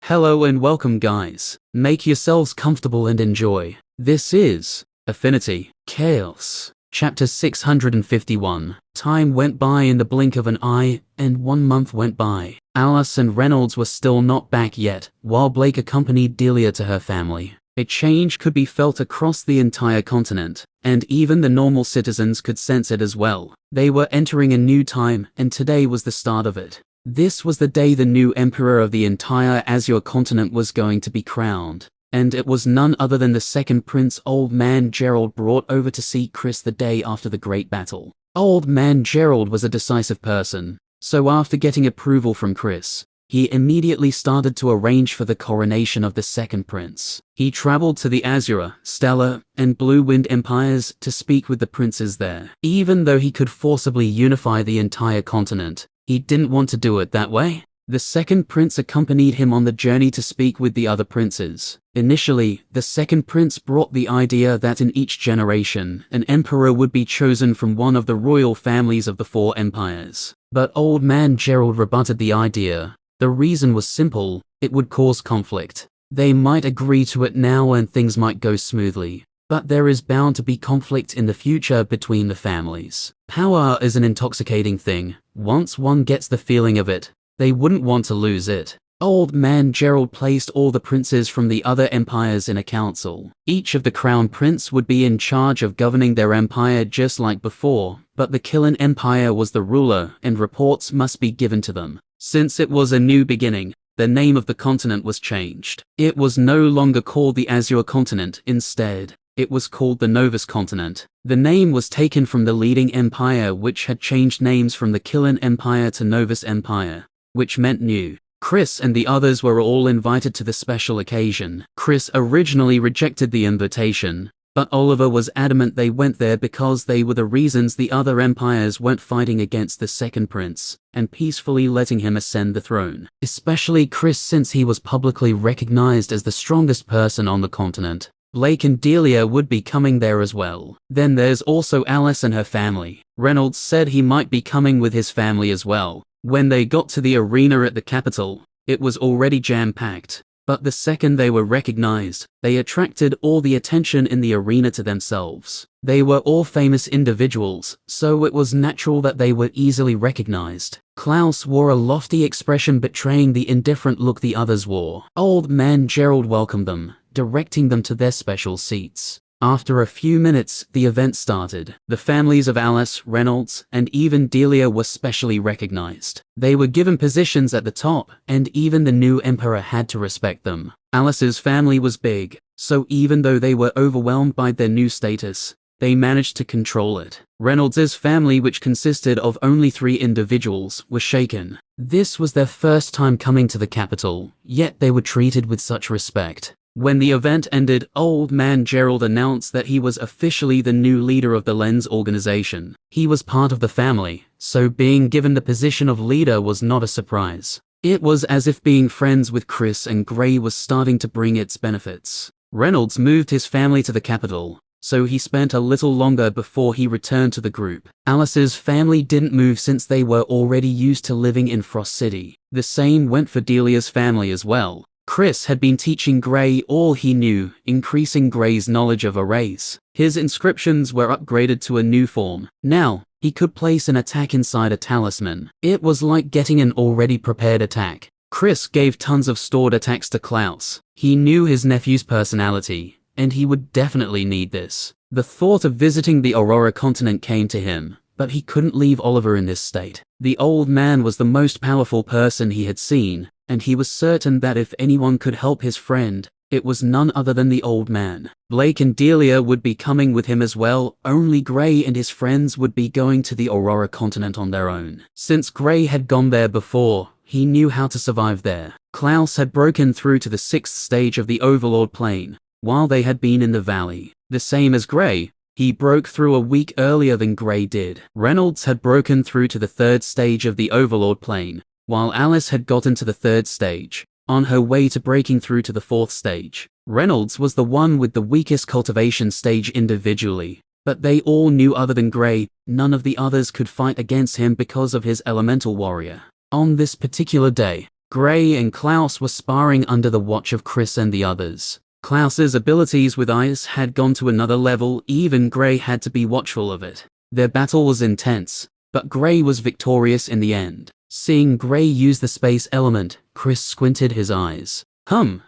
Hello and welcome guys. Make yourselves comfortable and enjoy. This is Affinity, Chaos, Chapter 651. Time went by in the blink of an eye, and 1 month went by. Alice and Reynolds were still not back yet, while Blake accompanied Delia to her family. A change could be felt across the entire continent, and even the normal citizens could sense it as well. They were entering a new time, and today was the start of it. This was the day the new emperor of the entire Azure continent was going to be crowned, and it was none other than the second prince Old Man Gerald, brought over to see Chris the day after the great battle. Old Man Gerald was a decisive person, so after getting approval from Chris, he immediately started to arrange for the coronation of the second prince. He traveled to the Azure, Stellar, and Blue Wind empires to speak with the princes there. Even though he could forcibly unify the entire continent, he didn't want to do it that way. The second prince accompanied him on the journey to speak with the other princes. Initially, the second prince brought the idea that in each generation, an emperor would be chosen from one of the royal families of the 4 empires. But Old Man Gerald rebutted the idea. The reason was simple: it would cause conflict. They might agree to it now and things might go smoothly, but there is bound to be conflict in the future between the families. Power is an intoxicating thing. Once one gets the feeling of it, they wouldn't want to lose it. Old Man Gerald placed all the princes from the other empires in a council. Each of the crown prince would be in charge of governing their empire just like before, but the Killen Empire was the ruler and reports must be given to them. Since it was a new beginning, the name of the continent was changed. It was no longer called the Azure continent. Instead, it was called the Novus continent. The name was taken from the leading empire, which had changed names from the Killen Empire to Novus Empire, which meant new. Chris and the others were all invited to the special occasion. Chris originally rejected the invitation, but Oliver was adamant they went there because they were the reasons the other empires weren't fighting against the second prince and peacefully letting him ascend the throne. Especially Chris, since he was publicly recognized as the strongest person on the continent. Blake and Delia would be coming there as well. Then there's also Alice and her family. Reynolds said he might be coming with his family as well. When they got to the arena at the capital, it was already jam-packed. But the second they were recognized, they attracted all the attention in the arena to themselves. They were all famous individuals, so it was natural that they were easily recognized. Clouse wore a lofty expression, betraying the indifferent look the others wore. Old Man Gerald welcomed them, directing them to their special seats. After a few minutes, the event started. The families of Alice, Reynolds, and even Delia were specially recognized. They were given positions at the top, and even the new emperor had to respect them. Alice's family was big, so even though they were overwhelmed by their new status, they managed to control it. Reynolds's family, which consisted of only 3 individuals, were shaken. This was their first time coming to the capital, yet they were treated with such respect. When the event ended, Old Man Gerald announced that he was officially the new leader of the Lens organization. He was part of the family, so being given the position of leader was not a surprise. It was as if being friends with Chris and Gray was starting to bring its benefits. Reynolds moved his family to the capital, so he spent a little longer before he returned to the group. Alice's family didn't move since they were already used to living in Frost City. The same went for Delia's family as well. Chris had been teaching Gray all he knew, increasing Gray's knowledge of arrays. His inscriptions were upgraded to a new form. Now, he could place an attack inside a talisman. It was like getting an already prepared attack. Chris gave tons of stored attacks to Clouse. He knew his nephew's personality, and he would definitely need this. The thought of visiting the Aurora continent came to him, but he couldn't leave Oliver in this state. The old man was the most powerful person he had seen, and he was certain that if anyone could help his friend, it was none other than the old man. Blake and Delia would be coming with him as well. Only Gray and his friends would be going to the Aurora continent on their own. Since Gray had gone there before, he knew how to survive there. Clouse had broken through to the 6th stage of the Overlord plane, while they had been in the valley. The same as Gray, he broke through a week earlier than Gray did. Reynolds had broken through to the 3rd stage of the Overlord plane, while Alice had gotten to the 3rd stage, on her way to breaking through to the 4th stage. Reynolds was the one with the weakest cultivation stage individually, but they all knew other than Gray, none of the others could fight against him because of his elemental warrior. On this particular day, Gray and Clouse were sparring under the watch of Chris and the others. Clouse's abilities with ice had gone to another level, even Gray had to be watchful of it. Their battle was intense, but Gray was victorious in the end. Seeing Gray use the space element, Chris squinted his eyes.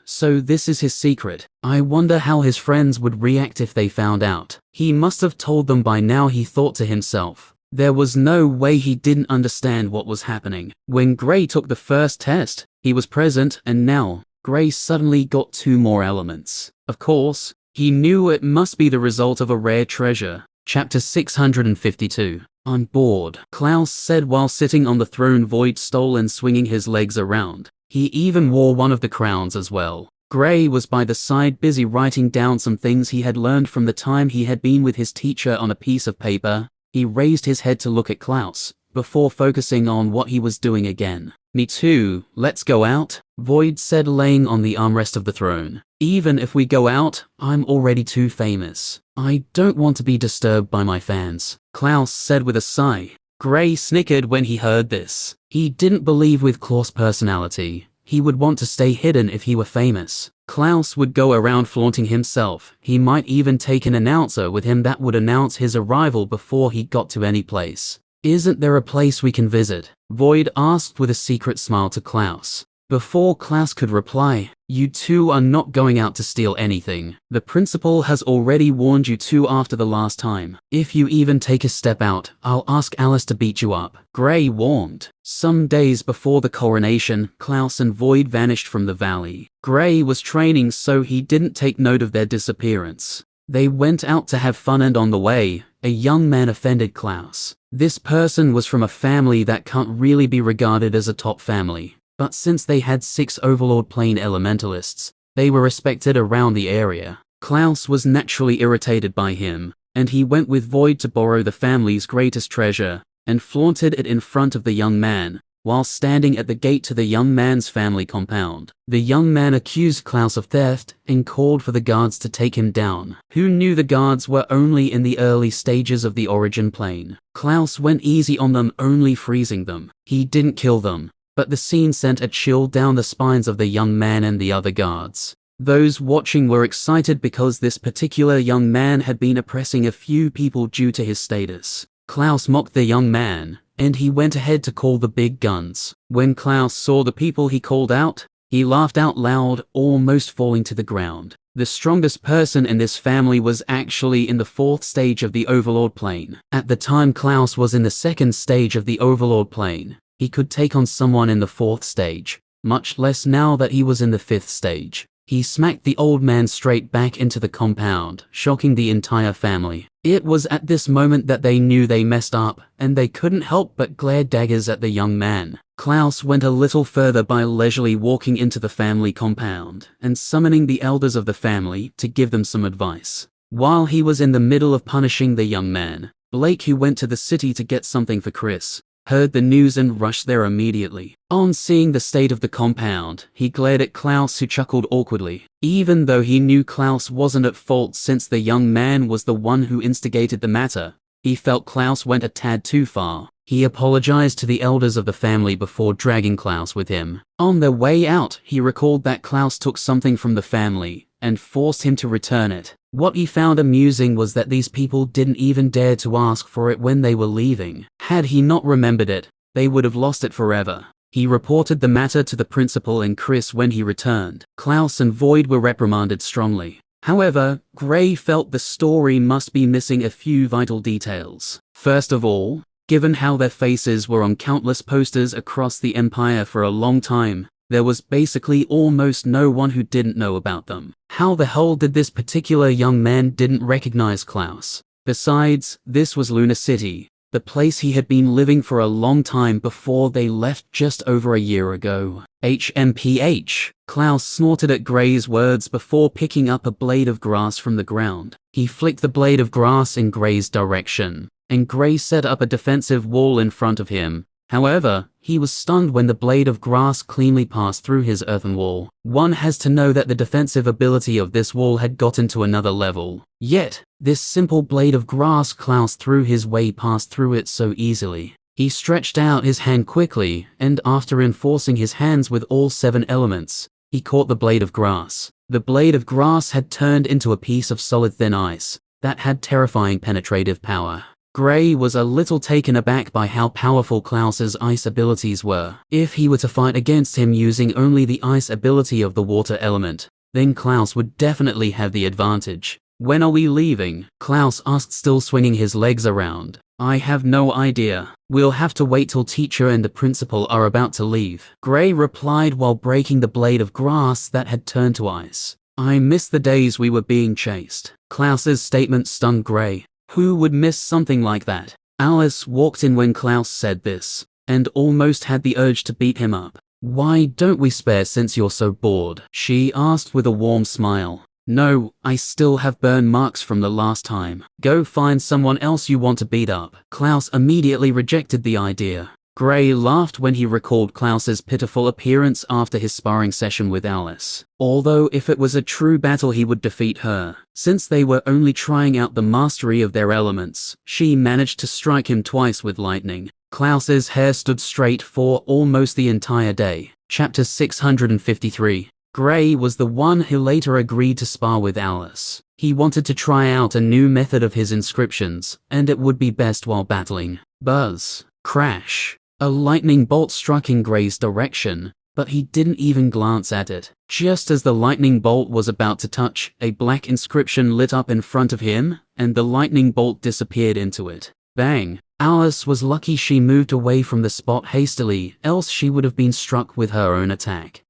So this is his secret. I wonder how his friends would react if they found out. He must have told them by now, he thought to himself. There was no way he didn't understand what was happening. When Gray took the first test, he was present, and now Gray suddenly got 2 more elements. Of course, he knew it must be the result of a rare treasure. Chapter 652. I'm bored, Clouse said while sitting on the throne Void stole and swinging his legs around. He even wore one of the crowns as well. Gray was by the side busy writing down some things he had learned from the time he had been with his teacher on a piece of paper. He raised his head to look at Clouse, before focusing on what he was doing again. Me too, let's go out, Void said laying on the armrest of the throne. Even if we go out, I'm already too famous. I don't want to be disturbed by my fans, Clouse said with a sigh. Gray snickered when he heard this. He didn't believe with Clouse's personality. He would want to stay hidden if he were famous. Clouse would go around flaunting himself. He might even take an announcer with him that would announce his arrival before he got to any place. Isn't there a place we can visit? Void asked with a secret smile to Clouse. Before Clouse could reply, you two are not going out to steal anything. The principal has already warned you two after the last time. If you even take a step out, I'll ask Alice to beat you up, Gray warned. Some days before the coronation, Clouse and Void vanished from the valley. Gray was training, so he didn't take note of their disappearance. They went out to have fun, and on the way, a young man offended Clouse. This person was from a family that can't really be regarded as a top family. But since they had 6 Overlord Plane elementalists, they were respected around the area. Clouse was naturally irritated by him, and he went with Void to borrow the family's greatest treasure, and flaunted it in front of the young man, while standing at the gate to the young man's family compound. The young man accused Clouse of theft, and called for the guards to take him down. Who knew the guards were only in the early stages of the origin plane? Clouse went easy on them, only freezing them. He didn't kill them. But the scene sent a chill down the spines of the young man and the other guards. Those watching were excited because this particular young man had been oppressing a few people due to his status. Clouse mocked the young man, and he went ahead to call the big guns. When Clouse saw the people he called out, he laughed out loud, almost falling to the ground. The strongest person in this family was actually in the 4th stage of the Overlord Plane. At the time Clouse was in the 2nd stage of the Overlord Plane. He could take on someone in the 4th stage, much less now that he was in the 5th stage. He smacked the old man straight back into the compound, shocking the entire family. It was at this moment that they knew they messed up, and they couldn't help but glare daggers at the young man. Clouse went a little further by leisurely walking into the family compound, and summoning the elders of the family to give them some advice. While he was in the middle of punishing the young man, Blake, who went to the city to get something for Chris, heard the news and rushed there immediately. On seeing the state of the compound, he glared at Clouse, who chuckled awkwardly. Even though he knew Clouse wasn't at fault since the young man was the one who instigated the matter, he felt Clouse went a tad too far. He apologized to the elders of the family before dragging Clouse with him. On their way out, he recalled that Clouse took something from the family and forced him to return it. What he found amusing was that these people didn't even dare to ask for it when they were leaving. Had he not remembered it, they would have lost it forever. He reported the matter to the principal and Chris when he returned. Clouse and Void were reprimanded strongly. However, Gray felt the story must be missing a few vital details. First of all, given how their faces were on countless posters across the Empire for a long time, there was basically almost no one who didn't know about them. How the hell did this particular young man didn't recognize Clouse? Besides, this was Lunar City, the place he had been living for a long time before they left just over a year ago. HMPH. Clouse snorted at Gray's words before picking up a blade of grass from the ground. He flicked the blade of grass in Gray's direction, and Gray set up a defensive wall in front of him. However, he was stunned when the blade of grass cleanly passed through his earthen wall. One has to know that the defensive ability of this wall had gotten to another level. Yet, this simple blade of grass Clouse threw his way passed through it so easily. He stretched out his hand quickly, and after enforcing his hands with all 7 elements, he caught the blade of grass. The blade of grass had turned into a piece of solid thin ice that had terrifying penetrative power. Gray was a little taken aback by how powerful Clouse's ice abilities were. If he were to fight against him using only the ice ability of the water element, then Clouse would definitely have the advantage. "When are we leaving?" Clouse asked, still swinging his legs around. "I have no idea. We'll have to wait till teacher and the principal are about to leave," Gray replied while breaking the blade of grass that had turned to ice. "I miss the days we were being chased." Clouse's statement stunned Gray. Who would miss something like that? Alice walked in when Clouse said this, and almost had the urge to beat him up. "Why don't we spare since you're so bored?" she asked with a warm smile. "No, I still have burn marks from the last time. Go find someone else you want to beat up." Clouse immediately rejected the idea. Gray laughed when he recalled Clouse's pitiful appearance after his sparring session with Alice. Although if it was a true battle he would defeat her. Since they were only trying out the mastery of their elements, she managed to strike him twice with lightning. Clouse's hair stood straight for almost the entire day. Chapter 653. Gray was the one who later agreed to spar with Alice. He wanted to try out a new method of his inscriptions, and it would be best while battling. Buzz. Crash. A lightning bolt struck in Gray's direction, but he didn't even glance at it. Just as the lightning bolt was about to touch, a black inscription lit up in front of him, and the lightning bolt disappeared into it. Bang! Alice was lucky she moved away from the spot hastily, else she would have been struck with her own attack.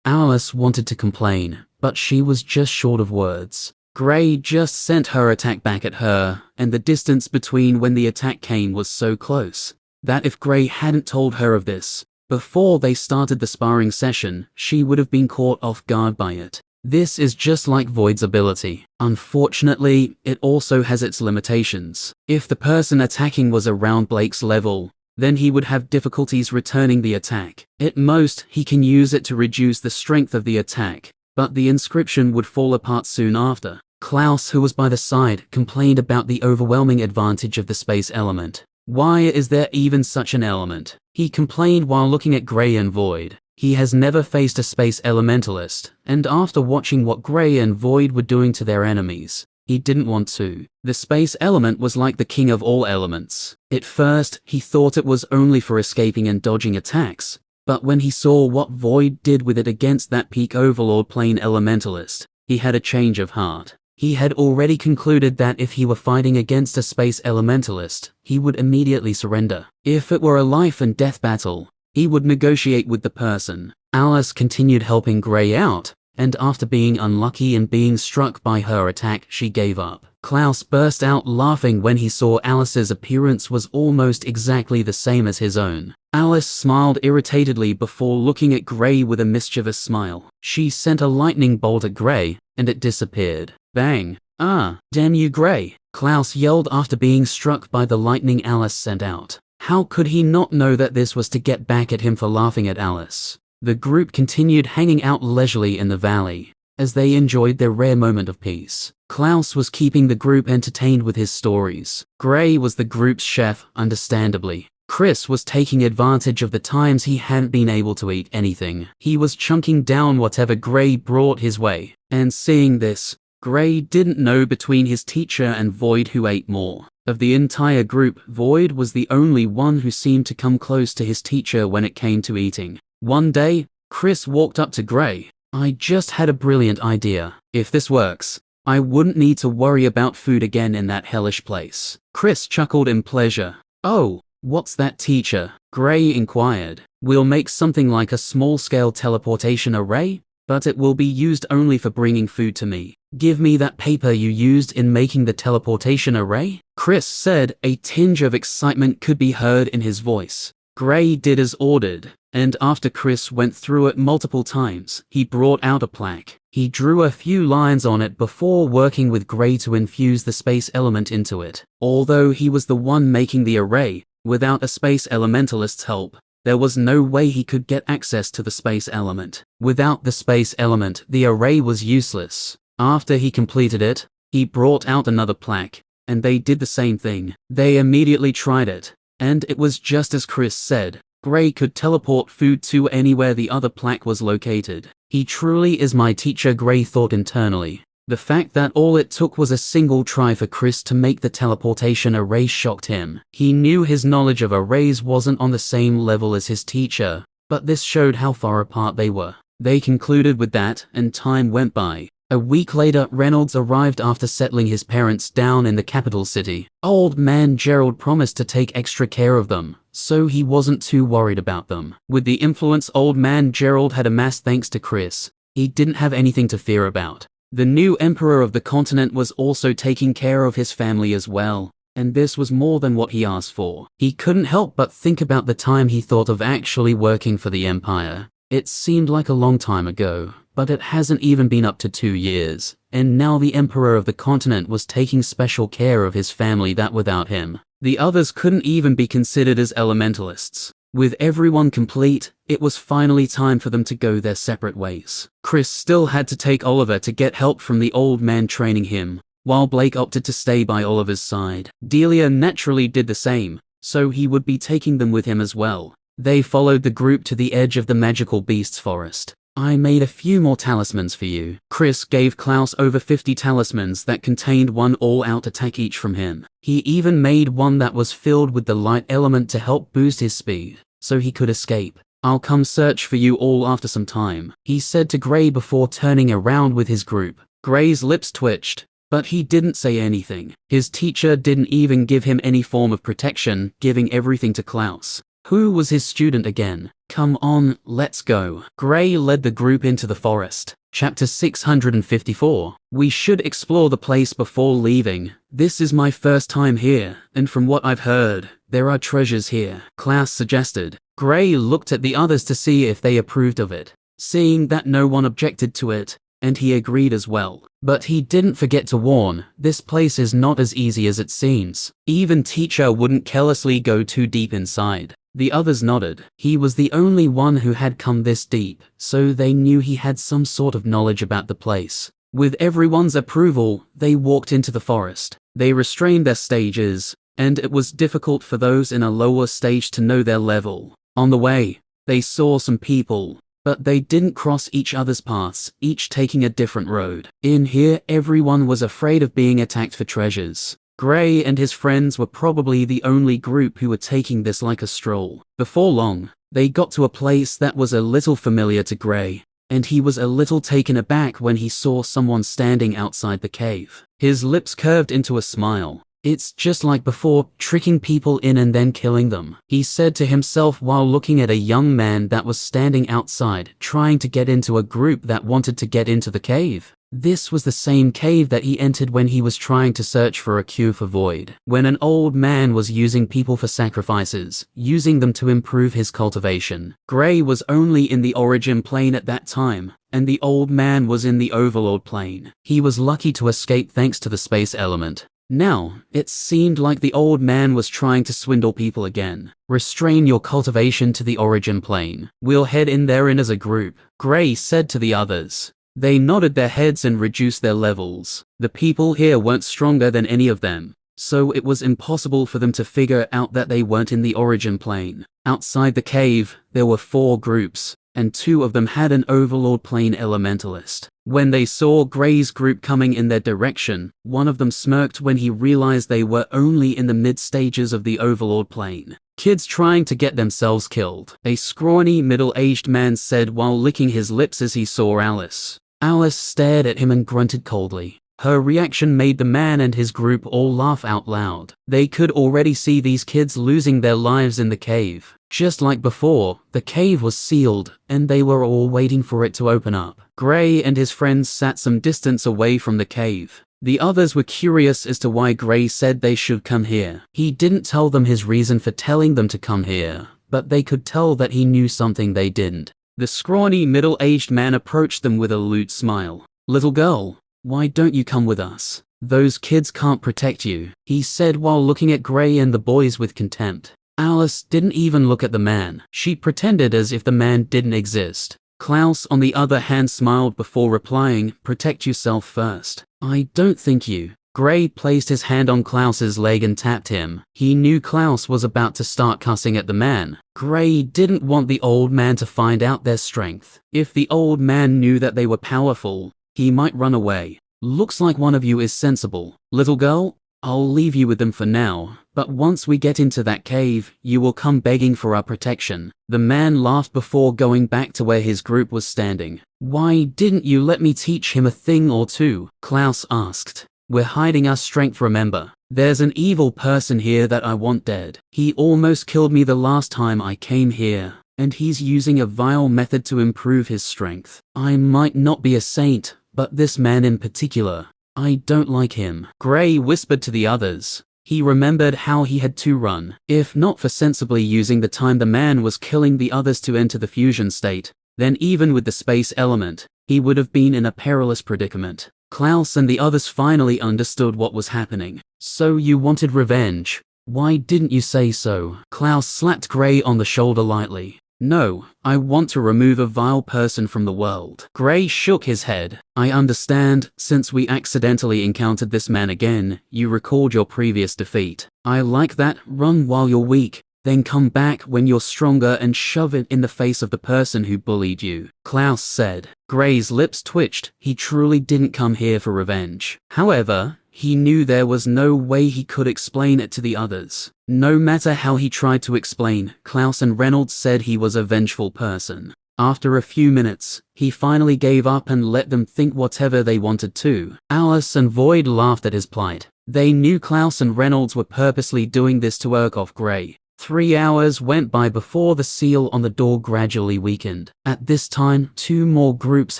Alice wanted to complain, but she was just short of words. Gray just sent her attack back at her, and the distance between when the attack came was so close that if Gray hadn't told her of this before they started the sparring session, she would have been caught off guard by it. This is just like Void's ability. Unfortunately, it also has its limitations. If the person attacking was around Blake's level, then he would have difficulties returning the attack. At most, he can use it to reduce the strength of the attack, but the inscription would fall apart soon after. Clouse, who was by the side, complained about the overwhelming advantage of the space element. Why is there even such an element? He complained while looking at Gray and Void. He has never faced a space elementalist, and after watching what Gray and Void were doing to their enemies, he didn't want to. The space element was like the king of all elements. At first, he thought it was only for escaping and dodging attacks, but when he saw what Void did with it against that peak overlord plane elementalist, he had a change of heart. He had already concluded that if he were fighting against a space elementalist, he would immediately surrender. If it were a life and death battle, he would negotiate with the person. Alice continued helping Gray out, and after being unlucky and being struck by her attack, she gave up. Clouse burst out laughing when he saw Alice's appearance was almost exactly the same as his own. Alice smiled irritatedly before looking at Gray with a mischievous smile. She sent a lightning bolt at Gray, and it disappeared. Bang! "Ah, damn you, Gray!" Clouse yelled after being struck by the lightning Alice sent out. How could he not know that this was to get back at him for laughing at Alice? The group continued hanging out leisurely in the valley, as they enjoyed their rare moment of peace. Clouse was keeping the group entertained with his stories. Gray was the group's chef, understandably. Chris was taking advantage of the times he hadn't been able to eat anything. He was chunking down whatever Gray brought his way, and seeing this, Gray didn't know between his teacher and Void who ate more. Of the entire group, Void was the only one who seemed to come close to his teacher when it came to eating. One day, Chris walked up to Gray. "I just had a brilliant idea. If this works, I wouldn't need to worry about food again in that hellish place." Chris chuckled in pleasure. "Oh, what's that, teacher?" Gray inquired. "We'll make something like a small-scale teleportation array, but it will be used only for bringing food to me. Give me that paper you used in making the teleportation array," Chris said. A tinge of excitement could be heard in his voice. Gray did as ordered, and after Chris went through it multiple times, he brought out a plaque. He drew a few lines on it before working with Gray to infuse the space element into it. Although he was the one making the array, without a space elementalist's help, there was no way he could get access to the space element. Without the space element, the array was useless. After he completed it, he brought out another plaque, and they did the same thing. They immediately tried it, And it was just as Chris said. Gray could teleport food to anywhere the other plaque was located. He truly is my teacher, Gray thought internally. The fact that all it took was a single try for Chris to make the teleportation array shocked him. He knew his knowledge of arrays wasn't on the same level as his teacher, but this showed how far apart they were. They concluded with that, and time went by. A week later, Reynolds arrived after settling his parents down in the capital city. Old man Gerald promised to take extra care of them, so he wasn't too worried about them. With the influence old man Gerald had amassed thanks to Chris, he didn't have anything to fear about. The new emperor of the continent was also taking care of his family as well, and this was more than what he asked for. He couldn't help but think about the time he thought of actually working for the empire. It seemed like a long time ago, but it hasn't even been up to 2 years, and now the emperor of the continent was taking special care of his family that without him, the others couldn't even be considered as elementalists. With everyone complete, it was finally time for them to go their separate ways. Chris still had to take Oliver to get help from the old man training him, while Blake opted to stay by Oliver's side. Delia naturally did the same, so he would be taking them with him as well. They followed the group to the edge of the magical beasts forest. I made a few more talismans for you. Chris gave Clouse over 50 talismans that contained one all-out attack each from him. He even made one that was filled with the light element to help boost his speed, so he could escape. I'll come search for you all after some time, he said to Gray before turning around with his group. Gray's lips twitched, but he didn't say anything. His teacher didn't even give him any form of protection, giving everything to Clouse, who was his student again. Come on, let's go. Gray led the group into the forest. Chapter 654. We should explore the place before leaving. This is my first time here, and from what I've heard, there are treasures here, Clouse suggested. Gray looked at the others to see if they approved of it, seeing that no one objected to it, and he agreed as well. But he didn't forget to warn, this place is not as easy as it seems. Even teacher wouldn't carelessly go too deep inside. The others nodded. He was the only one who had come this deep, so they knew he had some sort of knowledge about the place. With everyone's approval, they walked into the forest. They restrained their stages, and it was difficult for those in a lower stage to know their level. On the way, they saw some people, but they didn't cross each other's paths, each taking a different road. In here, everyone was afraid of being attacked for treasures. Gray and his friends were probably the only group who were taking this like a stroll. Before long, they got to a place that was a little familiar to Gray, and he was a little taken aback when he saw someone standing outside the cave. His lips curved into a smile. It's just like before, tricking people in and then killing them, he said to himself while looking at a young man that was standing outside, trying to get into a group that wanted to get into the cave. This was the same cave that he entered when he was trying to search for a cure for void. When an old man was using people for sacrifices, using them to improve his cultivation. Gray was only in the origin plane at that time, and the old man was in the overlord plane. He was lucky to escape thanks to the space element. Now, it seemed like the old man was trying to swindle people again. Restrain your cultivation to the origin plane. We'll head in there as a group, Gray said to the others. They nodded their heads and reduced their levels. The people here weren't stronger than any of them, so it was impossible for them to figure out that they weren't in the origin plane. Outside the cave, there were 4 groups, and 2 of them had an overlord plane elementalist. When they saw Gray's group coming in their direction, one of them smirked when he realized they were only in the mid-stages of the overlord plane. Kids trying to get themselves killed, a scrawny middle-aged man said while licking his lips as he saw Alice. Alice stared at him and grunted coldly. Her reaction made the man and his group all laugh out loud. They could already see these kids losing their lives in the cave. Just like before, the cave was sealed, and they were all waiting for it to open up. Gray and his friends sat some distance away from the cave. The others were curious as to why Gray said they should come here. He didn't tell them his reason for telling them to come here, but they could tell that he knew something they didn't. The scrawny middle-aged man approached them with a lewd smile. Little girl, why don't you come with us? Those kids can't protect you, he said while looking at Gray and the boys with contempt. Alice didn't even look at the man. She pretended as if the man didn't exist. Clouse, on the other hand, smiled before replying, protect yourself first. I don't think you Gray placed his hand on Clouse's leg and tapped him. He knew Clouse was about to start cussing at the man. Gray didn't want the old man to find out their strength. If the old man knew that they were powerful, he might run away. Looks like one of you is sensible. Little girl, I'll leave you with them for now, but once we get into that cave, you will come begging for our protection. The man laughed before going back to where his group was standing. Why didn't you let me teach him a thing or two? Clouse asked. We're hiding our strength, remember. There's an evil person here that I want dead. He almost killed me the last time I came here, and he's using a vile method to improve his strength. I might not be a saint, but this man in particular, I don't like him. Gray whispered to the others. He remembered how he had to run. If not for sensibly using the time the man was killing the others to enter the fusion state, then even with the space element, he would have been in a perilous predicament. Clouse and the others finally understood what was happening. So you wanted revenge. Why didn't you say so? Clouse slapped Gray on the shoulder lightly. No, I want to remove a vile person from the world. Gray shook his head. I understand, since we accidentally encountered this man again, you recalled your previous defeat. I like that. Run while you're weak, then come back when you're stronger and shove it in the face of the person who bullied you, Clouse said. Gray's lips twitched. He truly didn't come here for revenge. However, he knew there was no way he could explain it to the others. No matter how he tried to explain, Clouse and Reynolds said he was a vengeful person. After a few minutes, he finally gave up and let them think whatever they wanted to. Alice and Void laughed at his plight. They knew Clouse and Reynolds were purposely doing this to irk off Gray. 3 hours went by before the seal on the door gradually weakened. At this time, 2 more groups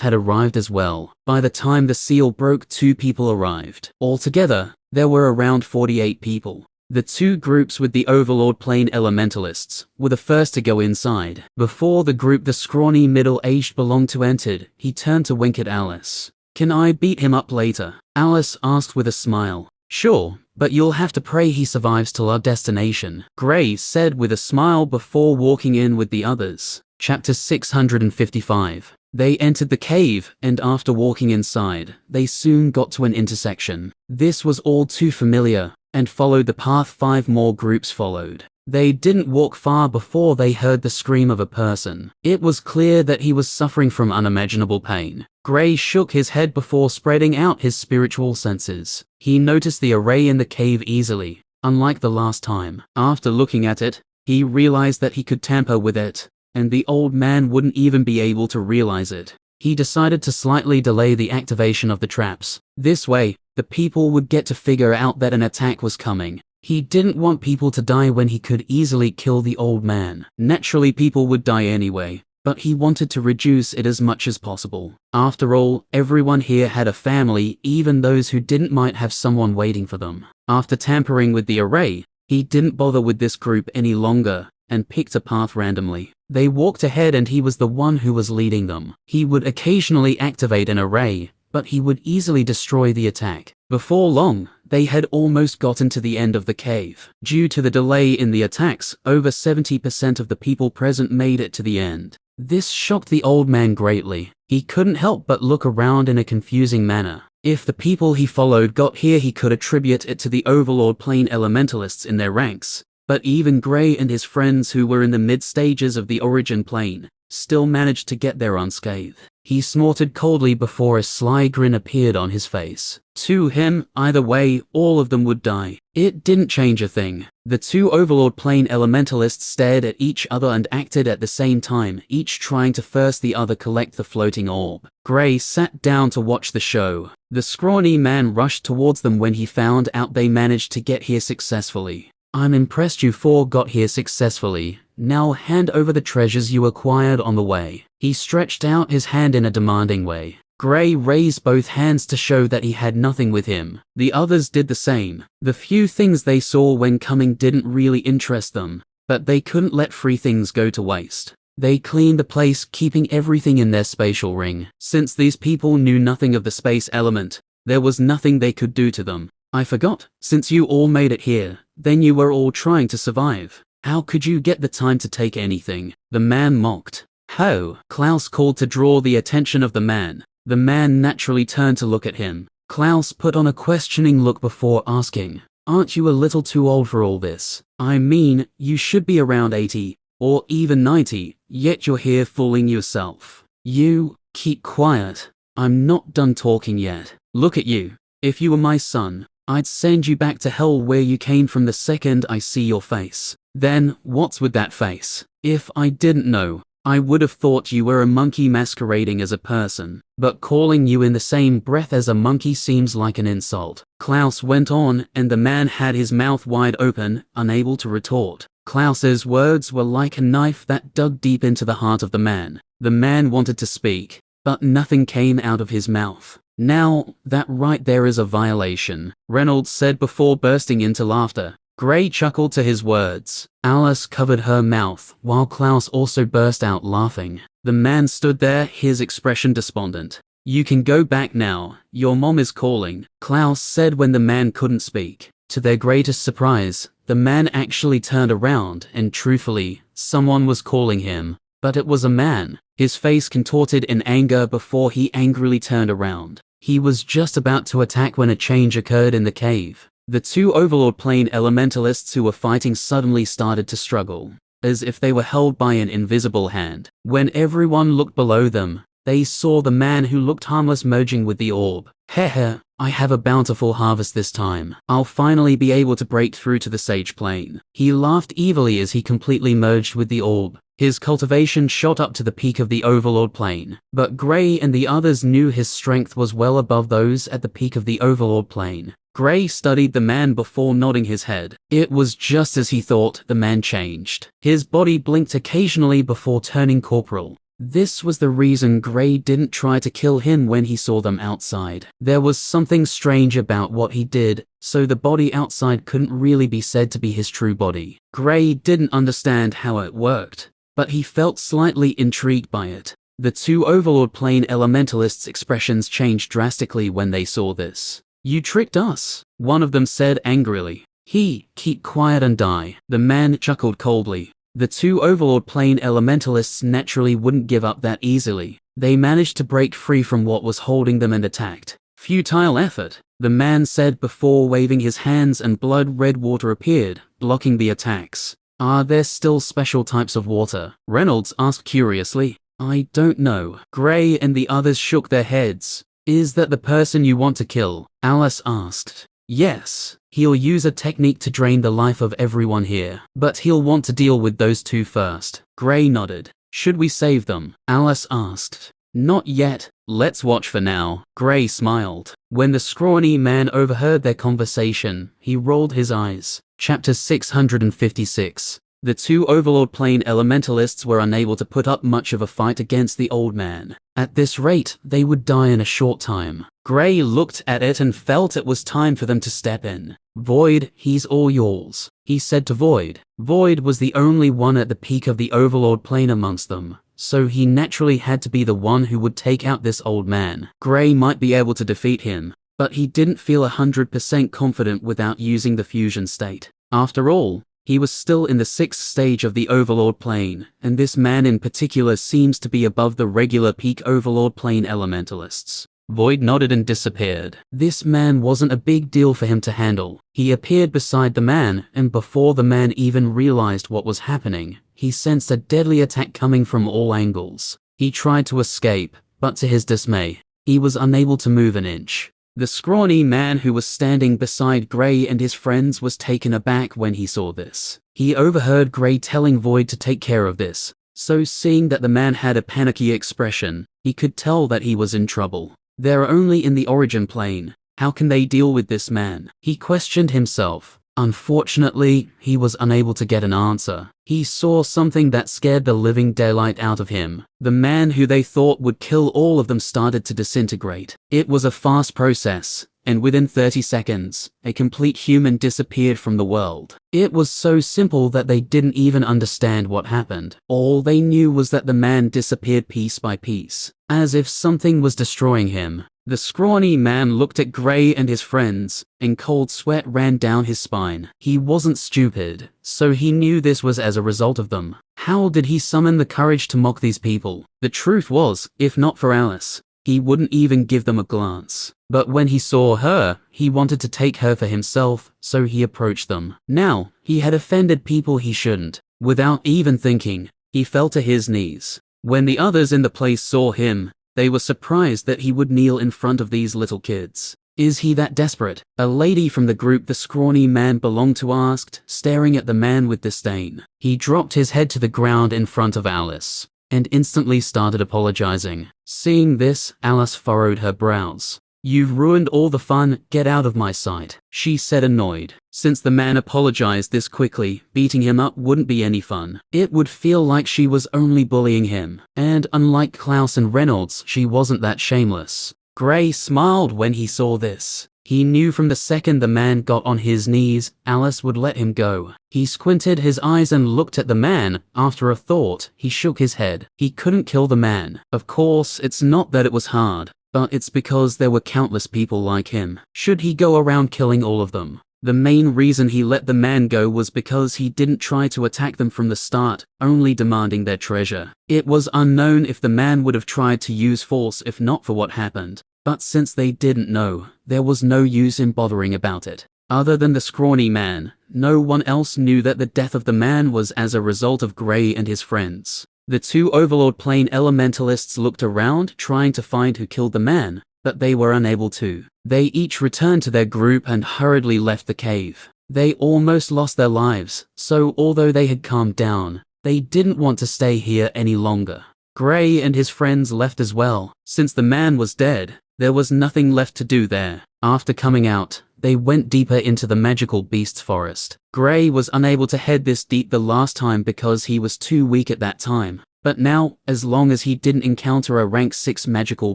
had arrived as well. By the time the seal broke, 2 people arrived. Altogether, there were around 48 people. The 2 groups with the Overlord Plane Elementalists were the first to go inside. Before the group the scrawny middle-aged belonged to entered, he turned to wink at Alice. Can I beat him up later? Alice asked with a smile. Sure, but you'll have to pray he survives till our destination, Gray said with a smile before walking in with the others. Chapter 655. They entered the cave, and after walking inside, they soon got to an intersection. This was all too familiar, and followed the path 5 more groups followed. They didn't walk far before they heard the scream of a person. It was clear that he was suffering from unimaginable pain. Gray shook his head before spreading out his spiritual senses. He noticed the array in the cave easily, unlike the last time. After looking at it, he realized that he could tamper with it, and the old man wouldn't even be able to realize it. He decided to slightly delay the activation of the traps. This way, the people would get to figure out that an attack was coming. He didn't want people to die when he could easily kill the old man. Naturally, people would die anyway, but he wanted to reduce it as much as possible. After all, everyone here had a family, even those who didn't might have someone waiting for them. After tampering with the array, he didn't bother with this group any longer, and picked a path randomly. They walked ahead and he was the one who was leading them. He would occasionally activate an array, but he would easily destroy the attack. Before long, they had almost gotten to the end of the cave. Due to the delay in the attacks, over 70% of the people present made it to the end. This shocked the old man greatly. He couldn't help but look around in a confusing manner. If the people he followed got here, he could attribute it to the Overlord Plane Elementalists in their ranks. But even Gray and his friends who were in the mid-stages of the Origin Plane still managed to get there unscathed. He snorted coldly before a sly grin appeared on his face. To him, either way, all of them would die. It didn't change a thing. The 2 Overlord Plane Elementalists stared at each other and acted at the same time, each trying to first the other collect the floating orb. Gray sat down to watch the show. The scrawny man rushed towards them when he found out they managed to get here successfully. I'm impressed you 4 got here successfully. Now hand over the treasures you acquired on the way. He stretched out his hand in a demanding way. Gray raised both hands to show that he had nothing with him. The others did the same. The few things they saw when coming didn't really interest them, but they couldn't let free things go to waste. They cleaned the place, keeping everything in their spatial ring. Since these people knew nothing of the space element, there was nothing they could do to them. I forgot, since you all made it here, then you were all trying to survive. How could you get the time to take anything? The man mocked. Ho! Clouse called to draw the attention of the man. The man naturally turned to look at him. Clouse put on a questioning look before asking, "Aren't you a little too old for all this? I mean, you should be around 80, or even 90, yet you're here fooling yourself. You, keep quiet. I'm not done talking yet. Look at you. If you were my son, I'd send you back to hell where you came from the second I see your face. Then, what's with that face? If I didn't know, I would have thought you were a monkey masquerading as a person, but calling you in the same breath as a monkey seems like an insult." Clouse went on, and the man had his mouth wide open, unable to retort. Clouse's words were like a knife that dug deep into the heart of the man. The man wanted to speak, but nothing came out of his mouth. "Now, that right there is a violation," Reynolds said before bursting into laughter. Gray chuckled to his words. Alice covered her mouth, while Clouse also burst out laughing. The man stood there, his expression despondent. "You can go back now, your mom is calling," Clouse said when the man couldn't speak. To their greatest surprise, the man actually turned around and truthfully, someone was calling him. But it was a man. His face contorted in anger before he angrily turned around. He was just about to attack when a change occurred in the cave. The two Overlord Plane elementalists who were fighting suddenly started to struggle, as if they were held by an invisible hand. When everyone looked below them, they saw the man who looked harmless merging with the orb. "Heh, I have a bountiful harvest this time. I'll finally be able to break through to the Sage Plane." He laughed evilly as he completely merged with the orb. His cultivation shot up to the peak of the Overlord Plane, but Gray and the others knew his strength was well above those at the peak of the Overlord Plane. Gray studied the man before nodding his head. It was just as he thought. The man changed. His body blinked occasionally before turning corporal. This was the reason Gray didn't try to kill him when he saw them outside. There was something strange about what he did, so the body outside couldn't really be said to be his true body. Gray didn't understand how it worked, but he felt slightly intrigued by it. The two Overlord Plane elementalists' expressions changed drastically when they saw this. "You tricked us," one of them said angrily. Keep quiet and die," the man chuckled coldly. The two Overlord Plane elementalists naturally wouldn't give up that easily. They managed to break free from what was holding them and attacked. "Futile effort," the man said before waving his hands, and blood-red water appeared, blocking the attacks. "Are there still special types of water?" Reynolds asked curiously. "I don't know." Gray and the others shook their heads. "Is that the person you want to kill?" Alice asked. "Yes. He'll use a technique to drain the life of everyone here, but he'll want to deal with those two first." Gray nodded. "Should we save them?" Alice asked. "Not yet. Let's watch for now." Gray smiled. When the scrawny man overheard their conversation, he rolled his eyes. Chapter 656. The two Overlord Plane elementalists were unable to put up much of a fight against the old man. At this rate, they would die in a short time. Gray looked at it and felt it was time for them to step in. "Void, he's all yours," he said to Void. Void was the only one at the peak of the Overlord Plane amongst them, so he naturally had to be the one who would take out this old man. Gray might be able to defeat him, but he didn't feel 100% confident without using the fusion state. After all, he was still in the 6th stage of the Overlord Plane, and this man in particular seems to be above the regular peak Overlord Plane elementalists. Void nodded and disappeared. This man wasn't a big deal for him to handle. He appeared beside the man, and before the man even realized what was happening, he sensed a deadly attack coming from all angles. He tried to escape, but to his dismay, he was unable to move an inch. The scrawny man who was standing beside Gray and his friends was taken aback when he saw this. He overheard Gray telling Void to take care of this, so seeing that the man had a panicky expression, he could tell that he was in trouble. They're only in the origin plane. How can they deal with this man? He questioned himself. Unfortunately, he was unable to get an answer. He saw something that scared the living daylight out of him. The man who they thought would kill all of them started to disintegrate. It was a fast process, and within 30 seconds, a complete human disappeared from the world. It was so simple that they didn't even understand what happened. All they knew was that the man disappeared piece by piece, as if something was destroying him. The scrawny man looked at Gray and his friends, and cold sweat ran down his spine. He wasn't stupid, so he knew this was as a result of them. How did he summon the courage to mock these people? The truth was, if not for Alice, He wouldn't even give them a glance. But when he saw her, he wanted to take her for himself, so he approached them. Now, he had offended people he shouldn't. Without even thinking, he fell to his knees. When the others in the place saw him, they were surprised that he would kneel in front of these little kids. Is he that desperate? A lady from the group the scrawny man belonged to asked, staring at the man with disdain. He dropped his head to the ground in front of Alice, and instantly started apologizing. Seeing this, Alice furrowed her brows. You've ruined all the fun, get out of my sight, she said, annoyed. Since the man apologized this quickly, beating him up wouldn't be any fun. It would feel like she was only bullying him. And unlike Clouse and Reynolds, she wasn't that shameless. Gray smiled when he saw this. He knew from the second the man got on his knees, Alice would let him go. He squinted his eyes and looked at the man. After a thought, he shook his head. He couldn't kill the man. Of course, it's not that it was hard, but it's because there were countless people like him. Should he go around killing all of them? The main reason he let the man go was because he didn't try to attack them from the start, only demanding their treasure. It was unknown if the man would have tried to use force if not for what happened. But since they didn't know, there was no use in bothering about it. Other than the scrawny man, no one else knew that the death of the man was as a result of Gray and his friends. The two Overlord Plane elementalists looked around, trying to find who killed the man, but they were unable to. They each returned to their group and hurriedly left the cave. They almost lost their lives, so although they had calmed down, they didn't want to stay here any longer. Gray and his friends left as well. Since the man was dead, there was nothing left to do there. After coming out, they went deeper into the magical beasts forest. Gray was unable to head this deep the last time because he was too weak at that time. But now, as long as he didn't encounter a rank 6 magical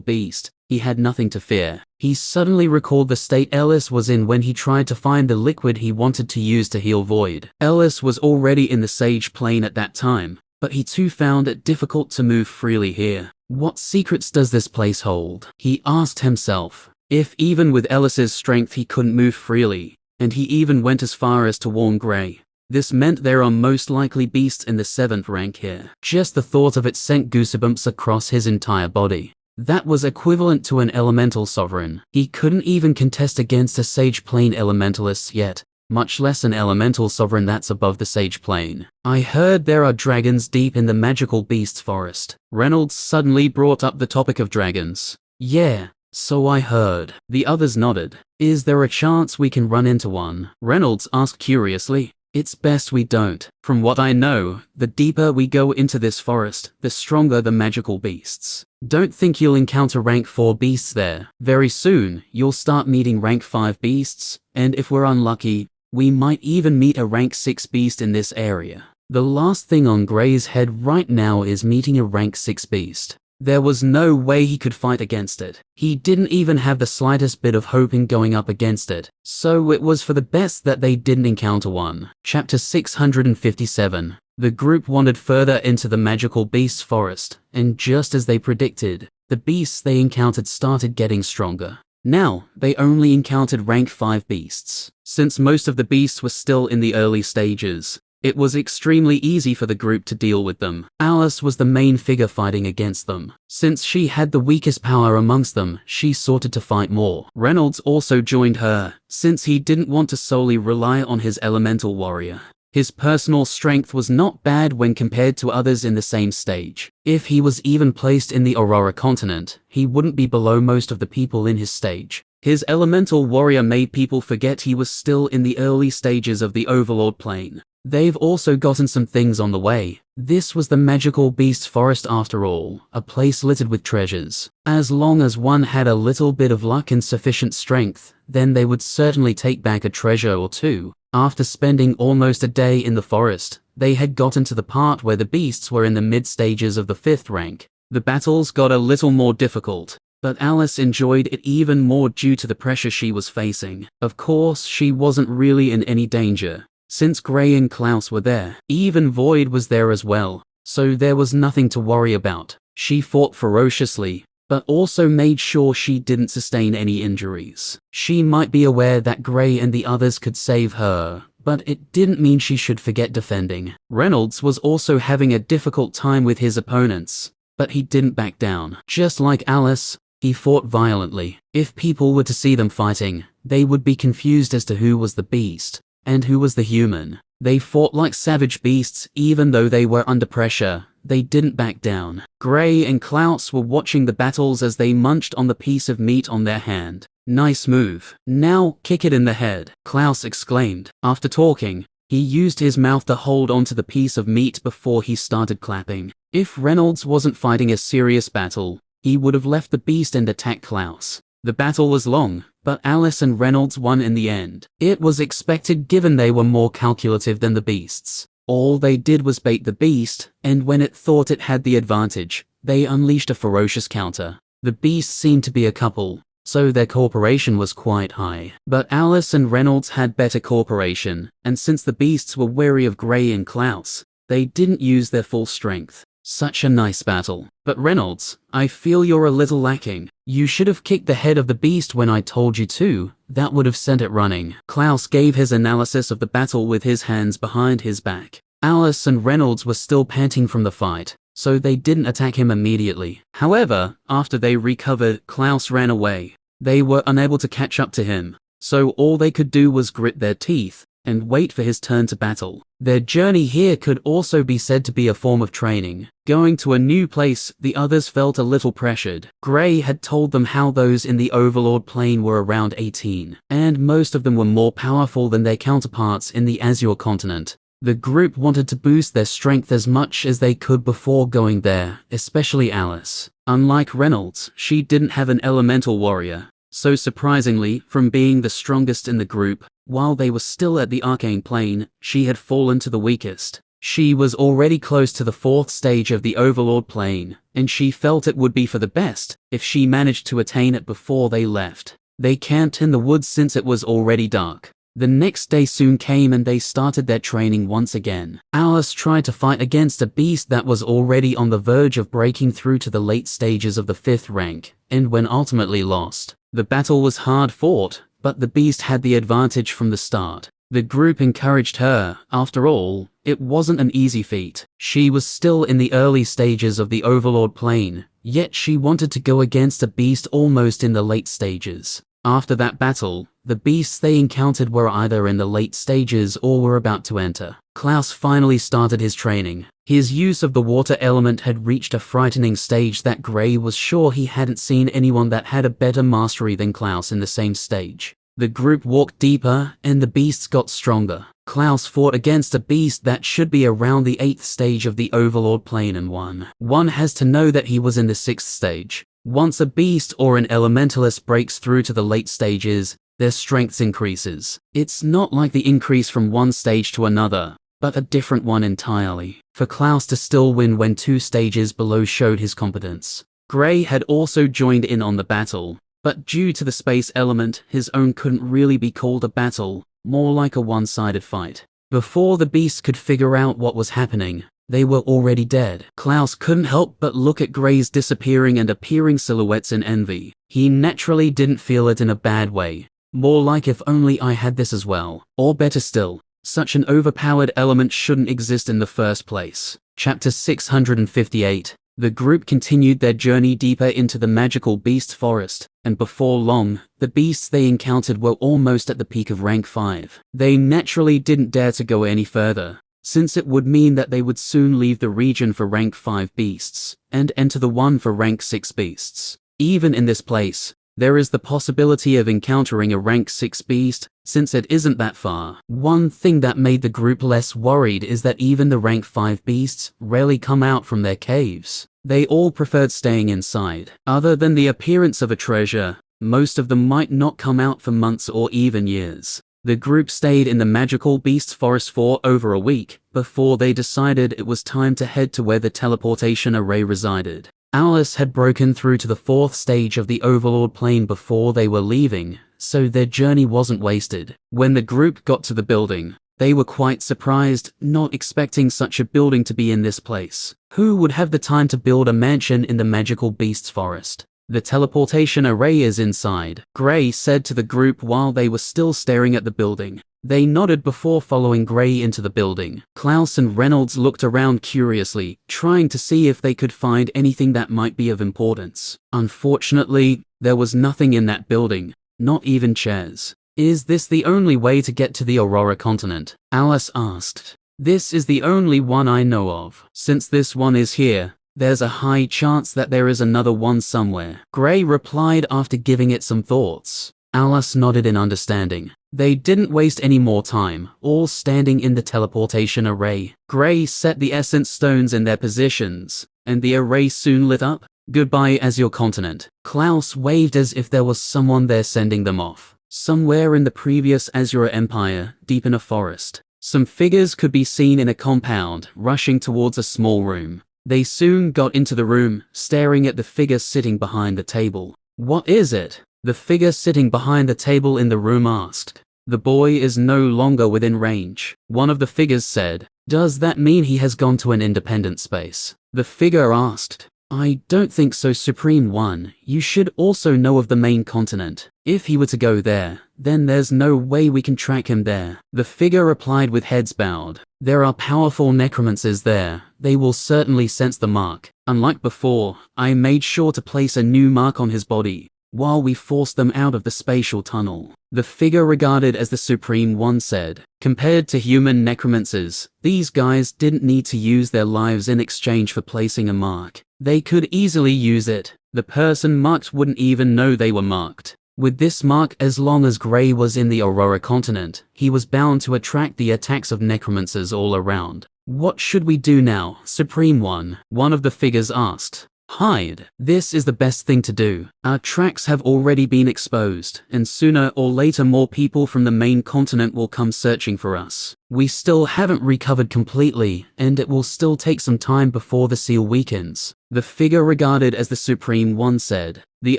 beast, he had nothing to fear. He suddenly recalled the state Ellis was in when he tried to find the liquid he wanted to use to heal Void. Ellis was already in the Sage Plane at that time, but he too found it difficult to move freely here. What secrets does this place hold? He asked himself. If even with Ellis's strength he couldn't move freely, and he even went as far as to warn Gray, this meant there are most likely beasts in the 7th rank here. Just the thought of it sent goosebumps across his entire body. That was equivalent to an elemental sovereign. He couldn't even contest against a Sage Plane elementalist yet, much less an elemental sovereign that's above the Sage Plane. I heard there are dragons deep in the magical beasts forest. Reynolds suddenly brought up the topic of dragons. Yeah, so I heard. The others nodded. Is there a chance we can run into one? Reynolds asked curiously. It's best we don't. From what I know, the deeper we go into this forest, the stronger the magical beasts. Don't think you'll encounter rank 4 beasts there. Very soon, you'll start meeting rank 5 beasts, and if we're unlucky, we might even meet a rank 6 beast in this area. The last thing on Gray's head right now is meeting a rank 6 beast. There was no way he could fight against it. He didn't even have the slightest bit of hope in going up against it, so it was for the best that they didn't encounter one. Chapter 657. The group wandered further into the magical beasts forest, and just as they predicted, the beasts they encountered started getting stronger. Now, they only encountered rank 5 beasts. Since most of the beasts were still in the early stages, it was extremely easy for the group to deal with them. Alice was the main figure fighting against them. Since she had the weakest power amongst them, she sought to fight more. Reynolds also joined her, since he didn't want to solely rely on his elemental warrior. His personal strength was not bad when compared to others in the same stage. If he was even placed in the Aurora continent, he wouldn't be below most of the people in his stage. His elemental warrior made people forget he was still in the early stages of the Overlord Plane. They've also gotten some things on the way. This was the magical beasts forest after all, a place littered with treasures. As long as one had a little bit of luck and sufficient strength, then they would certainly take back a treasure or two. After spending almost a day in the forest, they had gotten to the part where the beasts were in the mid-stages of the 5th rank. The battles got a little more difficult, but Alice enjoyed it even more due to the pressure she was facing. Of course, she wasn't really in any danger, since Gray and Clouse were there. Even Void was there as well, so there was nothing to worry about. She fought ferociously, but also made sure she didn't sustain any injuries. She might be aware that Gray and the others could save her, but it didn't mean she should forget defending. Reynolds was also having a difficult time with his opponents, but he didn't back down. Just like Alice, He fought violently. If people were to see them fighting, they would be confused as to who was the beast and who was the human. They fought like savage beasts even though they were under pressure. They didn't back down. Gray and Clouse were watching the battles as they munched on the piece of meat on their hand. "Nice move. Now kick it in the head," Clouse exclaimed. After talking, he used his mouth to hold onto the piece of meat before he started clapping. If Reynolds wasn't fighting a serious battle, he would have left the beast and attacked Clouse. The battle was long, but Alice and Reynolds won in the end. It was expected given they were more calculative than the beasts. All they did was bait the beast, and when it thought it had the advantage, they unleashed a ferocious counter. The beasts seemed to be a couple, so their cooperation was quite high. But Alice and Reynolds had better cooperation, and since the beasts were wary of Gray and Clouse, they didn't use their full strength. Such a nice battle. But Reynolds, I feel you're a little lacking. You should have kicked the head of the beast when I told you to. That would have sent it running. Clouse gave his analysis of the battle with his hands behind his back. Alice and Reynolds were still panting from the fight, so they didn't attack him immediately. However, after they recovered, Clouse ran away. They were unable to catch up to him, so all they could do was grit their teeth and wait for his turn to battle. Their journey here could also be said to be a form of training. Going to a new place, the others felt a little pressured. Gray had told them how those in the Overlord plane were around 18, and most of them were more powerful than their counterparts in the Azure continent. The group wanted to boost their strength as much as they could before going there, especially Alice. Unlike Reynolds, she didn't have an elemental warrior. So surprisingly, from being the strongest in the group, while they were still at the arcane plane, she had fallen to the weakest. She was already close to the 4th stage of the Overlord plane, and she felt it would be for the best if she managed to attain it before they left. They camped in the woods since it was already dark. The next day soon came and they started their training once again. Alice tried to fight against a beast that was already on the verge of breaking through to the late stages of the 5th rank, and when ultimately lost. The battle was hard fought, but the beast had the advantage from the start. The group encouraged her. After all, it wasn't an easy feat. She was still in the early stages of the Overlord plane, yet she wanted to go against a beast almost in the late stages. After that battle, the beasts they encountered were either in the late stages or were about to enter. Clouse finally started his training. His use of the water element had reached a frightening stage that Gray was sure he hadn't seen anyone that had a better mastery than Clouse in the same stage. The group walked deeper, and the beasts got stronger. Clouse fought against a beast that should be around the 8th stage of the Overlord plane and won. One has to know that he was in the 6th stage. Once a beast or an elementalist breaks through to the late stages, their strength increases. It's not like the increase from one stage to another, but a different one entirely. For Clouse to still win when 2 stages below showed his competence. Gray had also joined in on the battle, but due to the space element, his own couldn't really be called a battle, more like a one-sided fight. Before the beast could figure out what was happening, they were already dead. Clouse couldn't help but look at Gray's disappearing and appearing silhouettes in envy. He naturally didn't feel it in a bad way. More like if only I had this as well. Or better still, such an overpowered element shouldn't exist in the first place. Chapter 658. The group continued their journey deeper into the magical beast forest, and before long, the beasts they encountered were almost at the peak of rank 5. They naturally didn't dare to go any further, since it would mean that they would soon leave the region for rank 5 beasts, and enter the one for rank 6 beasts. Even in this place, there is the possibility of encountering a rank 6 beast, since it isn't that far. One thing that made the group less worried is that even the rank 5 beasts rarely come out from their caves. They all preferred staying inside. Other than the appearance of a treasure, most of them might not come out for months or even years. The group stayed in the magical beasts forest for over a week, before they decided it was time to head to where the teleportation array resided. Alice had broken through to the 4th stage of the Overlord plane before they were leaving, so their journey wasn't wasted. When the group got to the building, they were quite surprised, not expecting such a building to be in this place. Who would have the time to build a mansion in the magical beasts forest? The teleportation array is inside, Gray said to the group while they were still staring at the building. They nodded before following Gray into the building. Clouse and Reynolds looked around curiously, trying to see if they could find anything that might be of importance. Unfortunately, there was nothing in that building, not even chairs. Is this the only way to get to the Aurora continent? Alice asked. This is the only one I know of. Since this one is here, there's a high chance that there is another one somewhere. Gray replied after giving it some thoughts. Alice nodded in understanding. They didn't waste any more time, all standing in the teleportation array. Gray set the essence stones in their positions, and the array soon lit up. Goodbye, Azure Continent. Clouse waved as if there was someone there sending them off. Somewhere in the previous Azure Empire, deep in a forest, some figures could be seen in a compound, rushing towards a small room. They soon got into the room, staring at the figure sitting behind the table. What is it? The figure sitting behind the table in the room asked. The boy is no longer within range. One of the figures said. Does that mean he has gone to an independent space? The figure asked. I don't think so, Supreme One. You should also know of the main continent. If he were to go there, then there's no way we can track him there. The figure replied with heads bowed. There are powerful necromancers there. They will certainly sense the mark. Unlike before, I made sure to place a new mark on his body while we forced them out of the spatial tunnel. The figure regarded as the Supreme One said. Compared to human necromancers, these guys didn't need to use their lives in exchange for placing a mark. They could easily use it. The person marked wouldn't even know they were marked. With this mark, as long as Gray was in the Aurora continent, he was bound to attract the attacks of necromancers all around. What should we do now, Supreme One? One of the figures asked. Hide. This is the best thing to do. Our tracks have already been exposed, and sooner or later more people from the main continent will come searching for us. We still haven't recovered completely, and it will still take some time before the seal weakens. The figure regarded as the Supreme One said. The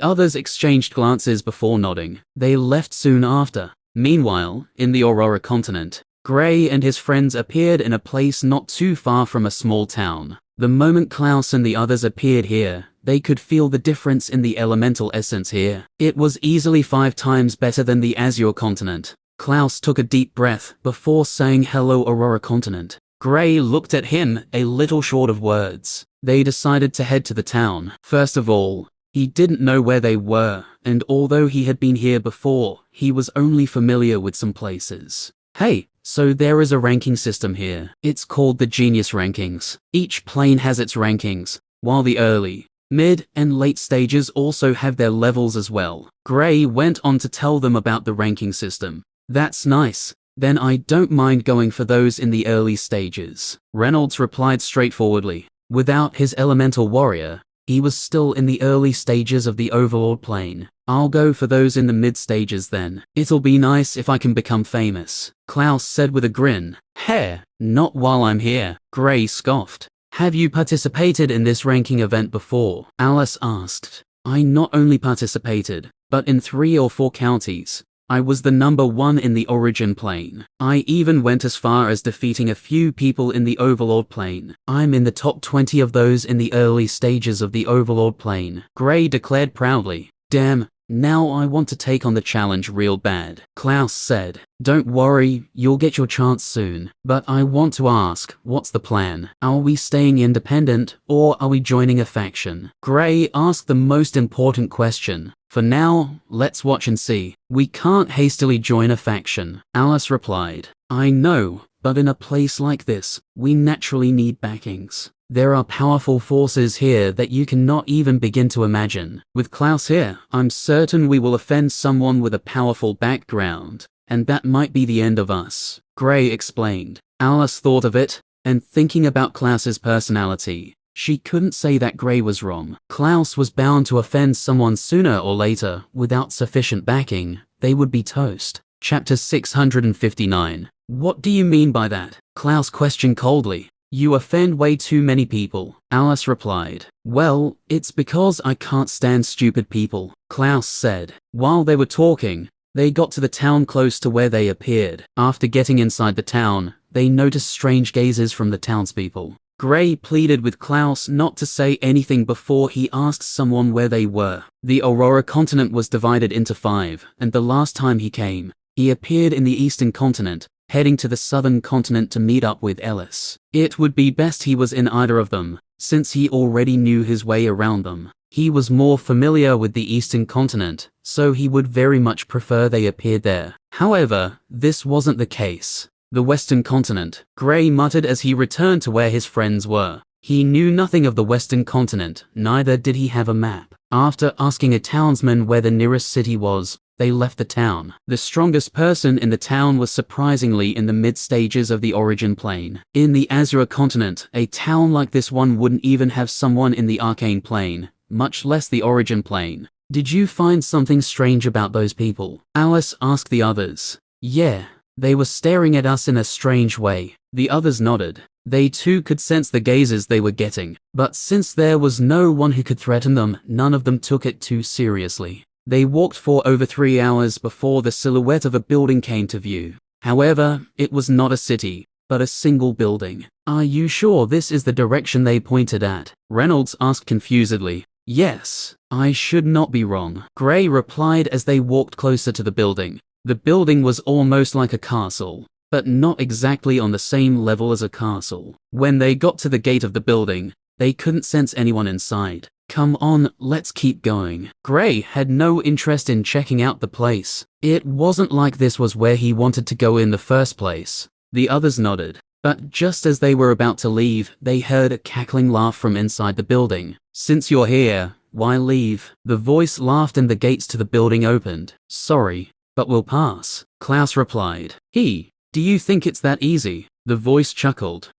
others exchanged glances before nodding. They left soon after. Meanwhile, in the Aurora continent, Gray and his friends appeared in a place not too far from a small town. The moment Clouse and the others appeared here, they could feel the difference in the elemental essence here. It was easily 5 times better than the Azure continent. Clouse took a deep breath before saying hello Aurora continent. Gray looked at him, a little short of words. They decided to head to the town. First of all, he didn't know where they were, and although he had been here before, he was only familiar with some places. Hey! So there is a ranking system here. It's called the Genius Rankings. Each plane has its rankings, while the early, mid, and late stages also have their levels as well. Gray went on to tell them about the ranking system. That's nice. Then I don't mind going for those in the early stages. Reynolds replied straightforwardly. Without his elemental warrior, he was still in the early stages of the Overlord plane. I'll go for those in the mid stages then. It'll be nice if I can become famous. Clouse said with a grin. Heh, not while I'm here. Gray scoffed. Have you participated in this ranking event before? Alice asked. I not only participated, but in 3 or 4 counties. I was the number 1 in the Origin plane. I even went as far as defeating a few people in the Overlord plane. I'm in the top 20 of those in the early stages of the Overlord plane. Gray declared proudly. Damn, now I want to take on the challenge real bad. Clouse said. Don't worry, you'll get your chance soon. But I want to ask, what's the plan? Are we staying independent, or are we joining a faction? Gray asked the most important question. For now, let's watch and see. We can't hastily join a faction, Alice replied. I know, but in a place like this, we naturally need backings. There are powerful forces here that you cannot even begin to imagine. With Clouse here, I'm certain we will offend someone with a powerful background, and that might be the end of us. Gray explained. Alice thought of it, and thinking about Clouse's personality, she couldn't say that Gray was wrong. Clouse was bound to offend someone sooner or later. Without sufficient backing, they would be toast. Chapter 659. What do you mean by that? Clouse questioned coldly. You offend way too many people, Alice replied. Well, it's because I can't stand stupid people, Clouse said. While they were talking, they got to the town close to where they appeared. After getting inside the town, they noticed strange gazes from the townspeople. Gray pleaded with Clouse not to say anything before he asked someone where they were. The Aurora continent was divided into 5, and the last time he came, He appeared in the eastern continent, heading to the southern continent to meet up with Ellis. It would be best he was in either of them, since he already knew his way around them. He was more familiar with the eastern continent, so he would very much prefer they appeared there. However, this wasn't the case. The western continent, Gray muttered as he returned to where his friends were. He knew nothing of the western continent, neither did he have a map. After asking a townsman where the nearest city was, they left the town. The strongest person in the town was surprisingly in the mid-stages of the origin plane. In the Azure continent, a town like this one wouldn't even have someone in the arcane plane, much less the origin plane. Did you find something strange about those people? Alice asked the others. Yeah, they were staring at us in a strange way. The others nodded. They too could sense the gazes they were getting, but since there was no one who could threaten them, none of them took it too seriously. They walked for over 3 hours before the silhouette of a building came to view. However, it was not a city, but a single building. Are you sure this is the direction they pointed at? Reynolds asked confusedly. Yes, I should not be wrong, Gray replied as they walked closer to the building. The building was almost like a castle, but not exactly on the same level as a castle. When they got to the gate of the building, they couldn't sense anyone inside. Come on, let's keep going. Gray had no interest in checking out the place. It wasn't like this was where he wanted to go in the first place. The others nodded, but just as they were about to leave, they heard a cackling laugh from inside the building. Since you're here, why leave? The voice laughed and the gates to the building opened. Sorry, but we'll pass, Clouse replied. Do you think it's that easy? The voice chuckled.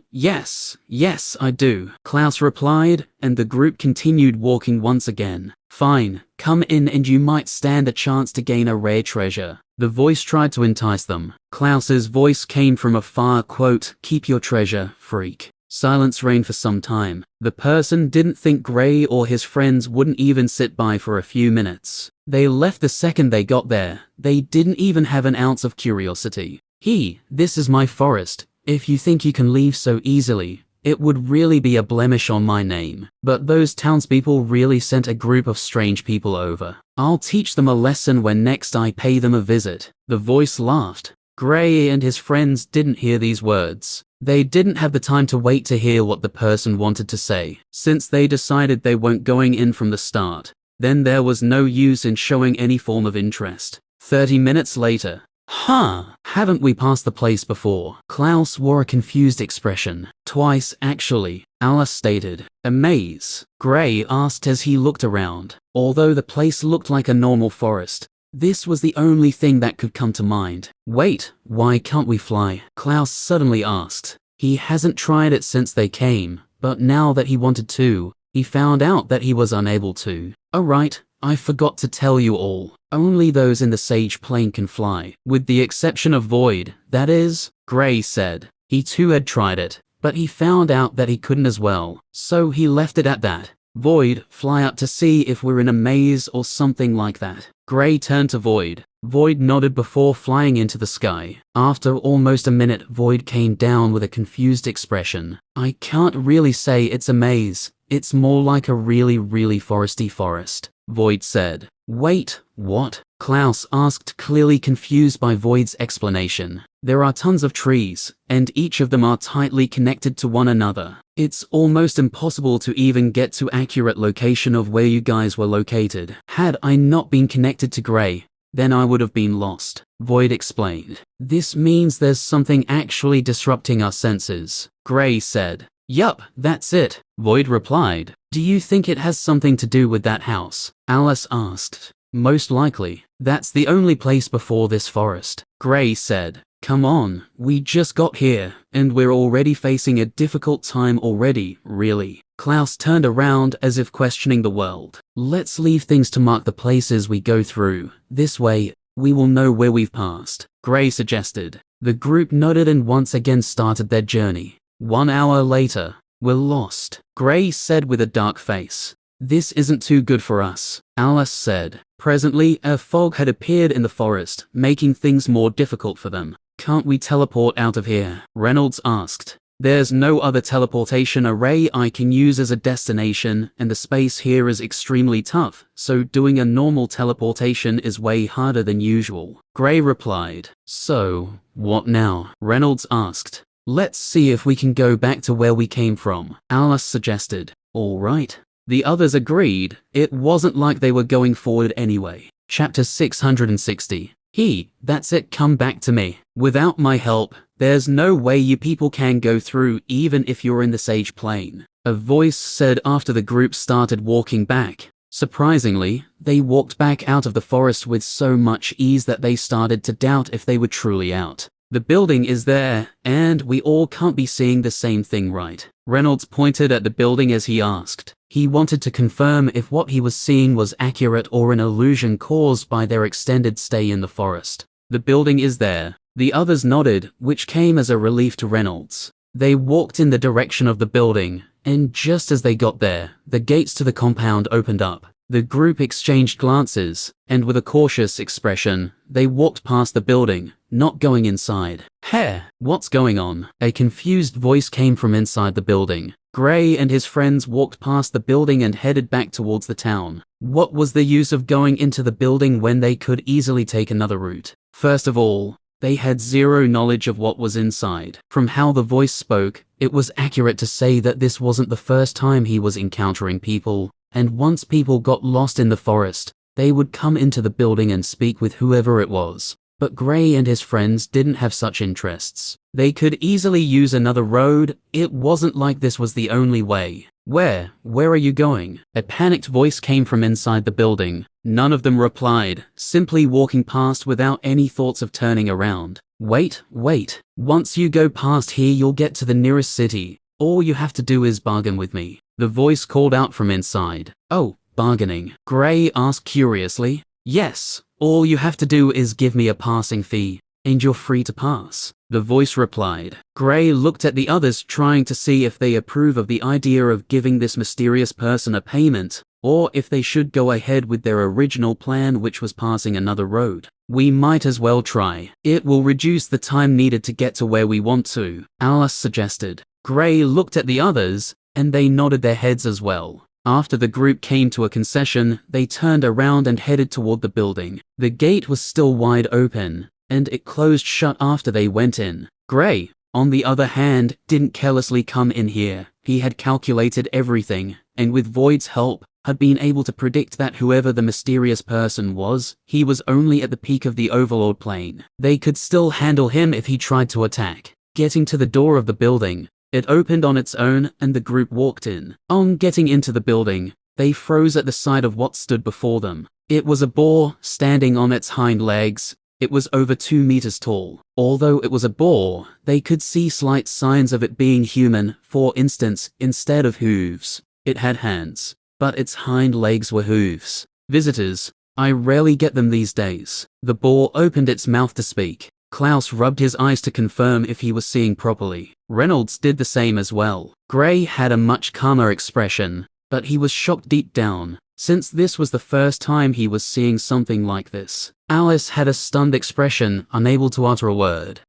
Yes, I do, Clouse replied, and the group continued walking once again. Fine, come in and you might stand a chance to gain a rare treasure. The voice tried to entice them. Clouse's voice came from afar, quote, keep your treasure, freak. Silence reigned for some time. The person didn't think Gray or his friends wouldn't even sit by for a few minutes. They left the second they got there. They didn't even have an ounce of curiosity. This is my forest. If you think you can leave so easily, it would really be a blemish on my name. But those townspeople really sent a group of strange people over. I'll teach them a lesson when next I pay them a visit. The voice laughed. Gray and his friends didn't hear these words. They didn't have the time to wait to hear what the person wanted to say. Since they decided they weren't going in from the start, then there was no use in showing any form of interest. 30 minutes later. Haven't we passed the place before? Clouse wore a confused expression. Twice, actually, Alice stated. A maze? Gray asked as he looked around. Although the place looked like a normal forest, this was the only thing that could come to mind. Wait, why can't we fly? Clouse suddenly asked. He hasn't tried it since they came, but now that he wanted to, he found out that he was unable to. Oh right, I forgot to tell you all. Only those in the Sage Plane can fly. With the exception of Void, that is, Gray said. He too had tried it, but he found out that he couldn't as well, so he left it at that. Void, fly up to see if we're in a maze or something like that. Gray turned to Void. Void nodded before flying into the sky. After almost a minute, Void came down with a confused expression. I can't really say it's a maze. It's more like a really foresty forest, Void said. Wait, what? Clouse asked, clearly confused by Void's explanation. There are tons of trees, and each of them are tightly connected to one another. It's almost impossible to even get to accurate location of where you guys were located. Had I not been connected to Gray, then I would have been lost, Void explained. This means there's something actually disrupting our senses, Gray said. Yup, that's it, Void replied. Do you think it has something to do with that house? Alice asked. Most likely. That's the only place before this forest, Gray said. Come on, we just got here, and we're already facing a difficult time already, really. Clouse turned around as if questioning the world. Let's leave things to mark the places we go through. This way, we will know where we've passed, Gray suggested. The group nodded and once again started their journey. 1 hour later. We're lost, Gray said with a dark face. This isn't too good for us, Alice said. Presently, a fog had appeared in the forest, making things more difficult for them. Can't we teleport out of here? Reynolds asked. There's no other teleportation array I can use as a destination, and the space here is extremely tough, so doing a normal teleportation is way harder than usual. Gray replied. So, what now? Reynolds asked. Let's see if we can go back to where we came from, Alice suggested. All right. The others agreed. It wasn't like they were going forward anyway. Chapter 660. That's it, come back to me. Without my help, there's no way you people can go through even if you're in the sage plane. A voice said after the group started walking back. Surprisingly, they walked back out of the forest with so much ease that they started to doubt if they were truly out. The building is there, and we all can't be seeing the same thing, right? Reynolds pointed at the building as he asked. He wanted to confirm if what he was seeing was accurate or an illusion caused by their extended stay in the forest. The building is there. The others nodded, which came as a relief to Reynolds. They walked in the direction of the building, and just as they got there, the gates to the compound opened up. The group exchanged glances, and with a cautious expression, they walked past the building, not going inside. Hey, what's going on? A confused voice came from inside the building. Gray and his friends walked past the building and headed back towards the town. What was the use of going into the building when they could easily take another route? First of all, they had zero knowledge of what was inside. From how the voice spoke, it was accurate to say that this wasn't the first time he was encountering people, and once people got lost in the forest, they would come into the building and speak with whoever it was. But Gray and his friends didn't have such interests. They could easily use another road. It wasn't like this was the only way. Where are you going? A panicked voice came from inside the building. None of them replied, simply walking past without any thoughts of turning around. Wait. Once you go past here, you'll get to the nearest city. All you have to do is bargain with me. The voice called out from inside. Oh, bargaining? Gray asked curiously. Yes, all you have to do is give me a passing fee, and you're free to pass. The voice replied. Gray looked at the others, trying to see if they approve of the idea of giving this mysterious person a payment, or if they should go ahead with their original plan, which was passing another road. We might as well try. It will reduce the time needed to get to where we want to, Alice suggested. Gray looked at the others, and they nodded their heads as well. After the group came to a concession, they turned around and headed toward the building. The gate was still wide open, and it closed shut after they went in. Gray, on the other hand, didn't carelessly come in here. He had calculated everything, and with Void's help, had been able to predict that whoever the mysterious person was, he was only at the peak of the Overlord plane. They could still handle him if he tried to attack. Getting to the door of the building, it opened on its own, and the group walked in. On getting into the building, they froze at the sight of what stood before them. It was a boar, standing on its hind legs. It was over 2 meters tall. Although it was a boar, they could see slight signs of it being human. For instance, instead of hooves, it had hands, but its hind legs were hooves. Visitors, I rarely get them these days. The boar opened its mouth to speak. Clouse rubbed his eyes to confirm if he was seeing properly. Reynolds did the same as well. Gray had a much calmer expression, but he was shocked deep down, since this was the first time he was seeing something like this. Alice had a stunned expression, unable to utter a word.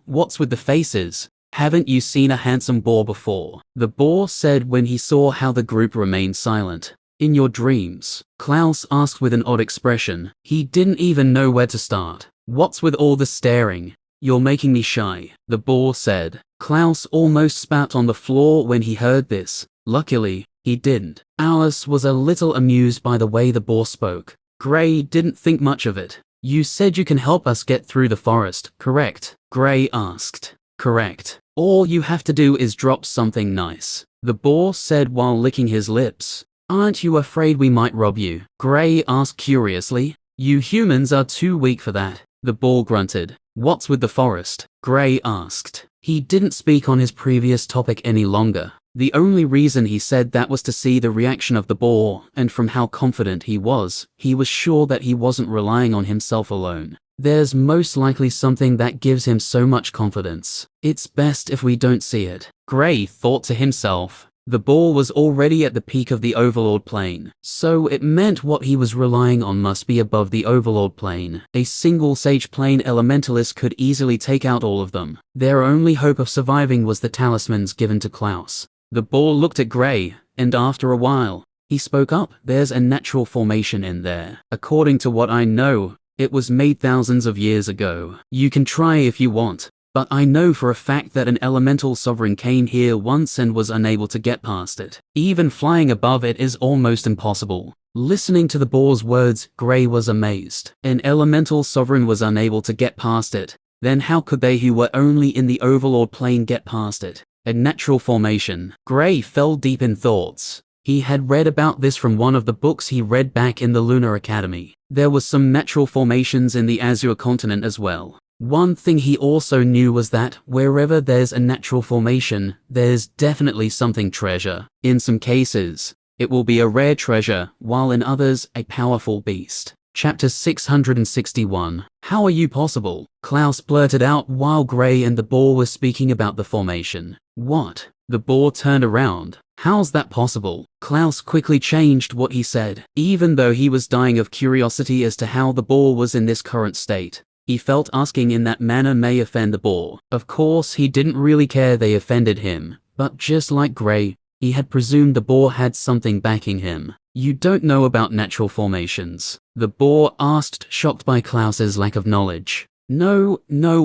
What's with the faces? Haven't you seen a handsome boar before? The boar said when he saw how the group remained silent. In your dreams? Clouse asked with an odd expression. He didn't even know where to start. What's with all the staring? You're making me shy, the boar said. Clouse almost spat on the floor when he heard this. Luckily, he didn't. Alice was a little amused by the way the boar spoke. Gray didn't think much of it. You said you can help us get through the forest, correct? Gray asked. Correct. All you have to do is drop something nice, the boar said while licking his lips. Aren't you afraid we might rob you? Gray asked curiously. You humans are too weak for that, the boar grunted. What's with the forest? Gray asked. He didn't speak on his previous topic any longer. The only reason he said that was to see the reaction of the boar, and from how confident he was sure that he wasn't relying on himself alone. There's most likely something that gives him so much confidence. It's best if we don't see it, Gray thought to himself. The boar was already at the peak of the overlord plane, so it meant what he was relying on must be above the overlord plane. A single sage plane elementalist could easily take out all of them. Their only hope of surviving was the talismans given to Clouse. The boar looked at Gray, and after a while, he spoke up. There's a natural formation in there. According to what I know, it was made thousands of years ago. You can try if you want. But I know for a fact that an elemental sovereign came here once and was unable to get past it. Even flying above it is almost impossible. Listening to the boar's words, Gray was amazed. An elemental sovereign was unable to get past it. Then how could they who were only in the overlord plane get past it? A natural formation. Gray fell deep in thoughts. He had read about this from one of the books he read back in the Lunar Academy. There was some natural formations in the Azure continent as well. One thing he also knew was that wherever there's a natural formation, there's definitely something treasure. In some cases, it will be a rare treasure, while in others, a powerful beast. Chapter 661. How are you possible? Clouse blurted out while Gray and the boar were speaking about the formation. What? The boar turned around. How's that possible? Clouse quickly changed what he said. Even though he was dying of curiosity as to how the boar was in this current state, he felt asking in that manner may offend the boar. Of course, he didn't really care they offended him, but just like Gray, he had presumed the boar had something backing him. You don't know about natural formations? The boar asked, shocked by Clouse's lack of knowledge. No,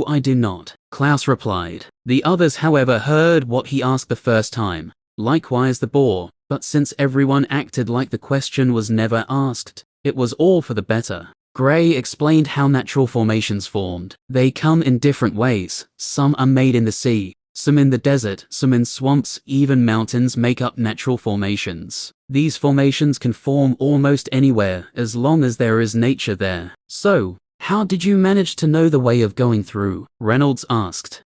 I do not, Clouse replied. The others, however, heard what he asked the first time. Likewise the boar, but since everyone acted like the question was never asked, it was all for the better. Gray explained how natural formations formed. They come in different ways. Some are made in the sea, some in the desert, some in swamps, even mountains make up natural formations. These formations can form almost anywhere, as long as there is nature there. So, how did you manage to know the way of going through? Reynolds asked.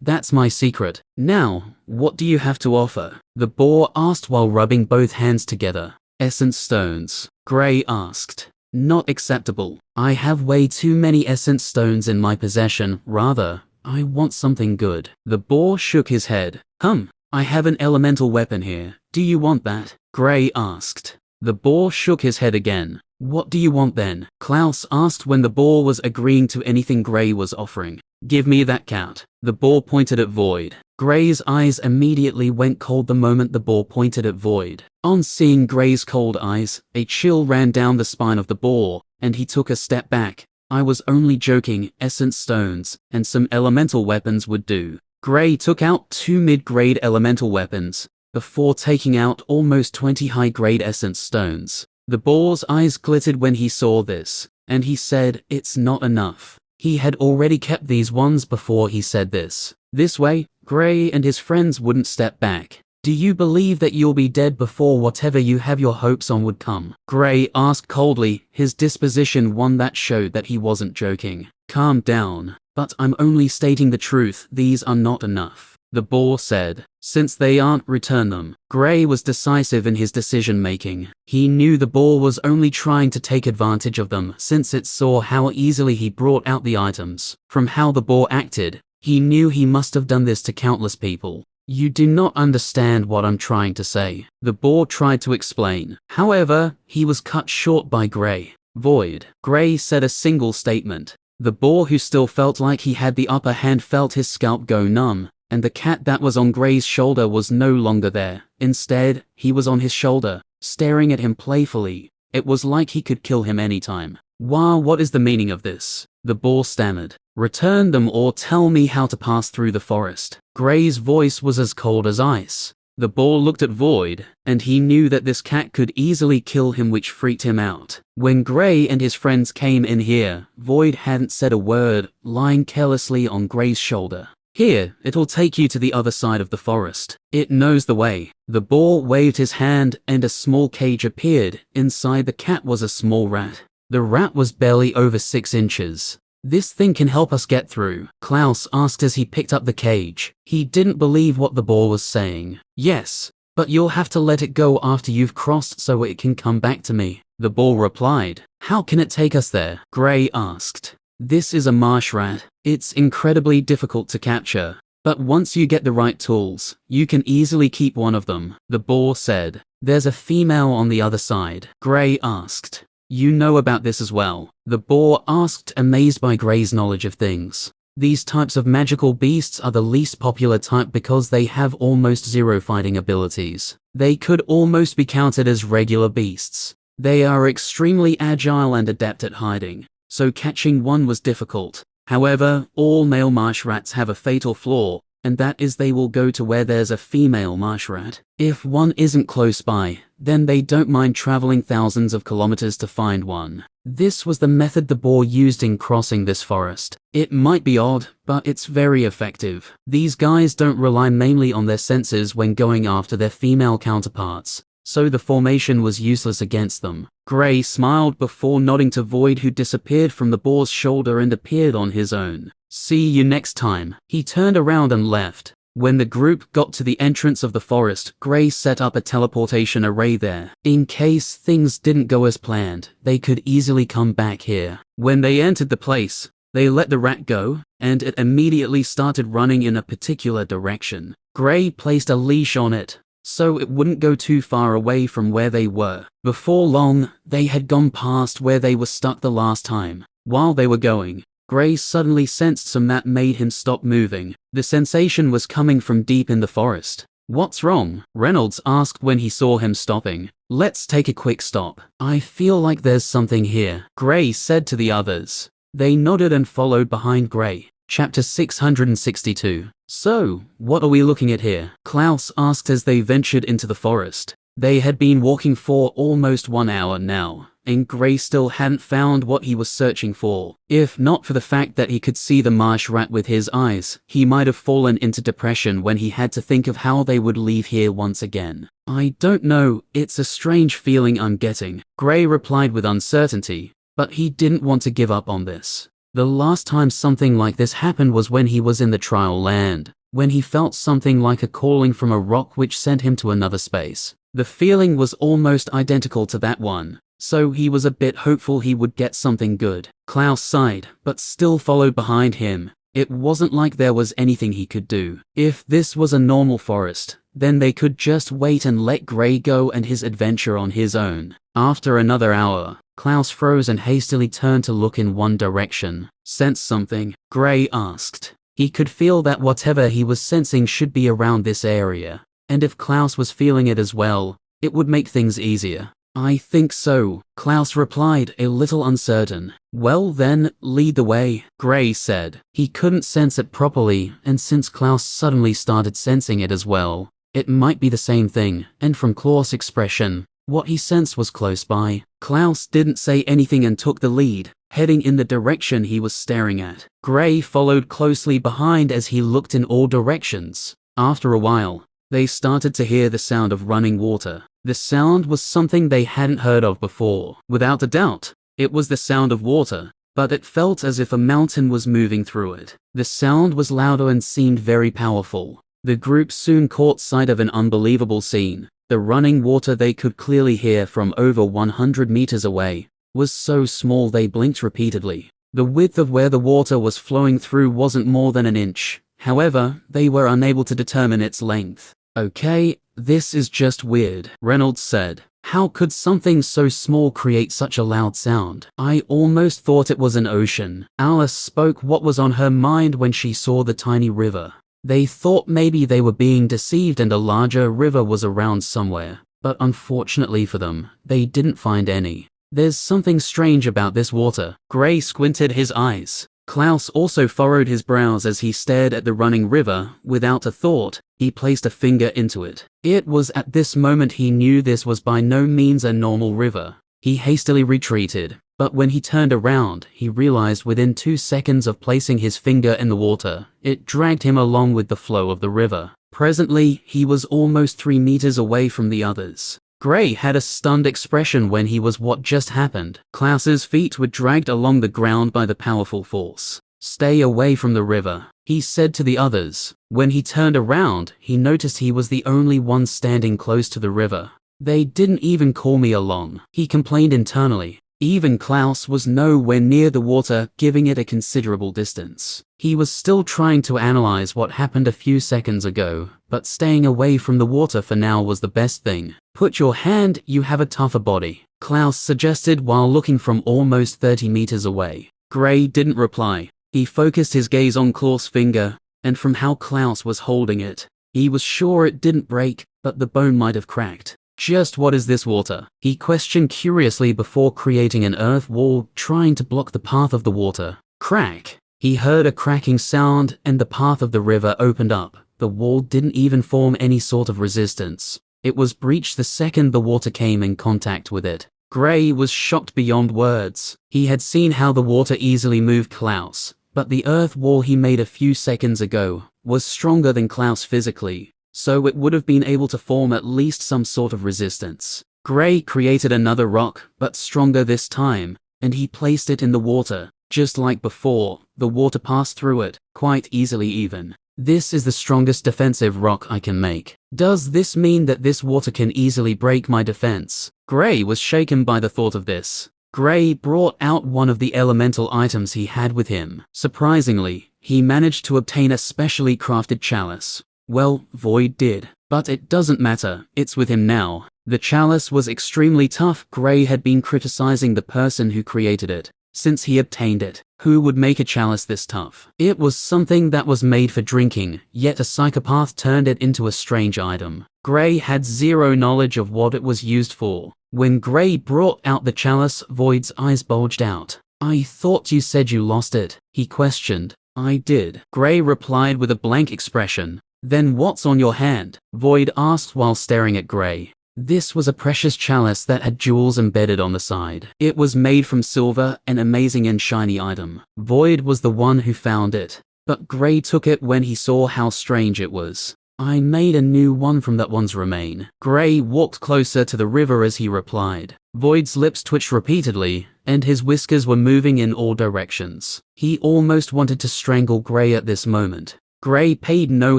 That's my secret. Now, what do you have to offer? The boar asked while rubbing both hands together. Essence stones. Gray asked. Not acceptable. I have way too many essence stones in my possession. Rather, I want something good. The boar shook his head. I have an elemental weapon here. Do you want that? Gray asked. The boar shook his head again. What do you want then? Clouse asked when the boar was agreeing to anything Gray was offering. Give me that cat. The boar pointed at Void. Gray's eyes immediately went cold the moment the boar pointed at Void. On seeing Gray's cold eyes, a chill ran down the spine of the boar, and he took a step back. I was only joking. Essence stones and some elemental weapons would do. Gray took out 2 mid-grade elemental weapons, before taking out almost 20 high-grade essence stones. The boar's eyes glittered when he saw this, and he said, it's not enough. He had already kept these ones before he said this. This way, Gray and his friends wouldn't step back. Do you believe that you'll be dead before whatever you have your hopes on would come? Gray asked coldly, his disposition one that showed that he wasn't joking. Calm down. But I'm only stating the truth. These are not enough. The boar said. Since they aren't, return them. Gray was decisive in his decision-making. He knew the boar was only trying to take advantage of them since it saw how easily he brought out the items. From how the boar acted, he knew he must have done this to countless people. You do not understand what I'm trying to say. The boar tried to explain. However, he was cut short by Gray. Void. Gray said a single statement. The boar, who still felt like he had the upper hand, felt his scalp go numb. And the cat that was on Gray's shoulder was no longer there. Instead, he was on his shoulder, staring at him playfully. It was like he could kill him anytime. Wow, what is the meaning of this? The boar stammered. Return them or tell me how to pass through the forest. Gray's voice was as cold as ice. The boar looked at Void, and he knew that this cat could easily kill him, which freaked him out. When Gray and his friends came in here, Void hadn't said a word, lying carelessly on Gray's shoulder. Here, it'll take you to the other side of the forest. It knows the way. The boar waved his hand and a small cage appeared. Inside the cat was a small rat. The rat was barely over 6 inches. This thing can help us get through, Clouse asked as he picked up the cage. He didn't believe what the boar was saying. Yes, but you'll have to let it go after you've crossed so it can come back to me. The boar replied. How can it take us there? Gray asked. This is a marsh rat. It's incredibly difficult to capture, But once you get the right tools, you can easily keep one of them, the boar said. There's a female on the other side, Gray asked. You know about this as well, the boar asked, amazed by Gray's knowledge of things. These types of magical beasts are the least popular type because they have almost zero fighting abilities. They could almost be counted as regular beasts. They are extremely agile and adept at hiding, so catching one was difficult. However, all male marsh rats have a fatal flaw, and that is they will go to where there's a female marsh rat. If one isn't close by, then they don't mind traveling thousands of kilometers to find one. This was the method the boar used in crossing this forest. It might be odd, but it's very effective. These guys don't rely mainly on their senses when going after their female counterparts, so the formation was useless against them. Gray smiled before nodding to Void, who disappeared from the boar's shoulder and appeared on his own. See you next time. He turned around and left. When the group got to the entrance of the forest, Gray set up a teleportation array there. In case things didn't go as planned, they could easily come back here. When they entered the place, they let the rat go, and it immediately started running in a particular direction. Gray placed a leash on it, so it wouldn't go too far away from where they were. Before long, they had gone past where they were stuck the last time. While they were going, Gray suddenly sensed some that made him stop moving. The sensation was coming from deep in the forest. What's wrong? Reynolds asked when he saw him stopping. Let's take a quick stop. I feel like there's something here, Gray said to the others. They nodded and followed behind Gray. Chapter 662. So, what are we looking at here? Clouse asked as they ventured into the forest. They had been walking for almost 1 hour now, and Gray still hadn't found what he was searching for. If not for the fact that he could see the marsh rat with his eyes, he might have fallen into depression when he had to think of how they would leave here once again. I don't know, it's a strange feeling I'm getting, Gray replied with uncertainty, but he didn't want to give up on this. The last time something like this happened was when he was in the trial land, when he felt something like a calling from a rock which sent him to another space. The feeling was almost identical to that one, so he was a bit hopeful he would get something good. Clouse sighed, but still followed behind him. It wasn't like there was anything he could do. If this was a normal forest, then they could just wait and let Gray go and his adventure on his own. After another hour, Clouse froze and hastily turned to look in one direction. Sense something? Gray asked. He could feel that whatever he was sensing should be around this area, and if Clouse was feeling it as well, it would make things easier. I think so, Clouse replied, a little uncertain. Well then, lead the way, Gray said. He couldn't sense it properly, and since Clouse suddenly started sensing it as well, it might be the same thing, and from Claw's expression, what he sensed was close by. Clouse didn't say anything and took the lead, heading in the direction he was staring at. Gray followed closely behind as he looked in all directions. After a while, they started to hear the sound of running water. The sound was something they hadn't heard of before. Without a doubt, it was the sound of water, but it felt as if a mountain was moving through it. The sound was louder and seemed very powerful. The group soon caught sight of an unbelievable scene. The running water they could clearly hear from over 100 meters away was so small they blinked repeatedly. The width of where the water was flowing through wasn't more than an inch. However, they were unable to determine its length. Okay, this is just weird, Reynolds said. How could something so small create such a loud sound? I almost thought it was an ocean. Alice spoke what was on her mind when she saw the tiny river. They thought maybe they were being deceived and a larger river was around somewhere, but unfortunately for them, they didn't find any. There's something strange about this water. Gray squinted his eyes. Clouse also furrowed his brows as he stared at the running river. Without a thought, he placed a finger into it. It was at this moment he knew this was by no means a normal river. He hastily retreated, but when he turned around, he realized within 2 seconds of placing his finger in the water, it dragged him along with the flow of the river. Presently, he was almost 3 meters away from the others. Gray had a stunned expression when he was what just happened. Clouse's feet were dragged along the ground by the powerful force. Stay away from the river, he said to the others. When he turned around, he noticed he was the only one standing close to the river. They didn't even call me along, he complained internally. Even Clouse was nowhere near the water, giving it a considerable distance. He was still trying to analyze what happened a few seconds ago, but staying away from the water for now was the best thing. Put your hand, you have a tougher body, Clouse suggested while looking from almost 30 meters away. Gray didn't reply. He focused his gaze on Claw's finger, and from how Clouse was holding it, he was sure it didn't break, but the bone might have cracked. Just what is this water? He questioned curiously before creating an earth wall, trying to block the path of the water. Crack! He heard a cracking sound, and the path of the river opened up. The wall didn't even form any sort of resistance. It was breached the second the water came in contact with it. Gray was shocked beyond words. He had seen how the water easily moved Clouse, but the earth wall he made a few seconds ago was stronger than Clouse physically, so it would have been able to form at least some sort of resistance. Gray created another rock, but stronger this time, and he placed it in the water. Just like before, the water passed through it, quite easily even. This is the strongest defensive rock I can make. Does this mean that this water can easily break my defense? Gray was shaken by the thought of this. Gray brought out one of the elemental items he had with him. Surprisingly, he managed to obtain a specially crafted chalice. Well, Void did. But it doesn't matter, it's with him now. The chalice was extremely tough. Gray had been criticizing the person who created it since he obtained it. Who would make a chalice this tough? It was something that was made for drinking, yet a psychopath turned it into a strange item. Gray had zero knowledge of what it was used for. When Gray brought out the chalice, Void's eyes bulged out. I thought you said you lost it, he questioned. I did, Gray replied with a blank expression. Then what's on your hand? Void asked while staring at Gray. This was a precious chalice that had jewels embedded on the side. It was made from silver, an amazing and shiny item. Void was the one who found it, but Gray took it when he saw how strange it was. I made a new one from that one's remain. Gray walked closer to the river as he replied. Void's lips twitched repeatedly, and his whiskers were moving in all directions. He almost wanted to strangle Gray at this moment. Gray paid no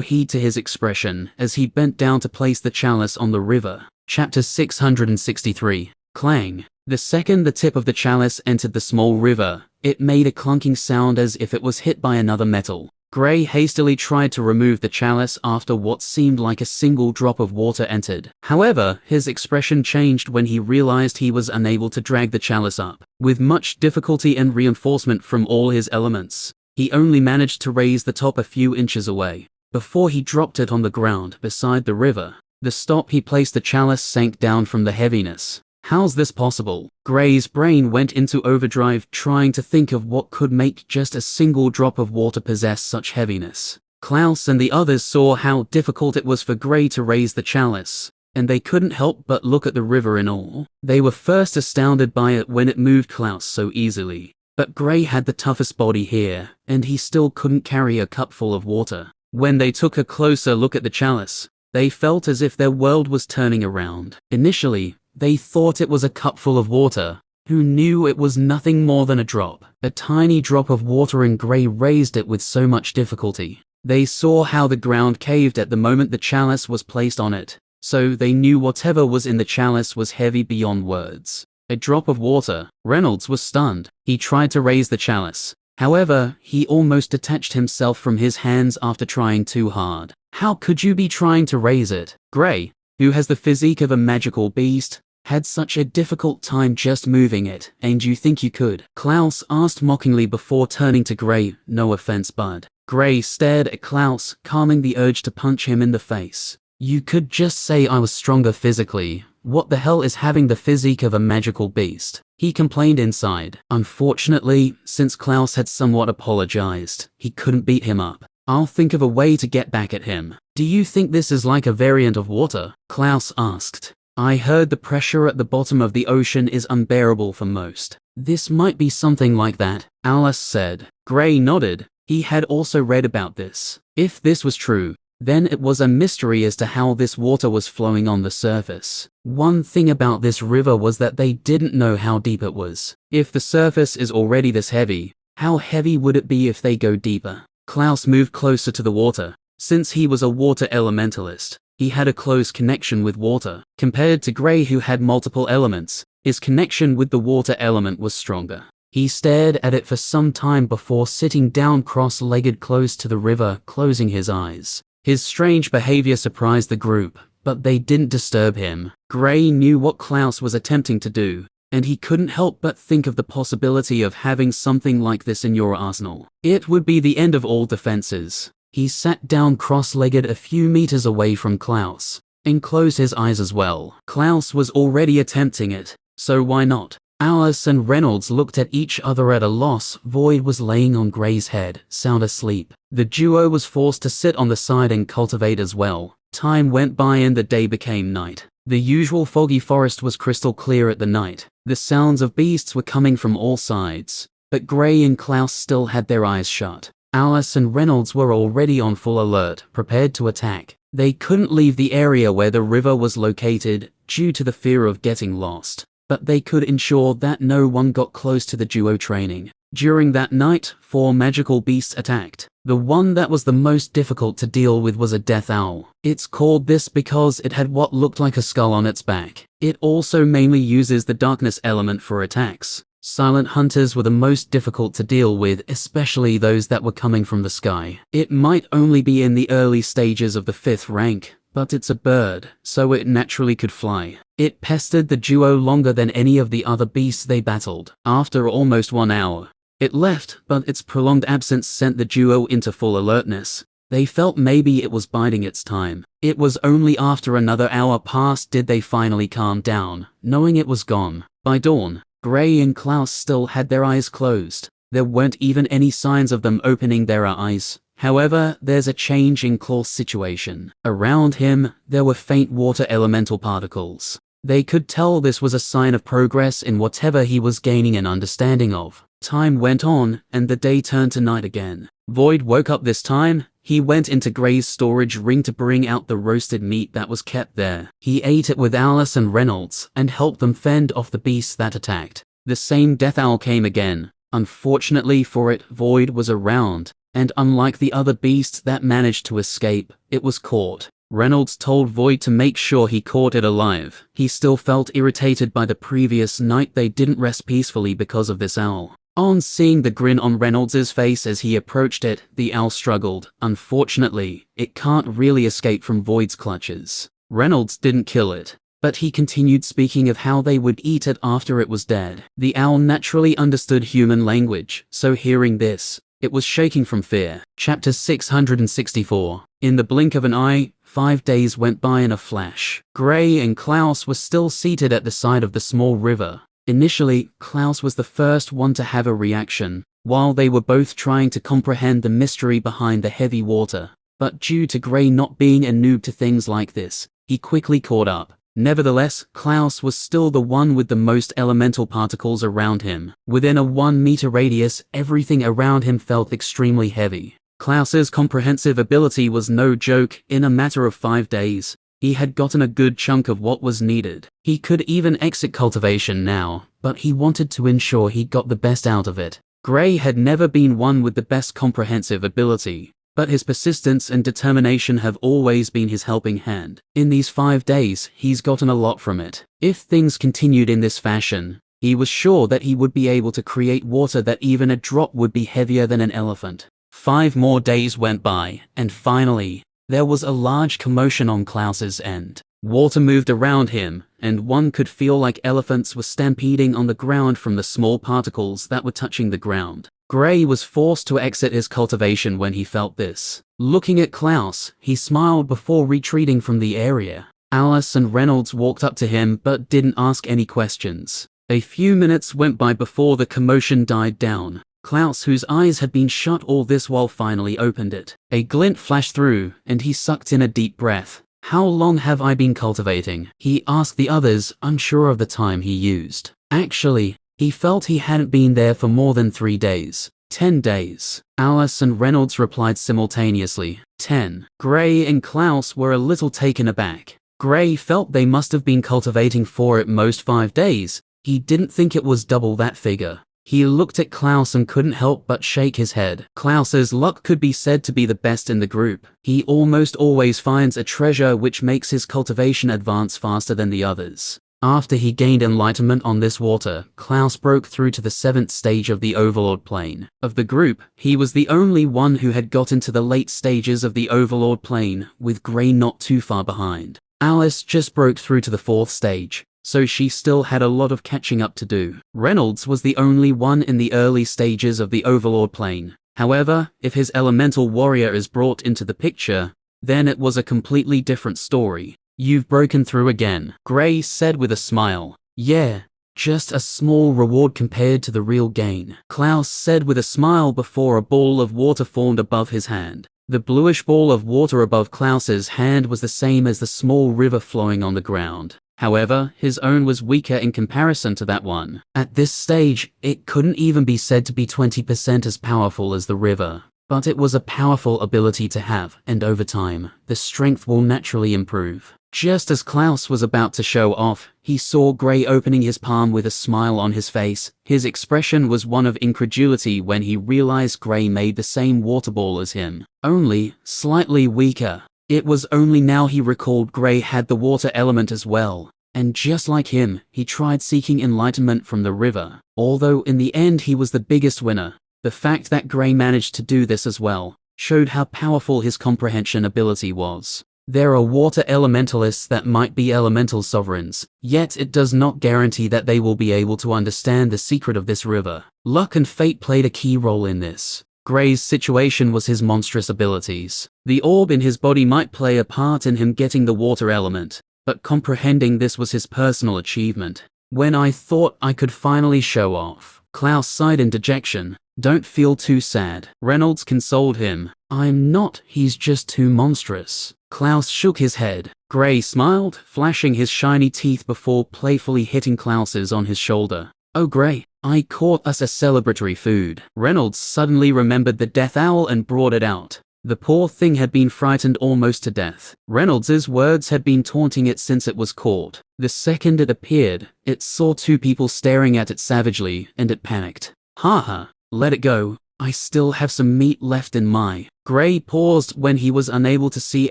heed to his expression as he bent down to place the chalice on the river. Chapter 663. Clang. The second the tip of the chalice entered the small river, it made a clunking sound as if it was hit by another metal. Gray hastily tried to remove the chalice after what seemed like a single drop of water entered. However, his expression changed when he realized he was unable to drag the chalice up. With much difficulty and reinforcement from all his elements, he only managed to raise the top a few inches away, before he dropped it on the ground beside the river. The stop he placed the chalice sank down from the heaviness. How's this possible? Gray's brain went into overdrive trying to think of what could make just a single drop of water possess such heaviness. Clouse and the others saw how difficult it was for Gray to raise the chalice, and they couldn't help but look at the river in awe. They were first astounded by it when it moved Clouse so easily. But Gray had the toughest body here, and he still couldn't carry a cup full of water. When they took a closer look at the chalice, they felt as if their world was turning around. Initially, they thought it was a cup full of water. Who knew it was nothing more than a drop? A tiny drop of water, and Gray raised it with so much difficulty. They saw how the ground caved at the moment the chalice was placed on it, so they knew whatever was in the chalice was heavy beyond words. A drop of water. Reynolds was stunned. He tried to raise the chalice. However, he almost detached himself from his hands after trying too hard. How could you be trying to raise it? Gray, who has the physique of a magical beast, had such a difficult time just moving it, and you think you could? Clouse asked mockingly before turning to Gray. No offense, bud. Gray stared at Clouse, calming the urge to punch him in the face. You could just say I was stronger physically. What the hell is having the physique of a magical beast? He complained inside. Unfortunately, since Clouse had somewhat apologized, he couldn't beat him up. I'll think of a way to get back at him. Do you think this is like a variant of water? Clouse asked. I heard the pressure at the bottom of the ocean is unbearable for most. This might be something like that, Alice said. Gray nodded. He had also read about this. If this was true, then it was a mystery as to how this water was flowing on the surface. One thing about this river was that they didn't know how deep it was. If the surface is already this heavy, how heavy would it be if they go deeper? Clouse moved closer to the water. Since he was a water elementalist, he had a close connection with water. Compared to Gray, who had multiple elements, His connection with the water element was stronger. He stared at it for some time before sitting down cross-legged close to the river, closing his eyes. His strange behavior surprised the group, but they didn't disturb him. Gray knew what Clouse was attempting to do, and he couldn't help but think of the possibility of having something like this in your arsenal. It would be the end of all defenses. He sat down cross-legged a few meters away from Clouse, and closed his eyes as well. Clouse was already attempting it, so why not? Alice and Reynolds looked at each other at a loss. Void was laying on Gray's head, sound asleep. The duo was forced to sit on the side and cultivate as well. Time went by and the day became night. The usual foggy forest was crystal clear at the night. The sounds of beasts were coming from all sides, but Gray and Clouse still had their eyes shut. Alice and Reynolds were already on full alert, prepared to attack. They couldn't leave the area where the river was located due to the fear of getting lost, but they could ensure that no one got close to the duo training. During that night, 4 magical beasts attacked. The one that was the most difficult to deal with was a death owl. It's called this because it had what looked like a skull on its back. It also mainly uses the darkness element for attacks. Silent hunters were the most difficult to deal with, especially those that were coming from the sky. It might only be in the early stages of the 5th rank, but it's a bird, so it naturally could fly. It pestered the duo longer than any of the other beasts they battled. After almost 1 hour, it left, but its prolonged absence sent the duo into full alertness. They felt maybe it was biding its time. It was only after another hour passed did they finally calm down, knowing it was gone. By dawn, Gray and Clouse still had their eyes closed. There weren't even any signs of them opening their eyes. However, there's a change in Clouse's situation. Around him, there were faint water elemental particles. They could tell this was a sign of progress in whatever he was gaining an understanding of. Time went on, and the day turned to night again. Void woke up this time. He went into Gray's storage ring to bring out the roasted meat that was kept there. He ate it with Alice and Reynolds, and helped them fend off the beasts that attacked. The same death owl came again. Unfortunately for it, Void was around, and unlike the other beasts that managed to escape, it was caught. Reynolds told Void to make sure he caught it alive. He still felt irritated by the previous night they didn't rest peacefully because of this owl. On seeing the grin on Reynolds' face as he approached it, the owl struggled. Unfortunately, it can't really escape from Void's clutches. Reynolds didn't kill it, but he continued speaking of how they would eat it after it was dead. The owl naturally understood human language, so hearing this, it was shaking from fear. Chapter 664. In the blink of an eye, 5 days went by in a flash. Gray and Clouse were still seated at the side of the small river. Initially, Clouse was the first one to have a reaction, while they were both trying to comprehend the mystery behind the heavy water. But due to Gray not being a noob to things like this, he quickly caught up. Nevertheless, Clouse was still the one with the most elemental particles around him. Within a 1-meter radius, everything around him felt extremely heavy. Clouse's comprehensive ability was no joke. In a matter of 5 days, he had gotten a good chunk of what was needed. He could even exit cultivation now, but he wanted to ensure he got the best out of it. Gray had never been one with the best comprehensive ability, but his persistence and determination have always been his helping hand. In these 5 days, he's gotten a lot from it. If things continued in this fashion, he was sure that he would be able to create water that even a drop would be heavier than an elephant. 5 more days went by, and finally, there was a large commotion on Clouse's end. Water moved around him, and one could feel like elephants were stampeding on the ground from the small particles that were touching the ground. Gray was forced to exit his cultivation when he felt this. Looking at Clouse, he smiled before retreating from the area. Alice and Reynolds walked up to him but didn't ask any questions. A few minutes went by before the commotion died down. Clouse, whose eyes had been shut all this while, finally opened it. A glint flashed through, and he sucked in a deep breath. "How long have I been cultivating?" he asked the others, unsure of the time he used. Actually, he felt he hadn't been there for more than 3 days. 10 days. Alice and Reynolds replied simultaneously. 10. Gray and Clouse were a little taken aback. Gray felt they must have been cultivating for at most 5 days. He didn't think it was double that figure. He looked at Clouse and couldn't help but shake his head. Clouse's luck could be said to be the best in the group. He almost always finds a treasure which makes his cultivation advance faster than the others. After he gained enlightenment on this water, Clouse broke through to the 7th stage of the Overlord plane. Of the group, he was the only one who had gotten to the late stages of the Overlord plane, with Gray not too far behind. Alice just broke through to the 4th stage, so she still had a lot of catching up to do. Reynolds was the only one in the early stages of the Overlord plane. However, if his elemental warrior is brought into the picture, then it was a completely different story. You've broken through again, Gray said with a smile. Yeah, just a small reward compared to the real gain, Clouse said with a smile before a ball of water formed above his hand. The bluish ball of water above Clouse's hand was the same as the small river flowing on the ground. However, his own was weaker in comparison to that one. At this stage, it couldn't even be said to be 20% as powerful as the river. But it was a powerful ability to have, and over time, the strength will naturally improve. Just as Clouse was about to show off, he saw Gray opening his palm with a smile on his face. His expression was one of incredulity when he realized Gray made the same water ball as him, only slightly weaker. It was only now he recalled Gray had the water element as well, and just like him, he tried seeking enlightenment from the river. Although in the end he was the biggest winner, the fact that Gray managed to do this as well showed how powerful his comprehension ability was. There are water elementalists that might be elemental sovereigns, yet it does not guarantee that they will be able to understand the secret of this river. Luck and fate played a key role in this. Gray's situation was his monstrous abilities. The orb in his body might play a part in him getting the water element, but comprehending this was his personal achievement. When I thought I could finally show off, Clouse sighed in dejection. Don't feel too sad, Reynolds consoled him. I'm not, he's just too monstrous. Clouse shook his head. Gray smiled, flashing his shiny teeth before playfully hitting Clouse's on his shoulder. Oh Gray, I caught us a celebratory food. Reynolds suddenly remembered the death owl and brought it out. The poor thing had been frightened almost to death. Reynolds's words had been taunting it since it was caught. The second it appeared, it saw two people staring at it savagely, and it panicked. Haha, let it go. I still have some meat left in my... Gray paused when he was unable to see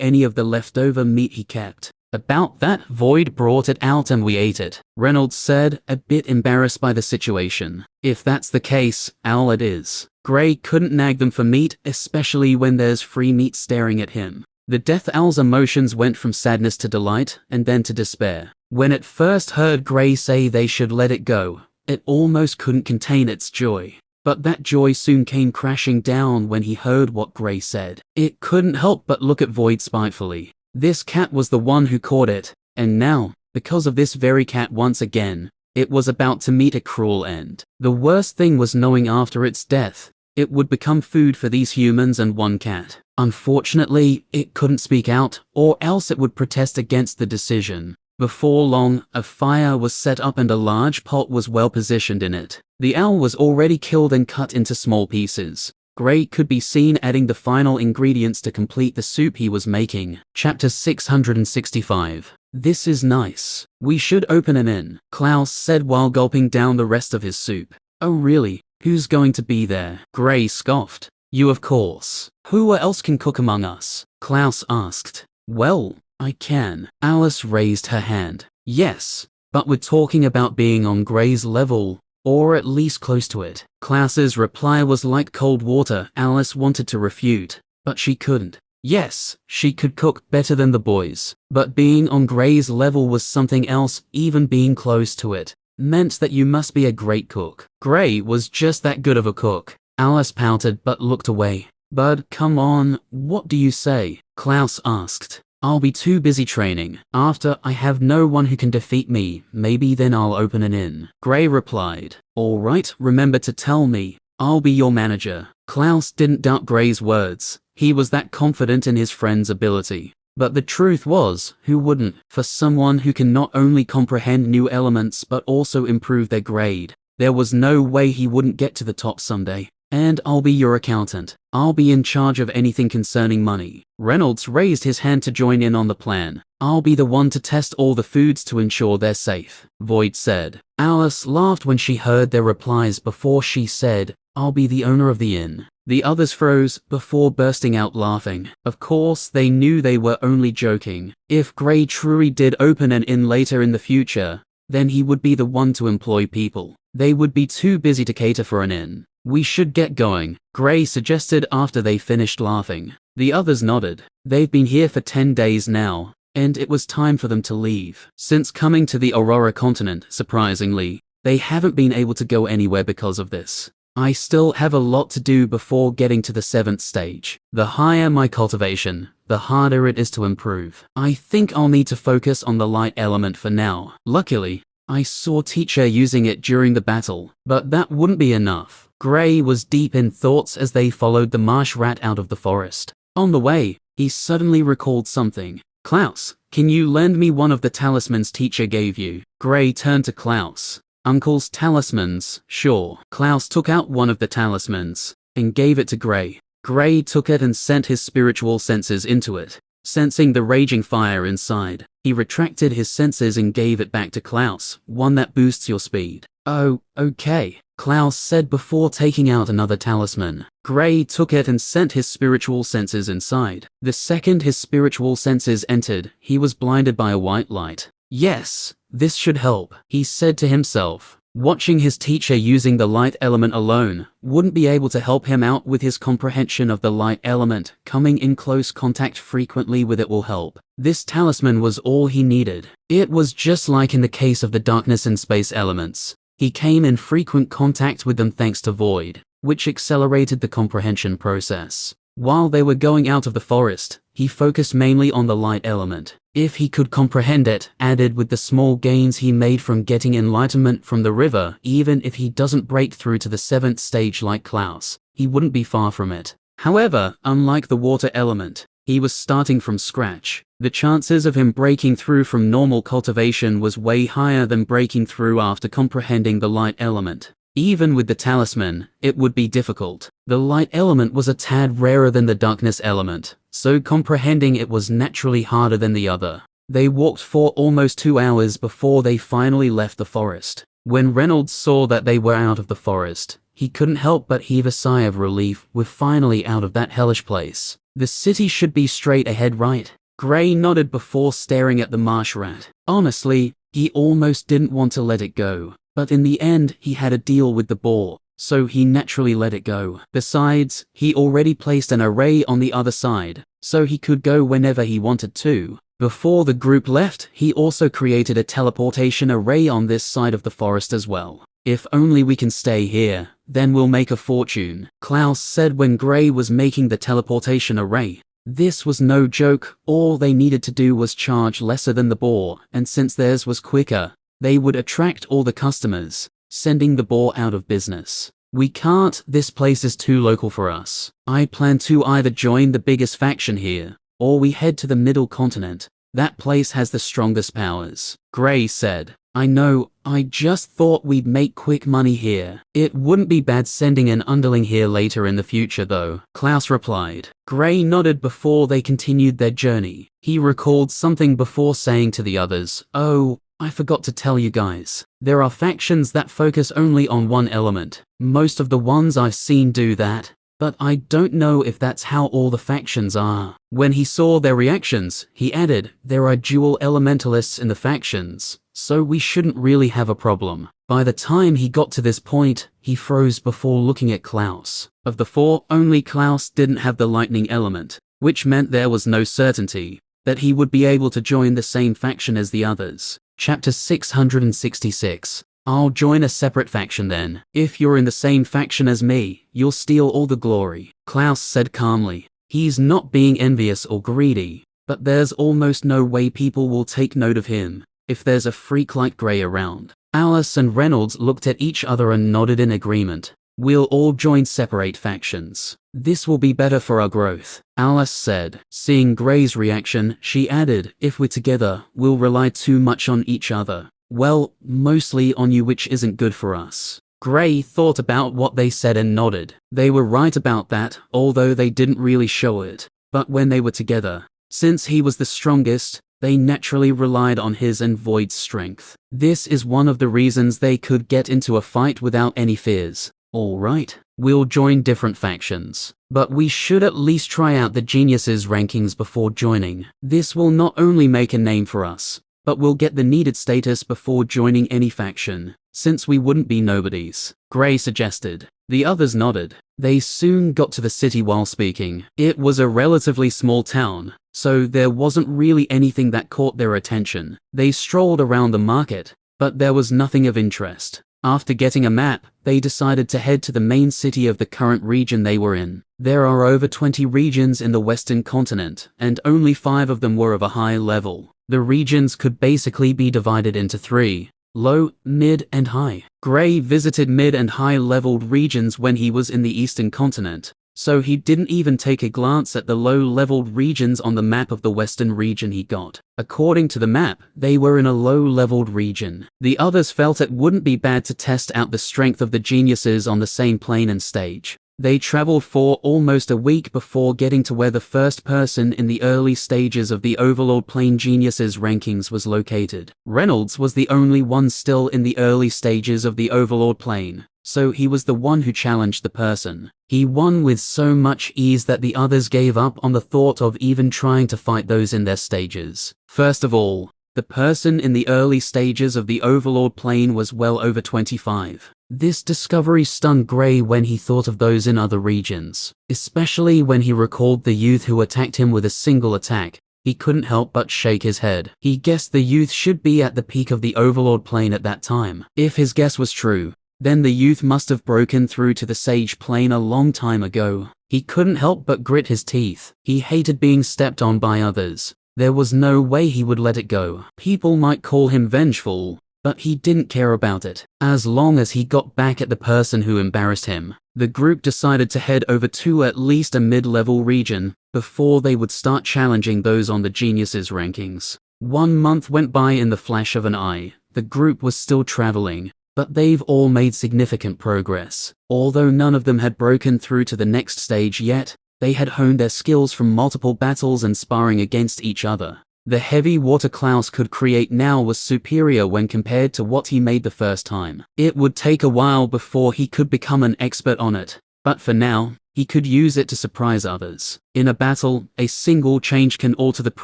any of the leftover meat he kept. About that, Void brought it out and we ate it, Reynolds said, a bit embarrassed by the situation. If that's the case, owl it is. Gray couldn't nag them for meat, especially when there's free meat staring at him. The death owl's emotions went from sadness to delight, and then to despair. When it first heard Gray say they should let it go, it almost couldn't contain its joy. But that joy soon came crashing down when he heard what Gray said. It couldn't help but look at Void spitefully. This cat was the one who caught it, and now, because of this very cat once again, it was about to meet a cruel end. The worst thing was knowing after its death, it would become food for these humans and one cat. Unfortunately, it couldn't speak out, or else it would protest against the decision. Before long, a fire was set up and a large pot was well positioned in it. The owl was already killed and cut into small pieces. Gray could be seen adding the final ingredients to complete the soup he was making. Chapter 665. This is nice. We should open an inn, Clouse said while gulping down the rest of his soup. Oh really? Who's going to be there? Gray scoffed. You of course. Who else can cook among us? Clouse asked. Well, I can. Alice raised her hand. Yes, but we're talking about being on Gray's level, or at least close to it. Clouse's reply was like cold water. Alice wanted to refute, but she couldn't. Yes, she could cook better than the boys, but being on Gray's level was something else. Even being close to it meant that you must be a great cook. Gray was just that good of a cook. Alice pouted but looked away. Bud, come on, what do you say? Clouse asked. I'll be too busy training. After I have no one who can defeat me, maybe then I'll open an inn. Gray replied. All right, remember to tell me. I'll be your manager. Clouse didn't doubt Gray's words. He was that confident in his friend's ability. But the truth was, who wouldn't? For someone who can not only comprehend new elements but also improve their grade, there was no way he wouldn't get to the top someday. And I'll be your accountant. I'll be in charge of anything concerning money. Reynolds raised his hand to join in on the plan. I'll be the one to test all the foods to ensure they're safe, Void said. Alice laughed when she heard their replies before she said, I'll be the owner of the inn. The others froze before bursting out laughing. Of course, they knew they were only joking. If Gray truly did open an inn later in the future, then he would be the one to employ people. They would be too busy to cater for an inn. We should get going, Gray suggested after they finished laughing. The others nodded. They've been here for 10 days now, and it was time for them to leave. Since coming to the Aurora continent, surprisingly, they haven't been able to go anywhere because of this. I still have a lot to do before getting to the 7th stage. The higher my cultivation, the harder it is to improve. I think I'll need to focus on the light element for now. Luckily, I saw Teacher using it during the battle, but that wouldn't be enough. Gray was deep in thoughts as they followed the marsh rat out of the forest. On the way, he suddenly recalled something. Clouse, can you lend me one of the talismans Teacher gave you? Gray turned to Clouse. Uncle's talismans, sure. Clouse took out one of the talismans and gave it to Gray. Gray took it and sent his spiritual senses into it. Sensing the raging fire inside, he retracted his senses and gave it back to Clouse, one that boosts your speed. Oh, okay, Clouse said before taking out another talisman. Gray took it and sent his spiritual senses inside. The second his spiritual senses entered, he was blinded by a white light. Yes, this should help, he said to himself. Watching his teacher using the light element alone wouldn't be able to help him out with his comprehension of the light element. Coming in close contact frequently with it will help. This talisman was all he needed. It was just like in the case of the darkness and space elements. He came in frequent contact with them thanks to Void, which accelerated the comprehension process. While they were going out of the forest, he focused mainly on the light element. If he could comprehend it, added with the small gains he made from getting enlightenment from the river, even if he doesn't break through to the 7th stage like Clouse, he wouldn't be far from it. However, unlike the water element, he was starting from scratch. The chances of him breaking through from normal cultivation was way higher than breaking through after comprehending the light element. Even with the talisman, it would be difficult. The light element was a tad rarer than the darkness element, so comprehending it was naturally harder than the other. They walked for almost 2 hours before they finally left the forest. When Reynolds saw that they were out of the forest, he couldn't help but heave a sigh of relief. We're finally out of that hellish place. The city should be straight ahead, right? Gray nodded before staring at the marsh rat. Honestly, he almost didn't want to let it go. But in the end, he had a deal with the boar, so he naturally let it go. Besides, he already placed an array on the other side, so he could go whenever he wanted to. Before the group left, he also created a teleportation array on this side of the forest as well. If only we can stay here, then we'll make a fortune, Clouse said when Gray was making the teleportation array. This was no joke. All they needed to do was charge lesser than the boar, and since theirs was quicker, they would attract all the customers, sending the boar out of business. We can't, this place is too local for us. I plan to either join the biggest faction here, or we head to the middle continent. That place has the strongest powers. Gray said, I know, I just thought we'd make quick money here. It wouldn't be bad sending an underling here later in the future though, Clouse replied. Gray nodded before they continued their journey. He recalled something before saying to the others, oh, I forgot to tell you guys. There are factions that focus only on one element. Most of the ones I've seen do that, but I don't know if that's how all the factions are. When he saw their reactions, he added, there are dual elementalists in the factions, so we shouldn't really have a problem. By the time he got to this point, he froze before looking at Clouse. Of the 4, only Clouse didn't have the lightning element, which meant there was no certainty that he would be able to join the same faction as the others. Chapter 666. I'll join a separate faction then. If you're in the same faction as me, you'll steal all the glory, Clouse said calmly. He's not being envious or greedy, but there's almost no way people will take note of him if there's a freak like Gray around. Alice and Reynolds looked at each other and nodded in agreement. We'll all join separate factions. This will be better for our growth, Alice said. Seeing Gray's reaction, she added, if we're together, we'll rely too much on each other. Well, mostly on you, which isn't good for us. Gray thought about what they said and nodded. They were right about that, although they didn't really show it. But when they were together, since he was the strongest, they naturally relied on his and Void's strength. This is one of the reasons they could get into a fight without any fears. Alright, we'll join different factions, but we should at least try out the geniuses rankings before joining. This will not only make a name for us, but we'll get the needed status before joining any faction, since we wouldn't be nobodies," Gray suggested. The others nodded. They soon got to the city while speaking. It was a relatively small town, so there wasn't really anything that caught their attention. They strolled around the market, but there was nothing of interest. After getting a map, they decided to head to the main city of the current region they were in. There are over 20 regions in the Western continent, and only 5 of them were of a high level. The regions could basically be divided into 3: low, mid, and high. Gray visited mid and high-leveled regions when he was in the Eastern continent, so he didn't even take a glance at the low-leveled regions on the map of the Western region he got. According to the map, they were in a low-leveled region. The others felt it wouldn't be bad to test out the strength of the geniuses on the same plane and stage. They traveled for almost a week before getting to where the first person in the early stages of the Overlord Plane Geniuses rankings was located. Reynolds was the only one still in the early stages of the Overlord Plane, so he was the one who challenged the person. He won with so much ease that the others gave up on the thought of even trying to fight those in their stages. First of all, the person in the early stages of the Overlord Plane was well over 25. This discovery stunned Gray when he thought of those in other regions, especially when he recalled the youth who attacked him with a single attack. He couldn't help but shake his head. He guessed the youth should be at the peak of the Overlord Plane at that time. If his guess was true, then the youth must have broken through to the Sage Plane a long time ago. He couldn't help but grit his teeth. He hated being stepped on by others. There was no way he would let it go. People might call him vengeful, but he didn't care about it, as long as he got back at the person who embarrassed him. The group decided to head over to at least a mid-level region before they would start challenging those on the Geniuses rankings. 1 month went by in the flash of an eye. The group was still traveling, but they've all made significant progress. Although none of them had broken through to the next stage yet, they had honed their skills from multiple battles and sparring against each other. The heavy water Clouse could create now was superior when compared to what he made the first time. It would take a while before he could become an expert on it, but for now, he could use it to surprise others. In a battle, a single change can alter the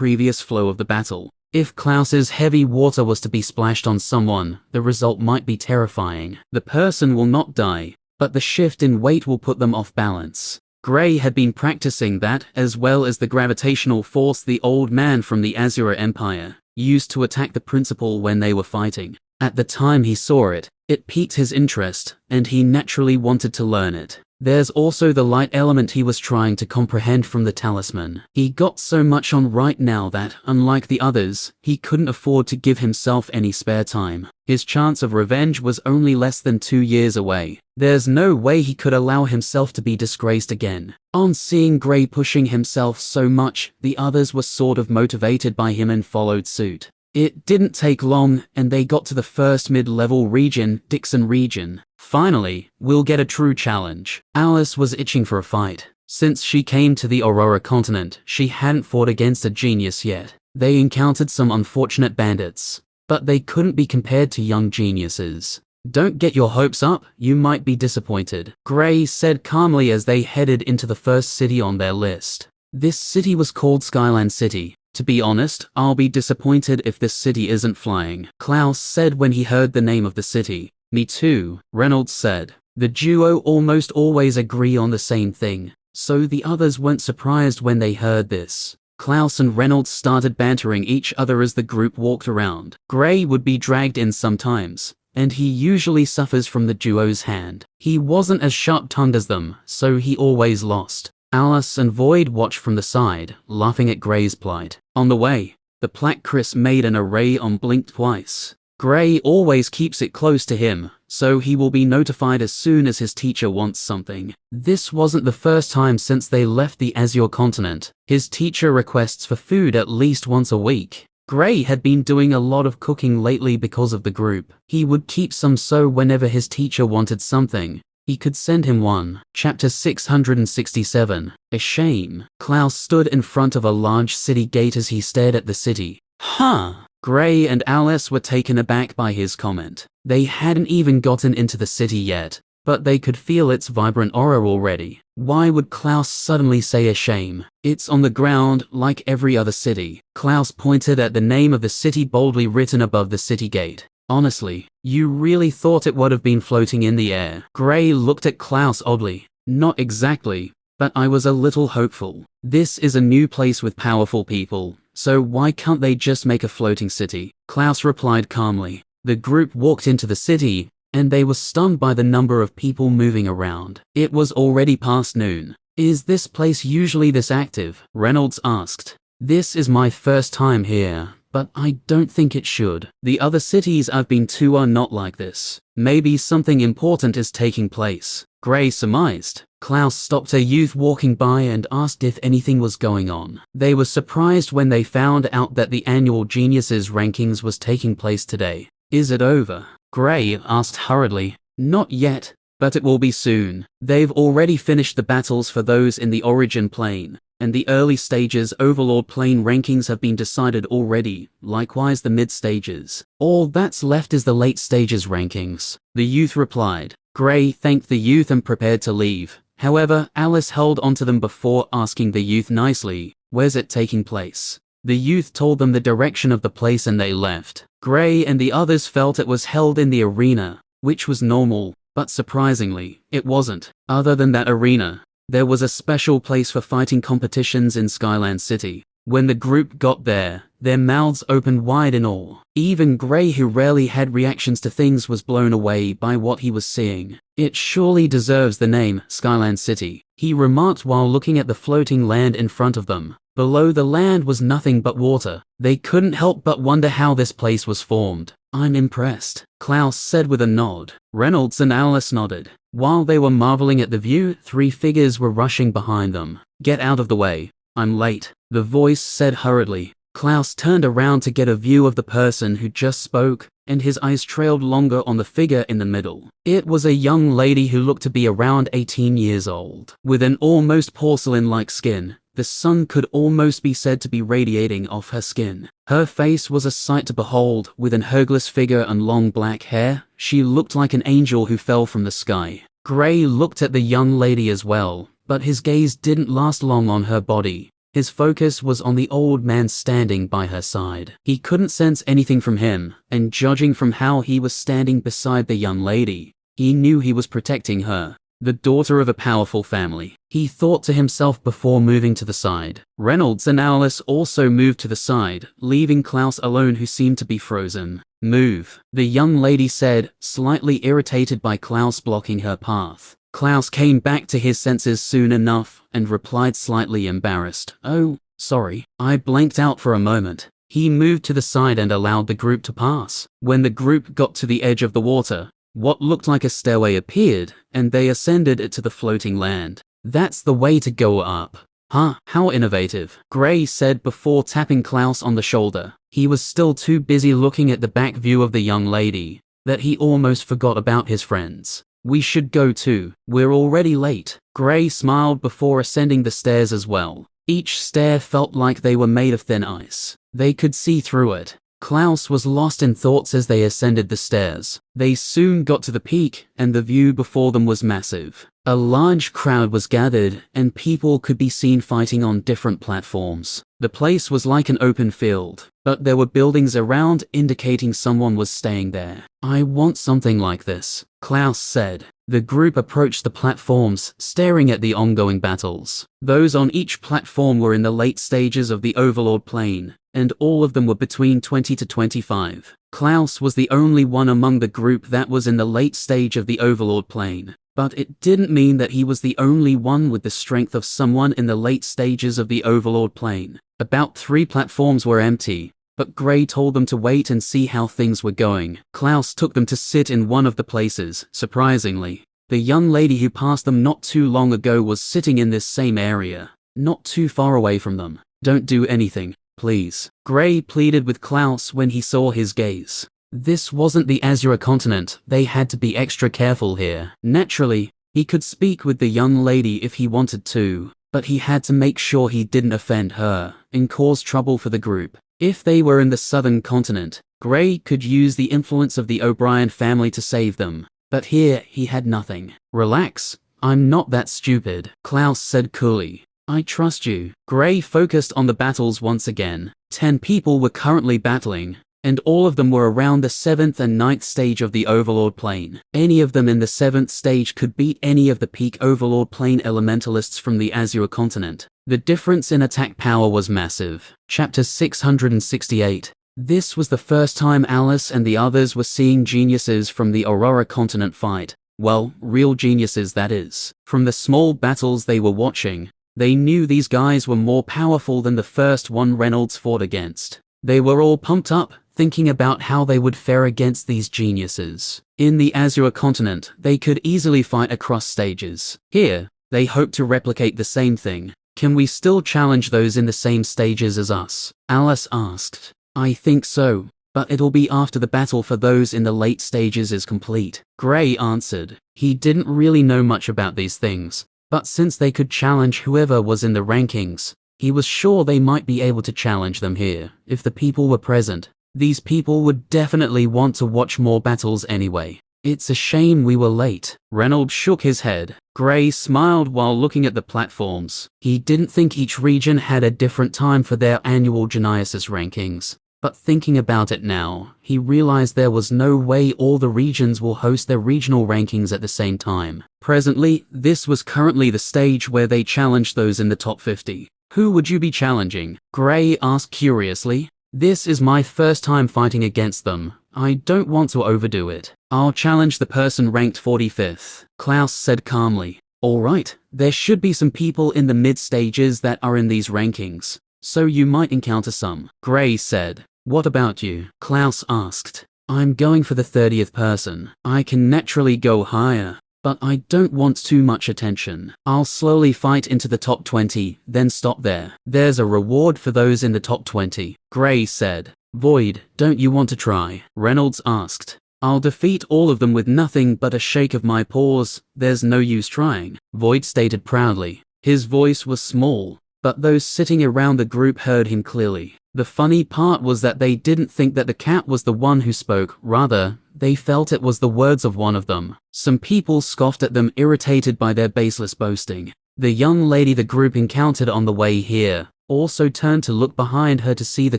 previous flow of the battle. If Clouse's heavy water was to be splashed on someone, the result might be terrifying. The person will not die, but the shift in weight will put them off balance. Gray had been practicing that, as well as the gravitational force the old man from the Azure Empire used to attack the principal when they were fighting. At the time he saw it, it piqued his interest, and he naturally wanted to learn it. There's also the light element he was trying to comprehend from the talisman. He got so much on right now that, unlike the others, he couldn't afford to give himself any spare time. His chance of revenge was only less than 2 years away. There's no way he could allow himself to be disgraced again. On seeing Gray pushing himself so much, the others were sort of motivated by him and followed suit. It didn't take long, and they got to the first mid-level region, Dixon region. Finally, we'll get a true challenge. Alice was itching for a fight. Since she came to the Aurora continent, she hadn't fought against a genius yet. They encountered some unfortunate bandits, but they couldn't be compared to young geniuses. Don't get your hopes up, you might be disappointed, Gray said calmly as they headed into the first city on their list. This city was called Skyland City. To be honest, I'll be disappointed if this city isn't flying, Clouse said when he heard the name of the city. Me too, Reynolds said. The duo almost always agree on the same thing, so the others weren't surprised when they heard this. Clouse and Reynolds started bantering each other as the group walked around. Gray would be dragged in sometimes, and he usually suffers from the duo's hand. He wasn't as sharp-tongued as them, so he always lost. Alice and Void watched from the side, laughing at Gray's plight. On the way, the plaque Chris made an array on blinked twice. Gray always keeps it close to him, so he will be notified as soon as his teacher wants something. This wasn't the first time since they left the Azure continent. His teacher requests for food at least once a week. Gray had been doing a lot of cooking lately because of the group. He would keep some so whenever his teacher wanted something, he could send him one. Chapter 667. A shame. Clouse stood in front of a large city gate as he stared at the city. Huh. Gray and Alice were taken aback by his comment. They hadn't even gotten into the city yet, but they could feel its vibrant aura already. Why would Clouse suddenly say a shame? It's on the ground, like every other city. Clouse pointed at the name of the city boldly written above the city gate. Honestly, you really thought it would have been floating in the air? Gray looked at Clouse oddly. Not exactly, but I was a little hopeful. This is a new place with powerful people, so why can't they just make a floating city? Clouse replied calmly. The group walked into the city, and they were stunned by the number of people moving around. It was already past noon. Is this place usually this active? Reynolds asked. This is my first time here, but I don't think it should. The other cities I've been to are not like this. Maybe something important is taking place, Gray surmised. Clouse stopped a youth walking by and asked if anything was going on. They were surprised when they found out that the annual Geniuses rankings was taking place today. Is it over? Gray asked hurriedly. Not yet, but it will be soon. They've already finished the battles for those in the Origin Plane, and the early stages Overlord Plane rankings have been decided already, likewise the mid stages. All that's left is the late stages rankings, the youth replied. Gray thanked the youth and prepared to leave. However, Alice held onto them before asking the youth nicely, where's it taking place? The youth told them the direction of the place and they left. Gray and the others felt it was held in the arena, which was normal, but surprisingly, it wasn't. Other than that arena, there was a special place for fighting competitions in Skyland City. When the group got there, their mouths opened wide in awe. Even Gray, who rarely had reactions to things, was blown away by what he was seeing. It surely deserves the name Skyland City, he remarked while looking at the floating land in front of them. Below the land was nothing but water. They couldn't help but wonder how this place was formed. I'm impressed, Clouse said with a nod. Reynolds and Alice nodded. While they were marveling at the view, 3 figures were rushing behind them. Get out of the way. I'm late, the voice said hurriedly. Clouse turned around to get a view of the person who just spoke, and his eyes trailed longer on the figure in the middle. It was a young lady who looked to be around 18 years old. With an almost porcelain-like skin, the sun could almost be said to be radiating off her skin. Her face was a sight to behold. With an hairless figure and long black hair, she looked like an angel who fell from the sky. Gray looked at the young lady as well, but his gaze didn't last long on her body. His focus was on the old man standing by her side. He couldn't sense anything from him, and judging from how he was standing beside the young lady, he knew he was protecting her, the daughter of a powerful family. He thought to himself before moving to the side. Reynolds and Alice also moved to the side, leaving Clouse alone, who seemed to be frozen. Move, the young lady said, slightly irritated by Clouse blocking her path. Clouse came back to his senses soon enough, and replied slightly embarrassed. Oh, sorry, I blanked out for a moment. He moved to the side and allowed the group to pass. When the group got to the edge of the water, what looked like a stairway appeared, and they ascended it to the floating land. That's the way to go up. Huh, how innovative, Gray said before tapping Clouse on the shoulder. He was still too busy looking at the back view of the young lady, that he almost forgot about his friends. We should go too. We're already late. Gray smiled before ascending the stairs as well. Each stair felt like they were made of thin ice. They could see through it. Clouse was lost in thoughts as they ascended the stairs. They soon got to the peak, and the view before them was massive. A large crowd was gathered, and people could be seen fighting on different platforms. The place was like an open field, but there were buildings around indicating someone was staying there. I want something like this, Clouse said. The group approached the platforms, staring at the ongoing battles. Those on each platform were in the late stages of the Overlord Plane, and all of them were between 20 to 25. Clouse was the only one among the group that was in the late stage of the Overlord Plane, but it didn't mean that he was the only one with the strength of someone in the late stages of the Overlord Plane. About 3 platforms were empty, but Gray told them to wait and see how things were going. Clouse took them to sit in one of the places. Surprisingly, the young lady who passed them not too long ago was sitting in this same area, not too far away from them. Don't do anything, please, Gray pleaded with Clouse when he saw his gaze. This wasn't the Azure continent. They had to be extra careful here. Naturally, he could speak with the young lady if he wanted to, but he had to make sure he didn't offend her and cause trouble for the group. If they were in the southern continent, Gray could use the influence of the O'Brien family to save them, but here he had nothing. Relax, I'm not that stupid, Clouse said coolly. I trust you. Gray focused on the battles once again. 10 people were currently battling, and all of them were around the 7th and 9th stage of the Overlord plane. Any of them in the 7th stage could beat any of the peak Overlord plane elementalists from the Azure continent. The difference in attack power was massive. Chapter 668. This was the first time Alice and the others were seeing geniuses from the Aurora continent fight. Well, real geniuses, that is. From the small battles they were watching, they knew these guys were more powerful than the first one Reynolds fought against. They were all pumped up, thinking about how they would fare against these geniuses. In the Azure continent, they could easily fight across stages. Here, they hoped to replicate the same thing. Can we still challenge those in the same stages as us? Alice asked. I think so, but it'll be after the battle for those in the late stages is complete. Gray answered. He didn't really know much about these things, but since they could challenge whoever was in the rankings, he was sure they might be able to challenge them here. If the people were present, these people would definitely want to watch more battles anyway. It's a shame we were late. Reynolds shook his head. Gray smiled while looking at the platforms. He didn't think each region had a different time for their annual Geniuses rankings. But thinking about it now, he realized there was no way all the regions will host their regional rankings at the same time. Presently, this was currently the stage where they challenged those in the top 50. Who would you be challenging? Gray asked curiously. This is my first time fighting against them. I don't want to overdo it. I'll challenge the person ranked 45th, Clouse said calmly. Alright, there should be some people in the mid stages that are in these rankings, so you might encounter some, Gray said. What about you? Clouse asked. I'm going for the 30th person. I can naturally go higher, but I don't want too much attention. I'll slowly fight into the top 20, then stop there. There's a reward for those in the top 20, Gray said. Void, don't you want to try? Reynolds asked. I'll defeat all of them with nothing but a shake of my paws. There's no use trying, Void stated proudly. His voice was small, but those sitting around the group heard him clearly. The funny part was that they didn't think that the cat was the one who spoke, rather, they felt it was the words of one of them. Some people scoffed at them, irritated by their baseless boasting. The young lady the group encountered on the way here also turned to look behind her to see the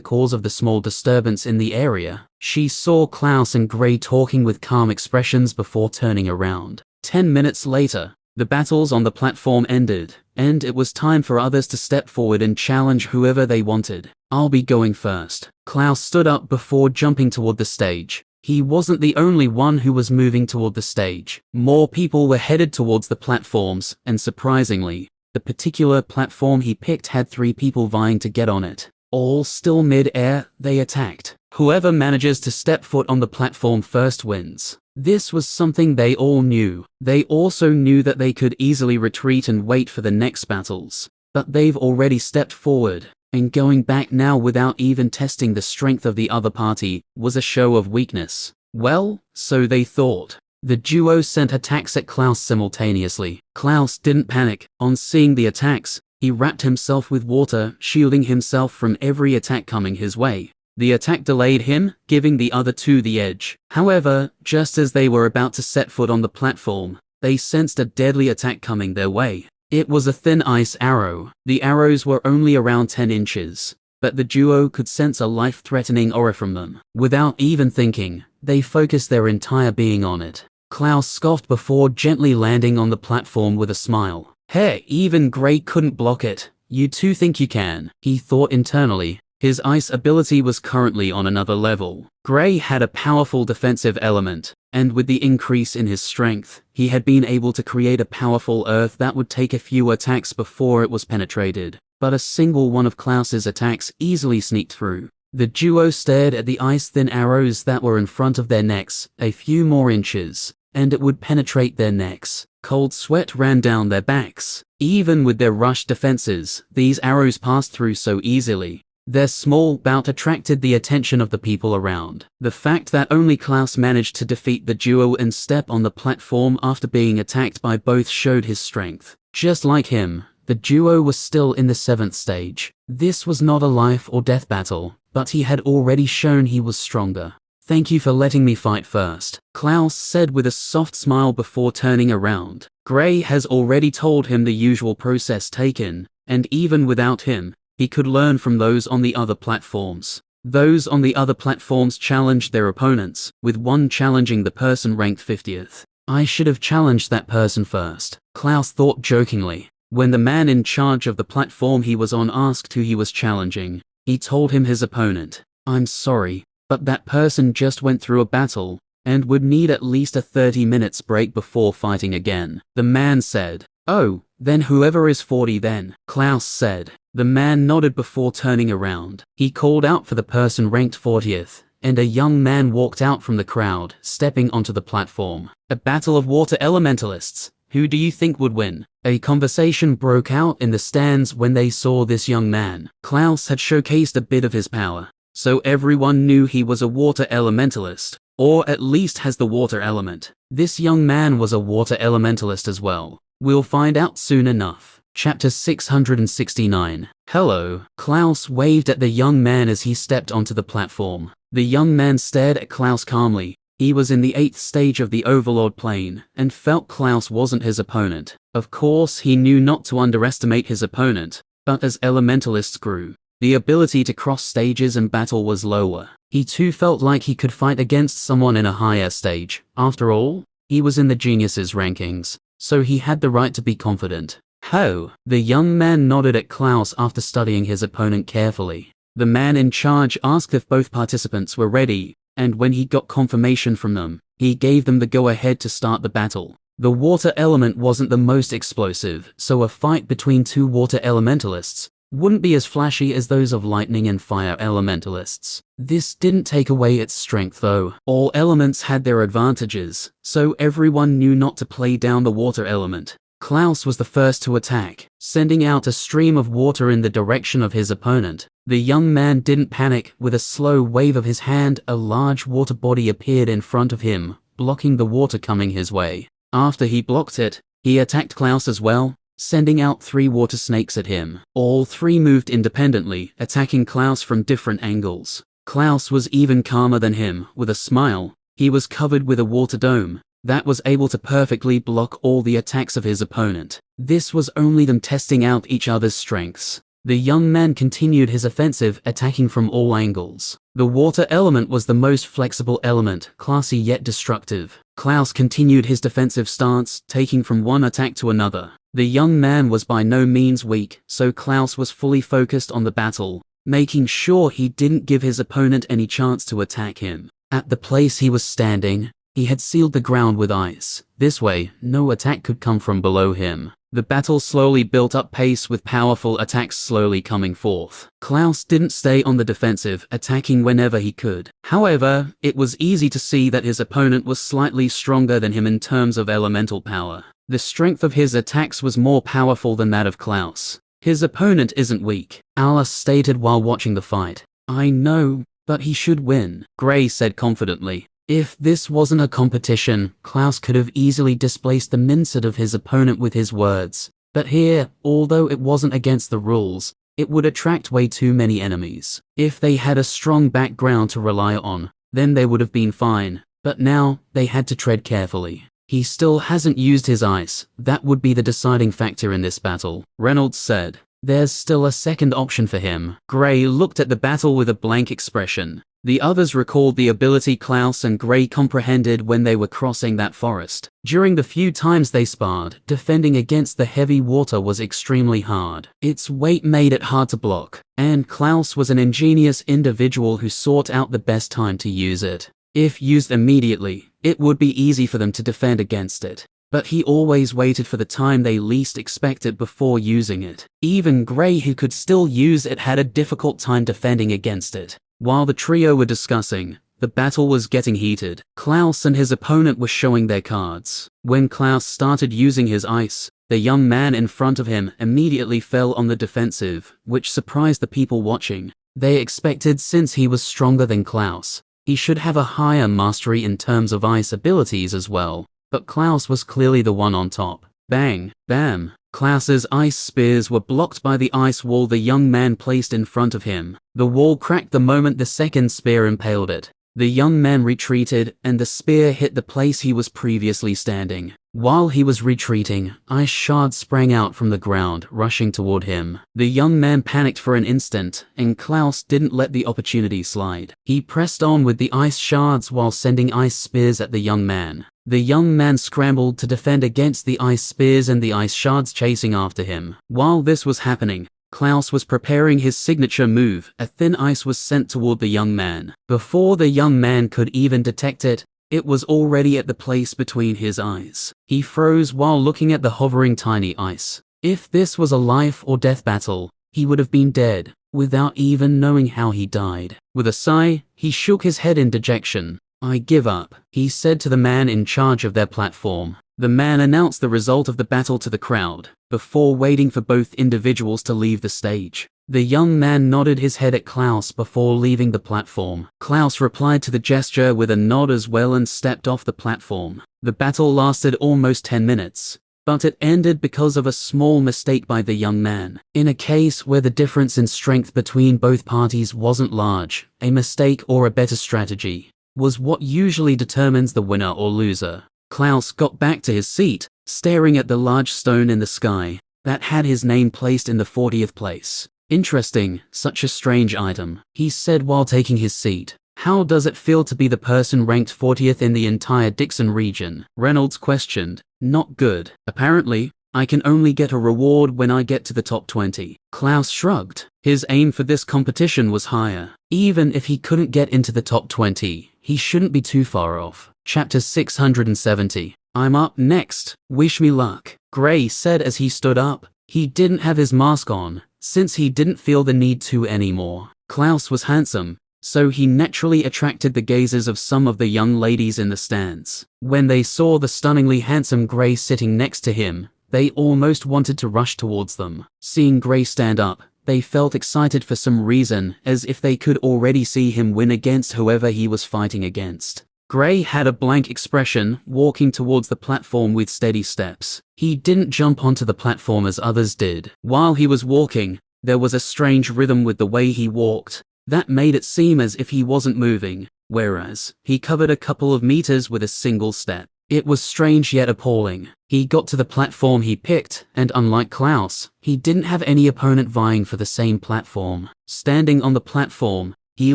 cause of the small disturbance in the area. She saw Clouse and Gray talking with calm expressions before turning around. 10 minutes later, the battles on the platform ended, and it was time for others to step forward and challenge whoever they wanted. I'll be going first. Clouse stood up before jumping toward the stage. He wasn't the only one who was moving toward the stage. More people were headed towards the platforms, and surprisingly, the particular platform he picked had 3 people vying to get on it. All still mid-air, they attacked. Whoever manages to step foot on the platform first wins. This was something they all knew. They also knew that they could easily retreat and wait for the next battles. But they've already stepped forward, and going back now without even testing the strength of the other party was a show of weakness. Well, so they thought. The duo sent attacks at Clouse simultaneously. Clouse didn't panic. On seeing the attacks, he wrapped himself with water, shielding himself from every attack coming his way. The attack delayed him, giving the other 2 the edge. However, just as they were about to set foot on the platform, they sensed a deadly attack coming their way. It was a thin ice arrow. The arrows were only around 10 inches, but the duo could sense a life-threatening aura from them. Without even thinking, they focused their entire being on it. Clouse scoffed before gently landing on the platform with a smile. Hey, even Gray couldn't block it. You two think you can, he thought internally. His ice ability was currently on another level. Gray had a powerful defensive element, and with the increase in his strength, he had been able to create a powerful earth that would take a few attacks before it was penetrated. But a single one of Clouse's attacks easily sneaked through. The duo stared at the ice-thin arrows that were in front of their necks. A few more inches, and it would penetrate their necks. Cold sweat ran down their backs. Even with their rushed defenses, these arrows passed through so easily. Their small bout attracted the attention of the people around. The fact that only Clouse managed to defeat the duo and step on the platform after being attacked by both showed his strength. Just like him, the duo was still in the 7th stage. This was not a life or death battle, but he had already shown he was stronger. Thank you for letting me fight first, Clouse said with a soft smile before turning around. Gray has already told him the usual process taken, and even without him, he could learn from those on the other platforms. Those on the other platforms challenged their opponents, with one challenging the person ranked 50th. I should have challenged that person first, Clouse thought jokingly. When the man in charge of the platform he was on asked who he was challenging, he told him his opponent. I'm sorry, but that person just went through a battle, and would need at least a 30 minutes break before fighting again. The man said. Oh, then whoever is 40 then, Clouse said. The man nodded before turning around. He called out for the person ranked 40th, and a young man walked out from the crowd, stepping onto the platform. A battle of water elementalists. Who do you think would win? A conversation broke out in the stands when they saw this young man. Clouse had showcased a bit of his power, so everyone knew he was a water elementalist, or at least has the water element. This young man was a water elementalist as well. We'll find out soon enough. Chapter 669. Hello. Clouse waved at the young man as he stepped onto the platform. The young man stared at Clouse calmly. He was in the 8th stage of the Overlord plane, and felt Clouse wasn't his opponent. Of course, he knew not to underestimate his opponent, but as elementalists grew, the ability to cross stages and battle was lower. He too felt like he could fight against someone in a higher stage. After all, he was in the geniuses rankings, so he had the right to be confident. Ho! The young man nodded at Clouse after studying his opponent carefully. The man in charge asked if both participants were ready, and when he got confirmation from them, he gave them the go-ahead to start the battle. The water element wasn't the most explosive, so a fight between two water elementalists wouldn't be as flashy as those of lightning and fire elementalists. This didn't take away its strength though. All elements had their advantages, so everyone knew not to play down the water element. Clouse was the first to attack, sending out a stream of water in the direction of his opponent. The young man didn't panic. With a slow wave of his hand, a large water body appeared in front of him, blocking the water coming his way. After he blocked it, he attacked Clouse as well, sending out 3 water snakes at him. All 3 moved independently, attacking Clouse from different angles. Clouse was even calmer than him. With a smile, he was covered with a water dome that was able to perfectly block all the attacks of his opponent. This was only them testing out each other's strengths. The young man continued his offensive, attacking from all angles. The water element was the most flexible element, classy yet destructive. Clouse continued his defensive stance, taking from one attack to another. The young man was by no means weak, so Clouse was fully focused on the battle, making sure he didn't give his opponent any chance to attack him. At the place he was standing, he had sealed the ground with ice. This way, no attack could come from below him. The battle slowly built up pace, with powerful attacks slowly coming forth. Clouse didn't stay on the defensive, attacking whenever he could. However, it was easy to see that his opponent was slightly stronger than him in terms of elemental power. The strength of his attacks was more powerful than that of Clouse. His opponent isn't weak, Alice stated while watching the fight. I know, but he should win, Gray said confidently. If this wasn't a competition, Clouse could have easily displaced the mindset of his opponent with his words. But here, although it wasn't against the rules, it would attract way too many enemies. If they had a strong background to rely on, then they would have been fine. But now, they had to tread carefully. He still hasn't used his ice. That would be the deciding factor in this battle, Reynolds said. There's still a second option for him. Gray looked at the battle with a blank expression. The others recalled the ability Clouse and Gray comprehended when they were crossing that forest. During the few times they sparred, defending against the heavy water was extremely hard. Its weight made it hard to block, and Clouse was an ingenious individual who sought out the best time to use it. If used immediately, it would be easy for them to defend against it. But he always waited for the time they least expected before using it. Even Gray, who could still use it, had a difficult time defending against it. While the trio were discussing, the battle was getting heated. Clouse and his opponent were showing their cards. When Clouse started using his ice, the young man in front of him immediately fell on the defensive, which surprised the people watching. They expected, since he was stronger than Clouse, he should have a higher mastery in terms of ice abilities as well. But Clouse was clearly the one on top. Bang! Bam! Clouse's ice spears were blocked by the ice wall the young man placed in front of him. The wall cracked the moment the second spear impaled it. The young man retreated, and the spear hit the place he was previously standing. While he was retreating, ice shards sprang out from the ground, rushing toward him. The young man panicked for an instant, and Clouse didn't let the opportunity slide. He pressed on with the ice shards while sending ice spears at the young man. The young man scrambled to defend against the ice spears and the ice shards chasing after him. While this was happening, Clouse was preparing his signature move. A thin ice was sent toward the young man. Before the young man could even detect it, it was already at the place between his eyes. He froze while looking at the hovering tiny ice. If this was a life or death battle, he would have been dead, without even knowing how he died. With a sigh, he shook his head in dejection. "I give up," he said to the man in charge of their platform. The man announced the result of the battle to the crowd, before waiting for both individuals to leave the stage. The young man nodded his head at Clouse before leaving the platform. Clouse replied to the gesture with a nod as well and stepped off the platform. The battle lasted almost 10 minutes, but it ended because of a small mistake by the young man. In a case where the difference in strength between both parties wasn't large, a mistake or a better strategy was what usually determines the winner or loser. Clouse got back to his seat, staring at the large stone in the sky that had his name placed in the 40th place. "Interesting, such a strange item," he said while taking his seat. "How does it feel to be the person ranked 40th in the entire Dixon region?" Reynolds questioned. "Not good. Apparently, I can only get a reward when I get to the top 20. Clouse shrugged. His aim for this competition was higher. Even if he couldn't get into the top 20, he shouldn't be too far off. Chapter 670. "I'm up next. Wish me luck," Gray said as he stood up. He didn't have his mask on, since he didn't feel the need to anymore. Clouse was handsome, so he naturally attracted the gazes of some of the young ladies in the stands. When they saw the stunningly handsome Gray sitting next to him, they almost wanted to rush towards them. Seeing Gray stand up, they felt excited for some reason, as if they could already see him win against whoever he was fighting against. Gray had a blank expression, walking towards the platform with steady steps. He didn't jump onto the platform as others did. While he was walking, there was a strange rhythm with the way he walked that made it seem as if he wasn't moving, whereas he covered a couple of meters with a single step. It was strange yet appalling. He got to the platform he picked, and unlike Clouse, he didn't have any opponent vying for the same platform. Standing on the platform, he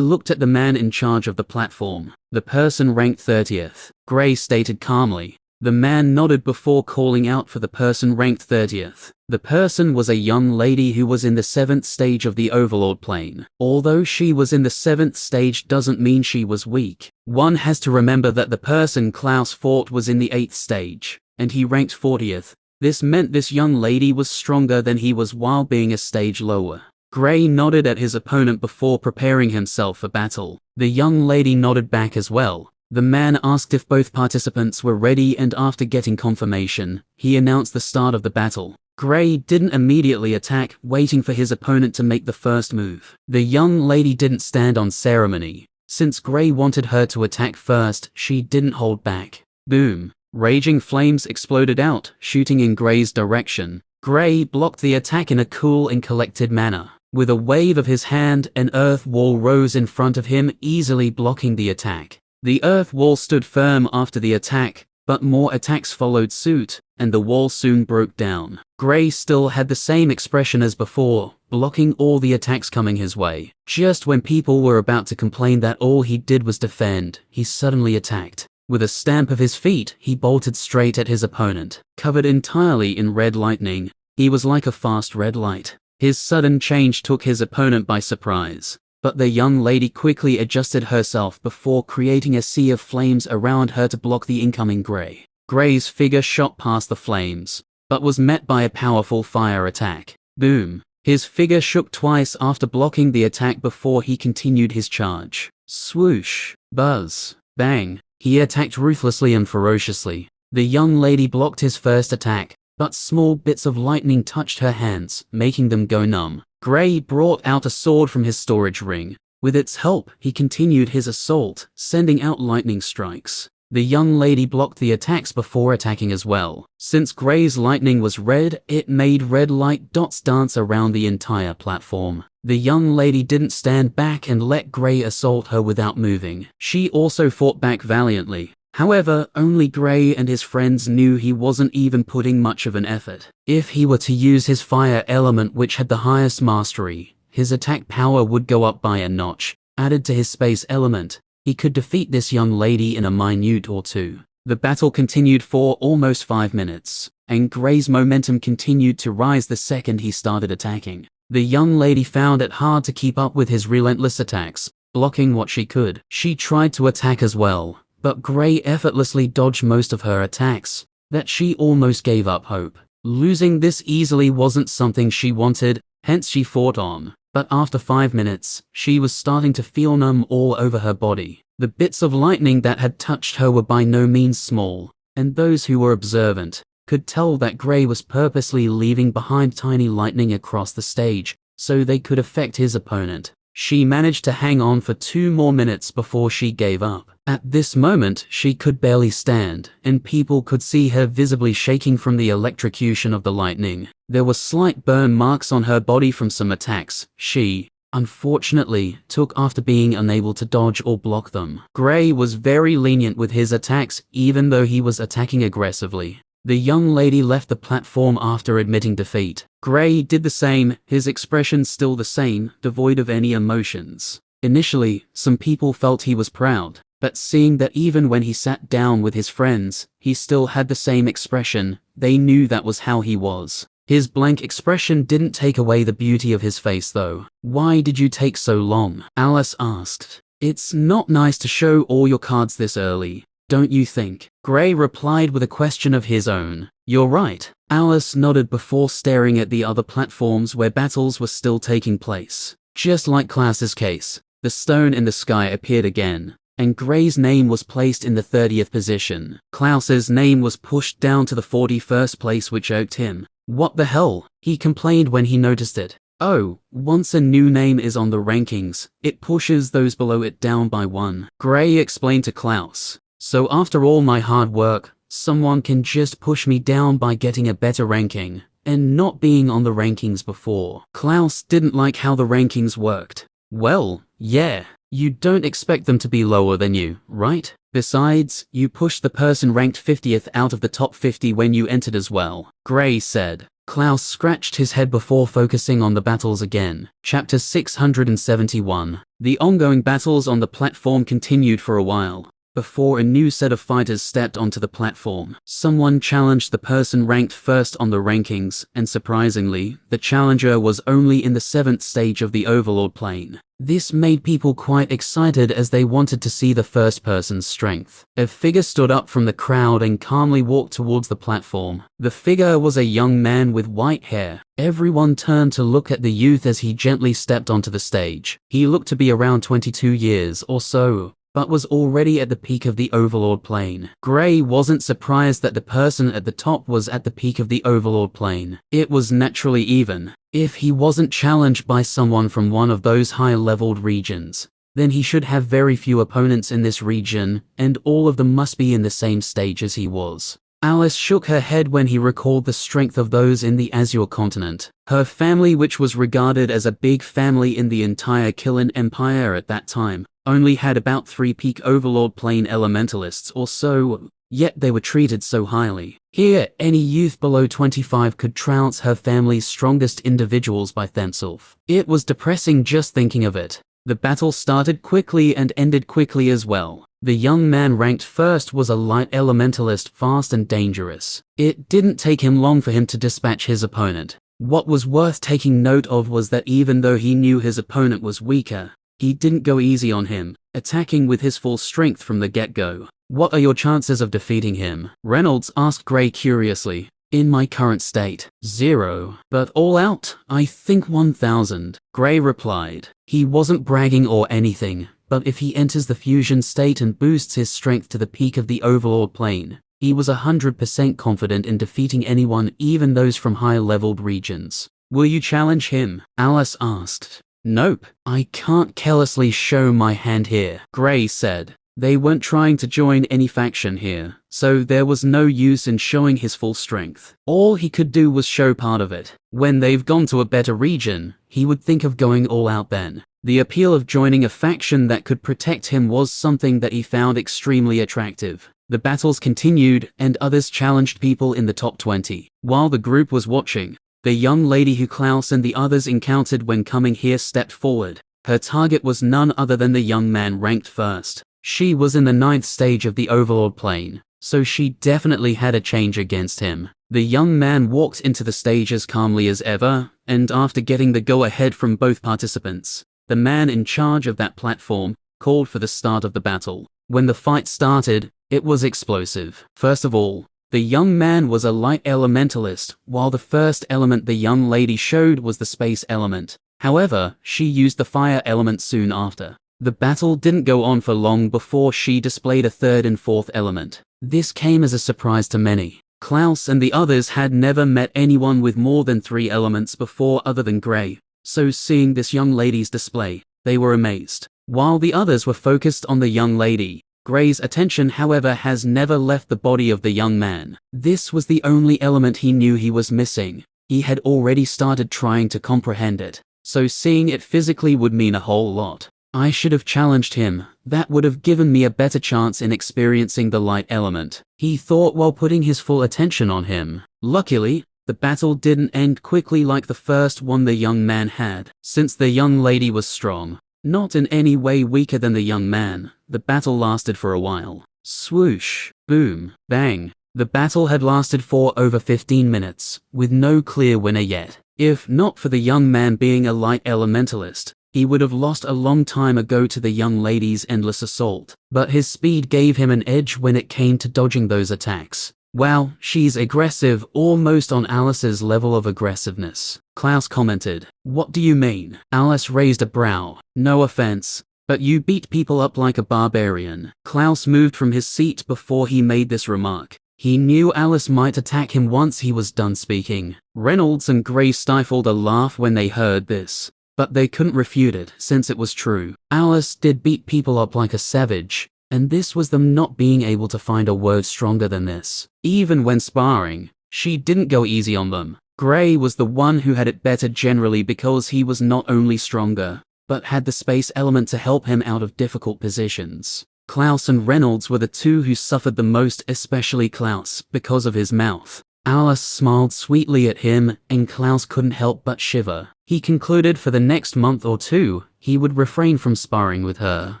looked at the man in charge of the platform. "The person ranked 30th, Gray stated calmly. The man nodded before calling out for the person ranked 30th. The person was a young lady who was in the 7th stage of the Overlord plane. Although she was in the 7th stage doesn't mean she was weak. One has to remember that the person Clouse fought was in the 8th stage, and he ranked 40th. This meant this young lady was stronger than he was while being a stage lower." Gray nodded at his opponent before preparing himself for battle. The young lady nodded back as well. The man asked if both participants were ready, and after getting confirmation, he announced the start of the battle. Gray didn't immediately attack, waiting for his opponent to make the first move. The young lady didn't stand on ceremony. Since Gray wanted her to attack first, she didn't hold back. Boom! Raging flames exploded out, shooting in Gray's direction. Gray blocked the attack in a cool and collected manner. With a wave of his hand, an earth wall rose in front of him, easily blocking the attack. The earth wall stood firm after the attack, but more attacks followed suit, and the wall soon broke down. Gray still had the same expression as before, blocking all the attacks coming his way. Just when people were about to complain that all he did was defend, he suddenly attacked. With a stamp of his feet, he bolted straight at his opponent. Covered entirely in red lightning, he was like a fast red light. His sudden change took his opponent by surprise, but the young lady quickly adjusted herself before creating a sea of flames around her to block the incoming Gray. Gray's figure shot past the flames, but was met by a powerful fire attack. Boom! His figure shook twice after blocking the attack before he continued his charge. Swoosh! Buzz! Bang! He attacked ruthlessly and ferociously. The young lady blocked his first attack, but small bits of lightning touched her hands, making them go numb. Gray brought out a sword from his storage ring. With its help, he continued his assault, sending out lightning strikes. The young lady blocked the attacks before attacking as well. Since Gray's lightning was red, it made red light dots dance around the entire platform. The young lady didn't stand back and let Gray assault her without moving. She also fought back valiantly. However, only Gray and his friends knew he wasn't even putting much of an effort. If he were to use his fire element, which had the highest mastery, his attack power would go up by a notch. Added to his space element, he could defeat this young lady in a minute or two. The battle continued for almost 5 minutes, and Gray's momentum continued to rise the second he started attacking. The young lady found it hard to keep up with his relentless attacks, blocking what she could. She tried to attack as well, but Gray effortlessly dodged most of her attacks, that she almost gave up hope. Losing this easily wasn't something she wanted, hence she fought on. But after 5 minutes, she was starting to feel numb all over her body. The bits of lightning that had touched her were by no means small, and those who were observant could tell that Gray was purposely leaving behind tiny lightning across the stage so they could affect his opponent. She managed to hang on for 2 more minutes before she gave up. At this moment, she could barely stand, and people could see her visibly shaking from the electrocution of the lightning. There were slight burn marks on her body from some attacks she, unfortunately, took after being unable to dodge or block them. Gray was very lenient with his attacks, even though he was attacking aggressively. The young lady left the platform after admitting defeat. Gray did the same, his expression still the same, devoid of any emotions. Initially, some people felt he was proud, but seeing that even when he sat down with his friends, he still had the same expression, they knew that was how he was. His blank expression didn't take away the beauty of his face though. "Why did you take so long?" Alice asked. "It's not nice to show all your cards this early, don't you think?" Gray replied with a question of his own. "You're right." Alice nodded before staring at the other platforms where battles were still taking place. Just like Clouse's case, the stone in the sky appeared again, and Gray's name was placed in the 30th position. Clouse's name was pushed down to the 41st place, which irked him. "What the hell?" he complained when he noticed it. "Oh, once a new name is on the rankings, it pushes those below it down by 1. Gray explained to Clouse. "So after all my hard work, someone can just push me down by getting a better ranking, and not being on the rankings before." Clouse didn't like how the rankings worked. "Well, yeah, you don't expect them to be lower than you, right? Besides, you pushed the person ranked 50th out of the top 50 when you entered as well," Gray said. Clouse scratched his head before focusing on the battles again. Chapter 671. The ongoing battles on the platform continued for a while, before a new set of fighters stepped onto the platform. Someone challenged the person ranked first on the rankings, and surprisingly, the challenger was only in the 7th stage of the Overlord plane. This made people quite excited as they wanted to see the first person's strength. A figure stood up from the crowd and calmly walked towards the platform. The figure was a young man with white hair. Everyone turned to look at the youth as he gently stepped onto the stage. He looked to be around 22 years or so, but was already at the peak of the Overlord plane. Gray wasn't surprised that the person at the top was at the peak of the Overlord plane. It was naturally even. If he wasn't challenged by someone from one of those high-leveled regions, then he should have very few opponents in this region, and all of them must be in the same stage as he was. Alice shook her head when he recalled the strength of those in the Azure continent. Her family, which was regarded as a big family in the entire Killen Empire at that time, only had about 3 peak Overlord plane elementalists or so, yet they were treated so highly. Here, any youth below 25 could trounce her family's strongest individuals by themselves. It was depressing just thinking of it. The battle started quickly and ended quickly as well. The young man ranked first was a light elementalist, fast and dangerous. It didn't take him long for him to dispatch his opponent. What was worth taking note of was that even though he knew his opponent was weaker, he didn't go easy on him, attacking with his full strength from the get-go. "What are your chances of defeating him?" Reynolds asked Gray curiously. "In my current state, 0. But all out, I think 1,000. Gray replied. He wasn't bragging or anything, but if he enters the fusion state and boosts his strength to the peak of the Overlord plane, he was 100% confident in defeating anyone, even those from high-leveled regions. "Will you challenge him?" Alice asked. "Nope, I can't carelessly show my hand here," Gray said. They weren't trying to join any faction here, so there was no use in showing his full strength. All he could do was show part of it. When they've gone to a better region, he would think of going all out then. The appeal of joining a faction that could protect him was something that he found extremely attractive. The battles continued, and others challenged people in the top 20. While the group was watching, the young lady who Clouse and the others encountered when coming here stepped forward. Her target was none other than the young man ranked first. She was in the 9th stage of the Overlord plane, so she definitely had a change against him. The young man walked into the stage as calmly as ever, and after getting the go-ahead from both participants, the man in charge of that platform called for the start of the battle. When the fight started, it was explosive. First of all, the young man was a light elementalist, while the first element the young lady showed was the space element. However, she used the fire element soon after. The battle didn't go on for long before she displayed a third and fourth element. This came as a surprise to many. Clouse and the others had never met anyone with more than 3 elements before other than Grey, so seeing this young lady's display, they were amazed. While the others were focused on the young lady, Grey's attention, however, has never left the body of the young man. This was the only element he knew he was missing. He had already started trying to comprehend it, so seeing it physically would mean a whole lot. I should have challenged him. That would have given me a better chance in experiencing the light element, he thought while putting his full attention on him. Luckily, the battle didn't end quickly like the first one the young man had. Since the young lady was strong, not in any way weaker than the young man, the battle lasted for a while. Swoosh, boom, bang. The battle had lasted for over 15 minutes, with no clear winner yet. If not for the young man being a light elementalist, he would have lost a long time ago to the young lady's endless assault. But his speed gave him an edge when it came to dodging those attacks. Wow, she's aggressive, almost on Alice's level of aggressiveness, Clouse commented. What do you mean? Alice raised a brow. No offense, but you beat people up like a barbarian. Clouse moved from his seat before he made this remark. He knew Alice might attack him once he was done speaking. Reynolds and Grey stifled a laugh when they heard this, but they couldn't refute it since it was true. Alice did beat people up like a savage, and this was them not being able to find a word stronger than this. Even when sparring, she didn't go easy on them. Grey was the one who had it better generally because he was not only stronger, but had the space element to help him out of difficult positions. Clouse and Reynolds were the two who suffered the most, especially Clouse, because of his mouth. Alice smiled sweetly at him, and Clouse couldn't help but shiver. He concluded for the next month or two, he would refrain from sparring with her.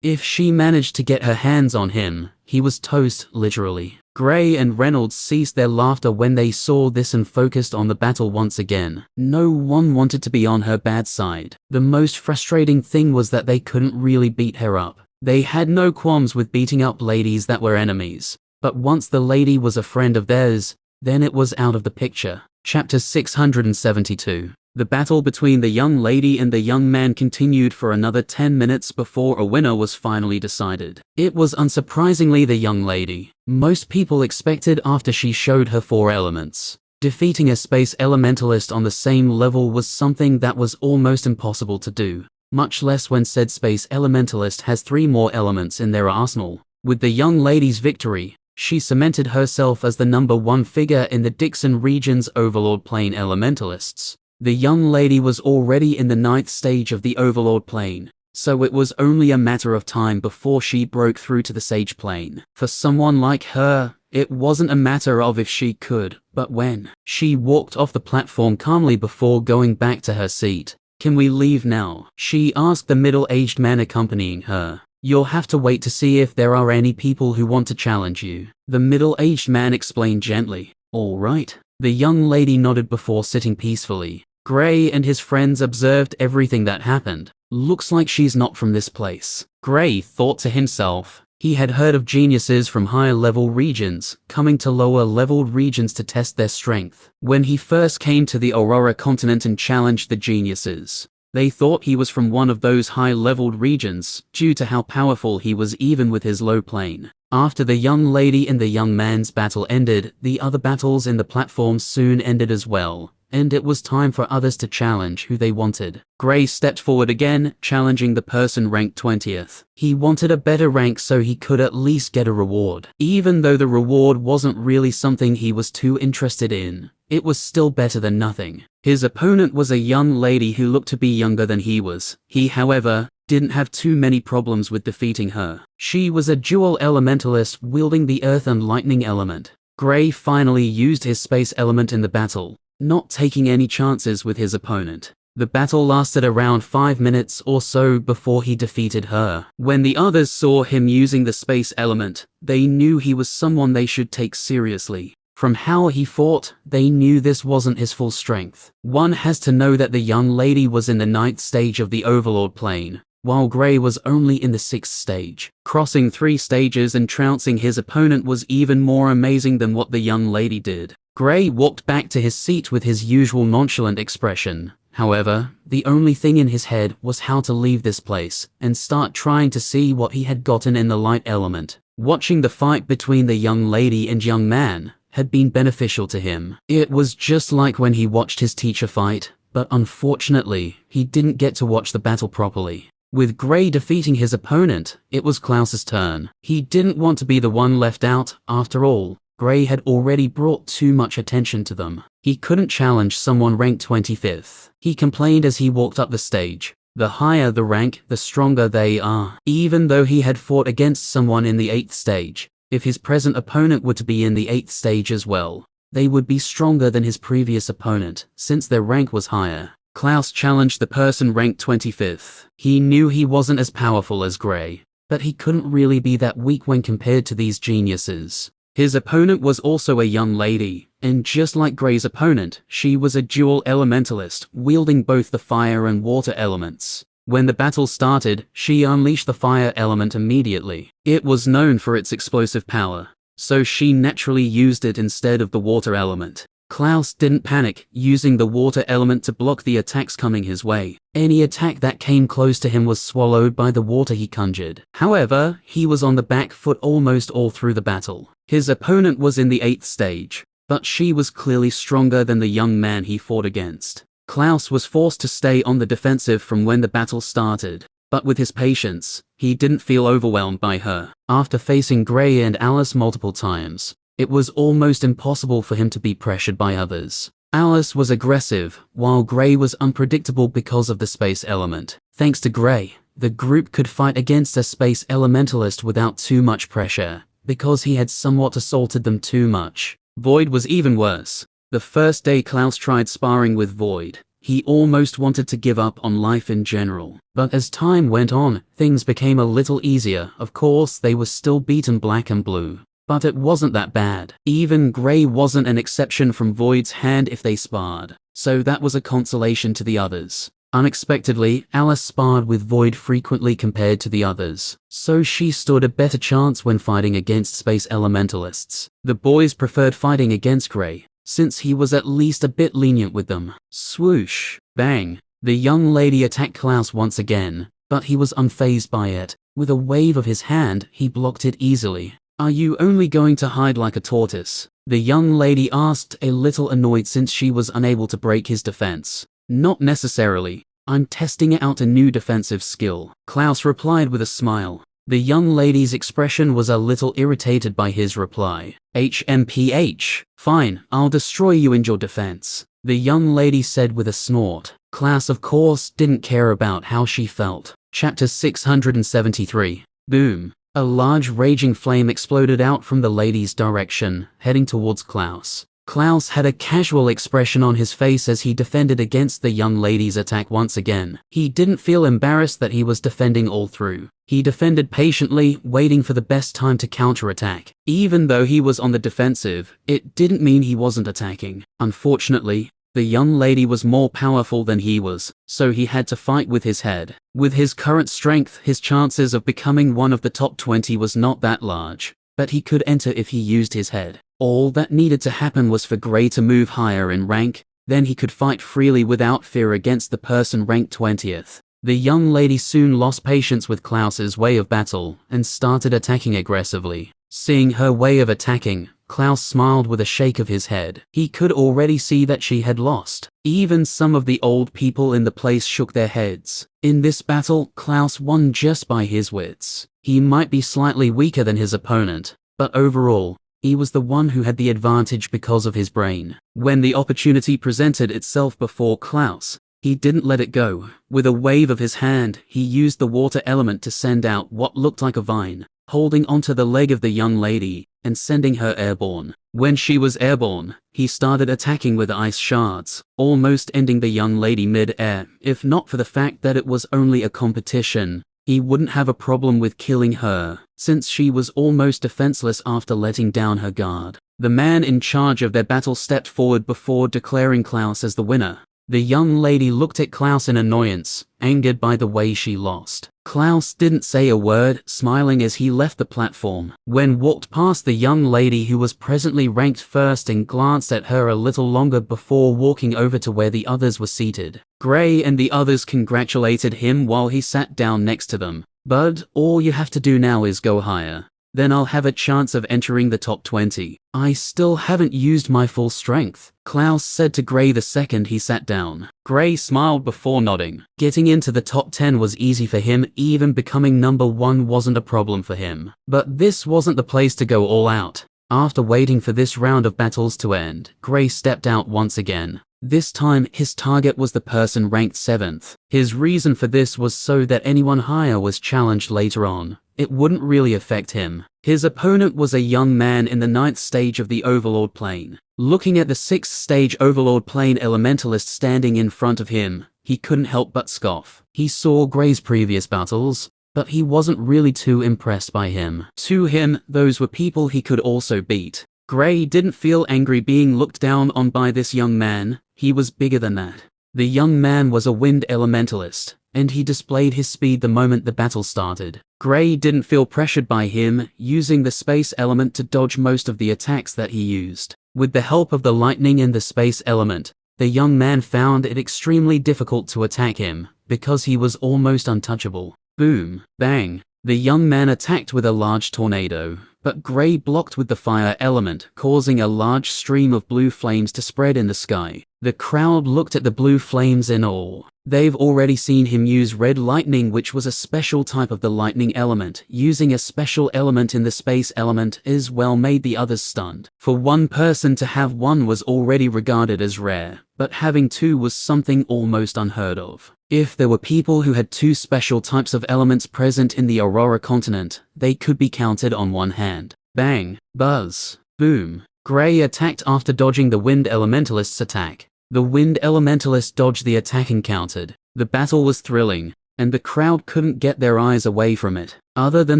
If she managed to get her hands on him, he was toast, literally. Grey and Reynolds ceased their laughter when they saw this and focused on the battle once again. No one wanted to be on her bad side. The most frustrating thing was that they couldn't really beat her up. They had no qualms with beating up ladies that were enemies, but once the lady was a friend of theirs, then it was out of the picture. Chapter 672. The battle between the young lady and the young man continued for another 10 minutes before a winner was finally decided. It was unsurprisingly the young lady. Most people expected after she showed her 4 elements. Defeating a space elementalist on the same level was something that was almost impossible to do, much less when said space elementalist has 3 more elements in their arsenal. With the young lady's victory, she cemented herself as the #1 figure in the Dixon region's Overlord plane elementalists. The young lady was already in the 9th stage of the Overlord plane, so it was only a matter of time before she broke through to the Sage plane. For someone like her, it wasn't a matter of if she could, but when. She walked off the platform calmly before going back to her seat. Can we leave now? She asked the middle-aged man accompanying her. You'll have to wait to see if there are any people who want to challenge you, the middle-aged man explained gently. All right. The young lady nodded before sitting peacefully. Grey and his friends observed everything that happened. Looks like she's not from this place, Grey thought to himself. He had heard of geniuses from higher-level regions coming to lower-leveled regions to test their strength. When he first came to the Aurora continent and challenged the geniuses, they thought he was from one of those high-leveled regions due to how powerful he was even with his low plane. After the young lady and the young man's battle ended, the other battles in the platform soon ended as well, and it was time for others to challenge who they wanted. Gray stepped forward again, challenging the person ranked 20th. He wanted a better rank so he could at least get a reward. Even though the reward wasn't really something he was too interested in, it was still better than nothing. His opponent was a young lady who looked to be younger than he was. He, however, didn't have too many problems with defeating her. She was a dual elementalist wielding the earth and lightning element. Gray finally used his space element in the battle, not taking any chances with his opponent. The battle lasted around 5 minutes or so before he defeated her. When the others saw him using the space element, they knew he was someone they should take seriously. From how he fought, they knew this wasn't his full strength. One has to know that the young lady was in the 9th stage of the Overlord plane, while Gray was only in the 6th stage. Crossing 3 stages and trouncing his opponent was even more amazing than what the young lady did. Gray walked back to his seat with his usual nonchalant expression. However, the only thing in his head was how to leave this place and start trying to see what he had gotten in the light element. Watching the fight between the young lady and young man had been beneficial to him. It was just like when he watched his teacher fight, but unfortunately, he didn't get to watch the battle properly. With Gray defeating his opponent, it was Clouse's turn. He didn't want to be the one left out. After all, Gray had already brought too much attention to them. He couldn't challenge someone ranked 25th. He complained as he walked up the stage. The higher the rank, the stronger they are. Even though he had fought against someone in the 8th stage, if his present opponent were to be in the 8th stage as well, they would be stronger than his previous opponent, since their rank was higher. Clouse challenged the person ranked 25th. He knew he wasn't as powerful as Gray, but he couldn't really be that weak when compared to these geniuses. His opponent was also a young lady, and just like Gray's opponent, she was a dual elementalist, wielding both the fire and water elements. When the battle started, she unleashed the fire element immediately. It was known for its explosive power, so she naturally used it instead of the water element. Clouse didn't panic, using the water element to block the attacks coming his way. Any attack that came close to him was swallowed by the water he conjured. However, he was on the back foot almost all through the battle. His opponent was in the 8th stage, but she was clearly stronger than the young man he fought against. Clouse was forced to stay on the defensive from when the battle started, but with his patience, he didn't feel overwhelmed by her. After facing Gray and Alice multiple times, it was almost impossible for him to be pressured by others. Alice was aggressive, while Gray was unpredictable because of the space element. Thanks to Gray, the group could fight against a space elementalist without too much pressure, because he had somewhat assaulted them too much. Void was even worse. The first day Clouse tried sparring with Void, he almost wanted to give up on life in general. But as time went on, things became a little easier. Of course, they were still beaten black and blue, but it wasn't that bad. Even Gray wasn't an exception from Void's hand if they sparred, so that was a consolation to the others. Unexpectedly, Alice sparred with Void frequently compared to the others, so she stood a better chance when fighting against space elementalists. The boys preferred fighting against Gray, since he was at least a bit lenient with them. Swoosh! Bang! The young lady attacked Clouse once again, but he was unfazed by it. With a wave of his hand, he blocked it easily. "Are you only going to hide like a tortoise?" the young lady asked, a little annoyed since she was unable to break his defense. "Not necessarily. I'm testing out a new defensive skill," Clouse replied with a smile. The young lady's expression was a little irritated by his reply. "HMPH. Fine, I'll destroy you in your defense," the young lady said with a snort. Clouse, of course, didn't care about how she felt. Chapter 673. Boom. A large raging flame exploded out from the lady's direction, heading towards Clouse. Clouse had a casual expression on his face as he defended against the young lady's attack once again. He didn't feel embarrassed that he was defending all through. He defended patiently, waiting for the best time to counterattack. Even though he was on the defensive, it didn't mean he wasn't attacking. Unfortunately, the young lady was more powerful than he was, so he had to fight with his head. With his current strength, his chances of becoming one of the top 20 was not that large, but he could enter if he used his head. All that needed to happen was for Gray to move higher in rank, then he could fight freely without fear against the person ranked 20th. The young lady soon lost patience with Clouse's way of battle and started attacking aggressively. Seeing her way of attacking, Clouse smiled with a shake of his head. He could already see that she had lost. Even some of the old people in the place shook their heads. In this battle, Clouse won just by his wits. He might be slightly weaker than his opponent, but overall, he was the one who had the advantage because of his brain. When the opportunity presented itself before Clouse, he didn't let it go. With a wave of his hand, he used the water element to send out what looked like a vine, holding onto the leg of the young lady and sending her airborne. When she was airborne, he started attacking with ice shards, almost ending the young lady mid-air. If not for the fact that it was only a competition, he wouldn't have a problem with killing her, since she was almost defenseless after letting down her guard. The man in charge of their battle stepped forward before declaring Clouse as the winner. The young lady looked at Clouse in annoyance, angered by the way she lost. Clouse didn't say a word, smiling as he left the platform. Wen walked past the young lady who was presently ranked first and glanced at her a little longer before walking over to where the others were seated. Gray and the others congratulated him while he sat down next to them. "Bud, all you have to do now is go higher. Then I'll have a chance of entering the top 20. I still haven't used my full strength," Clouse said to Gray the second he sat down. Gray smiled before nodding. Getting into the top 10 was easy for him, even becoming number 1 wasn't a problem for him. But this wasn't the place to go all out. After waiting for this round of battles to end, Gray stepped out once again. This time, his target was the person ranked 7th. His reason for this was so that anyone higher was challenged later on. It wouldn't really affect him. His opponent was a young man in the 9th stage of the Overlord plane. Looking at the 6th stage Overlord plane elementalist standing in front of him, he couldn't help but scoff. He saw Gray's previous battles, but he wasn't really too impressed by him. To him, those were people he could also beat. Gray didn't feel angry being looked down on by this young man. He was bigger than that. The young man was a wind elementalist, and he displayed his speed the moment the battle started. Gray didn't feel pressured by him, using the space element to dodge most of the attacks that he used. With the help of the lightning and the space element, the young man found it extremely difficult to attack him, because he was almost untouchable. Boom, bang. The young man attacked with a large tornado, but Gray blocked with the fire element, causing a large stream of blue flames to spread in the sky. The crowd looked at the blue flames in awe. They've already seen him use red lightning, which was a special type of the lightning element. Using a special element in the space element as well made the others stunned. For one person to have one was already regarded as rare, but having two was something almost unheard of. If there were people who had two special types of elements present in the Aurora continent, they could be counted on one hand. Bang, buzz, boom. Gray attacked after dodging the wind elementalist's attack. The wind elementalist dodged the attack and countered. The battle was thrilling, and the crowd couldn't get their eyes away from it. Other than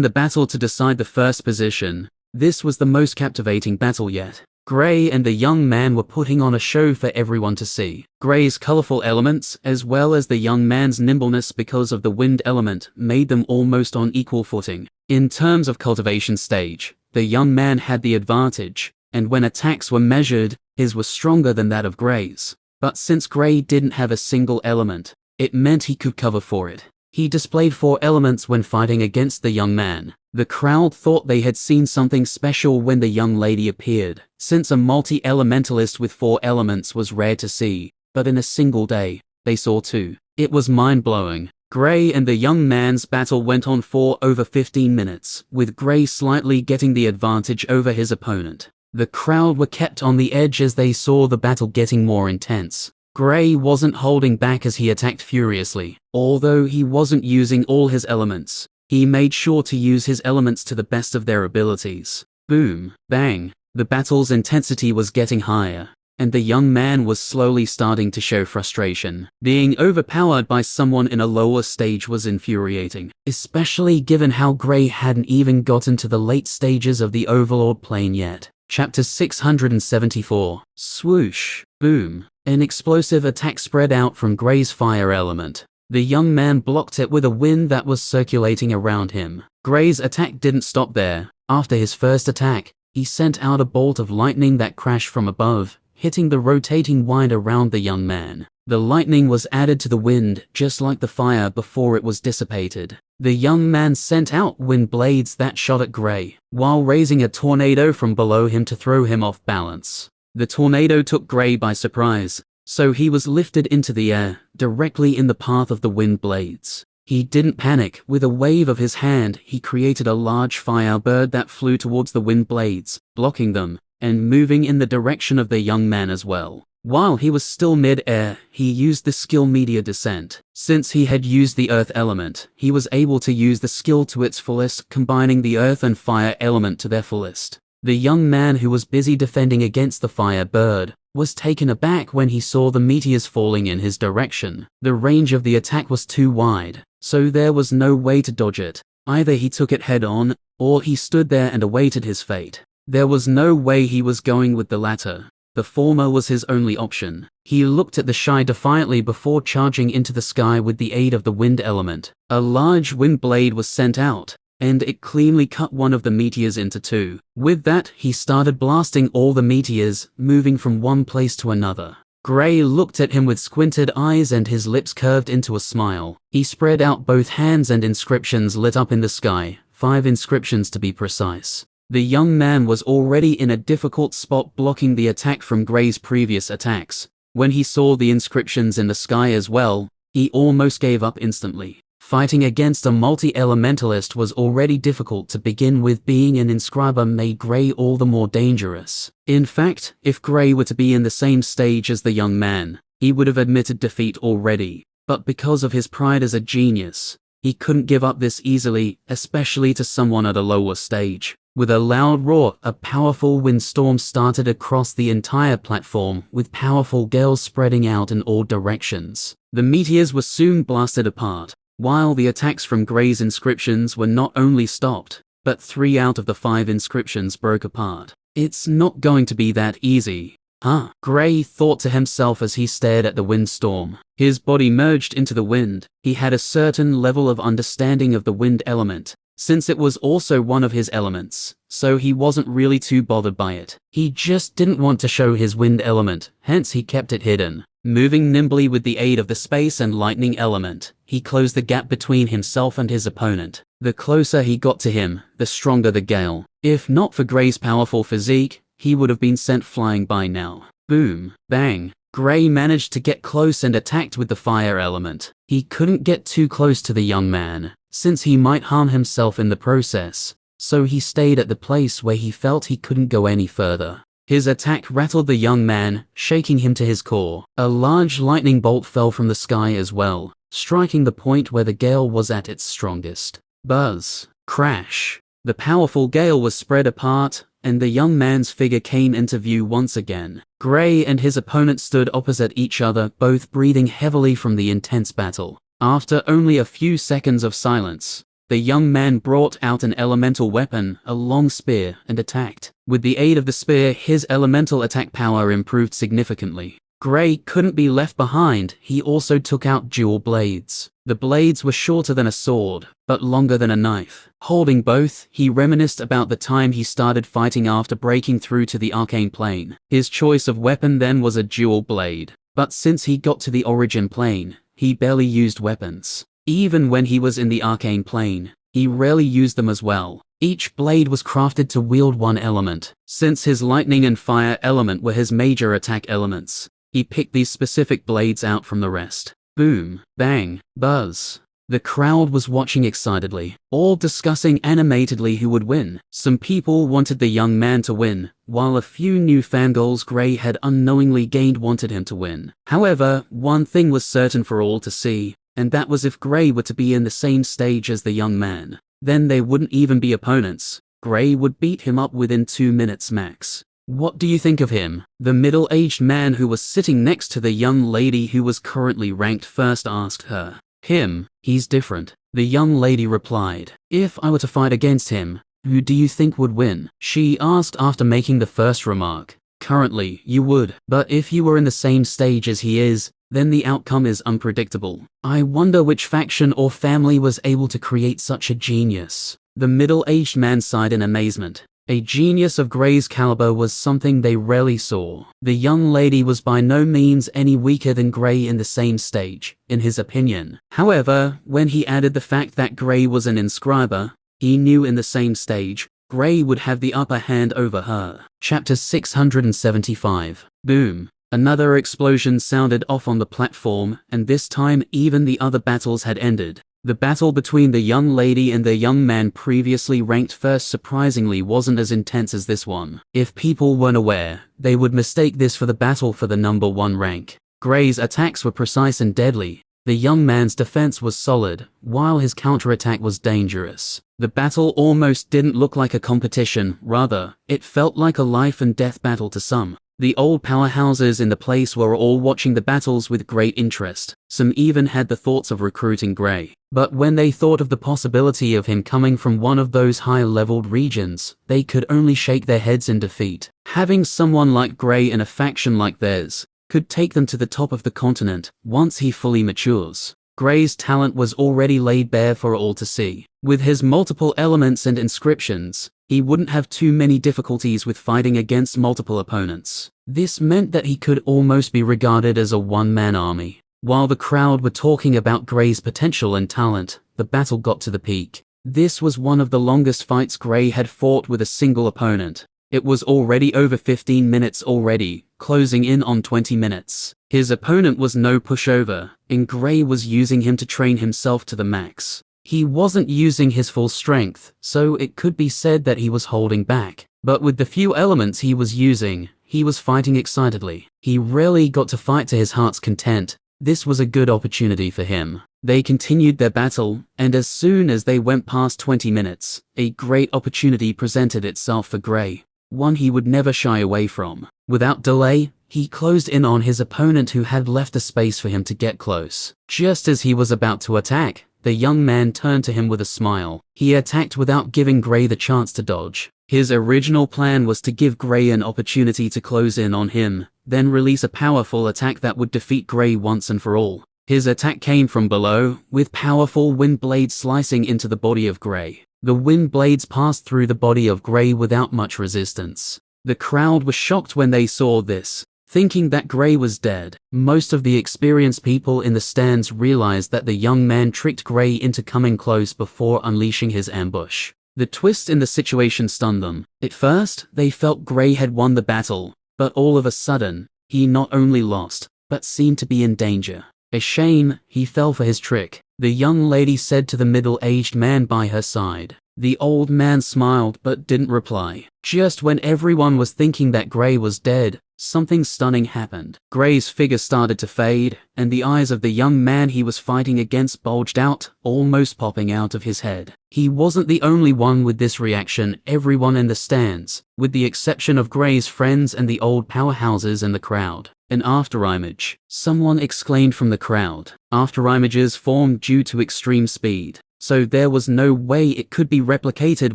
the battle to decide the first position, this was the most captivating battle yet. Gray and the young man were putting on a show for everyone to see. Gray's colorful elements, as well as the young man's nimbleness because of the wind element, made them almost on equal footing. In terms of cultivation stage, the young man had the advantage, and when attacks were measured, his was stronger than that of Gray's. But since Gray didn't have a single element, it meant he could cover for it. He displayed 4 elements when fighting against the young man. The crowd thought they had seen something special when the young lady appeared, since a multi-elementalist with 4 elements was rare to see, but in a single day, they saw 2. It was mind-blowing. Gray and the young man's battle went on for over 15 minutes, with Gray slightly getting the advantage over his opponent. The crowd were kept on the edge as they saw the battle getting more intense. Gray wasn't holding back as he attacked furiously. Although he wasn't using all his elements, he made sure to use his elements to the best of their abilities. Boom, bang. The battle's intensity was getting higher, and the young man was slowly starting to show frustration. Being overpowered by someone in a lower stage was infuriating, especially given how Gray hadn't even gotten to the late stages of the Overlord plane yet. Chapter 674. Swoosh. Boom. An explosive attack spread out from Gray's fire element. The young man blocked it with a wind that was circulating around him. Gray's attack didn't stop there. After his first attack, he sent out a bolt of lightning that crashed from above, hitting the rotating wind around the young man. The lightning was added to the wind, just like the fire before it was dissipated. The young man sent out wind blades that shot at Gray, while raising a tornado from below him to throw him off balance. The tornado took Gray by surprise, so he was lifted into the air, directly in the path of the wind blades. He didn't panic. With a wave of his hand, he created a large firebird that flew towards the wind blades, blocking them, and moving in the direction of the young man as well. While he was still mid-air, he used the skill Meteor Descent. Since he had used the earth element, he was able to use the skill to its fullest, combining the earth and fire element to their fullest. The young man, who was busy defending against the firebird, was taken aback when he saw the meteors falling in his direction. The range of the attack was too wide, so there was no way to dodge it. Either he took it head-on, or he stood there and awaited his fate. There was no way he was going with the latter. The former was his only option. He looked at the sky defiantly before charging into the sky with the aid of the wind element. A large wind blade was sent out, and it cleanly cut one of the meteors into two. With that, he started blasting all the meteors, moving from one place to another. Gray looked at him with squinted eyes and his lips curved into a smile. He spread out both hands and inscriptions lit up in the sky, 5 inscriptions to be precise. The young man was already in a difficult spot, blocking the attack from Gray's previous attacks. When he saw the inscriptions in the sky as well, he almost gave up instantly. Fighting against a multi-elementalist was already difficult to begin with. Being an inscriber made Gray all the more dangerous. In fact, if Gray were to be in the same stage as the young man, he would have admitted defeat already. But because of his pride as a genius, he couldn't give up this easily, especially to someone at a lower stage. With a loud roar, a powerful windstorm started across the entire platform, with powerful gales spreading out in all directions. The meteors were soon blasted apart, while the attacks from Gray's inscriptions were not only stopped, but 3 out of the 5 inscriptions broke apart. It's not going to be that easy, huh? Gray thought to himself as he stared at the windstorm. His body merged into the wind. He had a certain level of understanding of the wind element, since it was also one of his elements, so he wasn't really too bothered by it. He just didn't want to show his wind element, hence he kept it hidden. Moving nimbly with the aid of the space and lightning element, he closed the gap between himself and his opponent. The closer he got to him, the stronger the gale. If not for Gray's powerful physique, he would have been sent flying by now. Boom, bang. Gray managed to get close and attacked with the fire element. He couldn't get too close to the young man, since he might harm himself in the process, so he stayed at the place where he felt he couldn't go any further. His attack rattled the young man, shaking him to his core. A large lightning bolt fell from the sky as well, striking the point where the gale was at its strongest. Buzz. Crash. The powerful gale was spread apart, and the young man's figure came into view once again. Gray and his opponent stood opposite each other, both breathing heavily from the intense battle. After only a few seconds of silence, the young man brought out an elemental weapon, a long spear, and attacked. With the aid of the spear, his elemental attack power improved significantly. Gray couldn't be left behind. He also took out dual blades. The blades were shorter than a sword, but longer than a knife. Holding both, he reminisced about the time he started fighting after breaking through to the arcane plane. His choice of weapon then was a dual blade, but since he got to the origin plane, he barely used weapons. Even when he was in the arcane plane, he rarely used them as well. Each blade was crafted to wield one element. Since his lightning and fire element were his major attack elements, he picked these specific blades out from the rest. Boom, bang, buzz. The crowd was watching excitedly, all discussing animatedly who would win. Some people wanted the young man to win, while a few new fangirls Gray had unknowingly gained wanted him to win. However, one thing was certain for all to see, and that was if Gray were to be in the same stage as the young man, then they wouldn't even be opponents. Gray would beat him up within 2 minutes max. What do you think of him? The middle-aged man who was sitting next to the young lady who was currently ranked first asked her. Him, he's different, the young lady replied. If I were to fight against him, who do you think would win? She asked after making the first remark. Currently, you would, but if you were in the same stage as he is, then the outcome is unpredictable. I wonder which faction or family was able to create such a genius. The middle-aged man sighed in amazement. A genius of Gray's caliber was something they rarely saw. The young lady was by no means any weaker than Gray in the same stage, in his opinion. However, when he added the fact that Gray was an inscriber, he knew in the same stage, Gray would have the upper hand over her. Chapter 675. Boom. Another explosion sounded off on the platform, and this time even the other battles had ended. The battle between the young lady and the young man previously ranked first surprisingly wasn't as intense as this one. If people weren't aware, they would mistake this for the battle for the number 1 rank. Gray's attacks were precise and deadly. The young man's defense was solid, while his counterattack was dangerous. The battle almost didn't look like a competition, rather, it felt like a life and death battle to some. The old powerhouses in the place were all watching the battles with great interest. Some even had the thoughts of recruiting Gray. But when they thought of the possibility of him coming from one of those high-leveled regions, they could only shake their heads in defeat. Having someone like Gray in a faction like theirs could take them to the top of the continent once he fully matures. Gray's talent was already laid bare for all to see. With his multiple elements and inscriptions, he wouldn't have too many difficulties with fighting against multiple opponents. This meant that he could almost be regarded as a one-man army. While the crowd were talking about Gray's potential and talent, the battle got to the peak. This was one of the longest fights Gray had fought with a single opponent. It was already over 15 minutes already, closing in on 20 minutes. His opponent was no pushover, and Gray was using him to train himself to the max. He wasn't using his full strength, so it could be said that he was holding back. But with the few elements he was using, he was fighting excitedly. He rarely got to fight to his heart's content. This was a good opportunity for him. They continued their battle, and as soon as they went past 20 minutes, a great opportunity presented itself for Gray. One he would never shy away from. Without delay, he closed in on his opponent who had left a space for him to get close. Just as he was about to attack, the young man turned to him with a smile. He attacked without giving Gray the chance to dodge. His original plan was to give Gray an opportunity to close in on him, then release a powerful attack that would defeat Gray once and for all. His attack came from below, with powerful wind blades slicing into the body of Gray. The wind blades passed through the body of Gray without much resistance. The crowd was shocked when they saw this, thinking that Gray was dead. Most of the experienced people in the stands realized that the young man tricked Gray into coming close before unleashing his ambush. The twist in the situation stunned them. At first, they felt Gray had won the battle, but all of a sudden, he not only lost, but seemed to be in danger. A shame, he fell for his trick, the young lady said to the middle-aged man by her side. The old man smiled but didn't reply. Just when everyone was thinking that Gray was dead, something stunning happened. Gray's figure started to fade, and the eyes of the young man he was fighting against bulged out, almost popping out of his head. He wasn't the only one with this reaction. Everyone in the stands, with the exception of Gray's friends and the old powerhouses in the crowd. An afterimage, someone exclaimed from the crowd. Afterimages formed due to extreme speed, so there was no way it could be replicated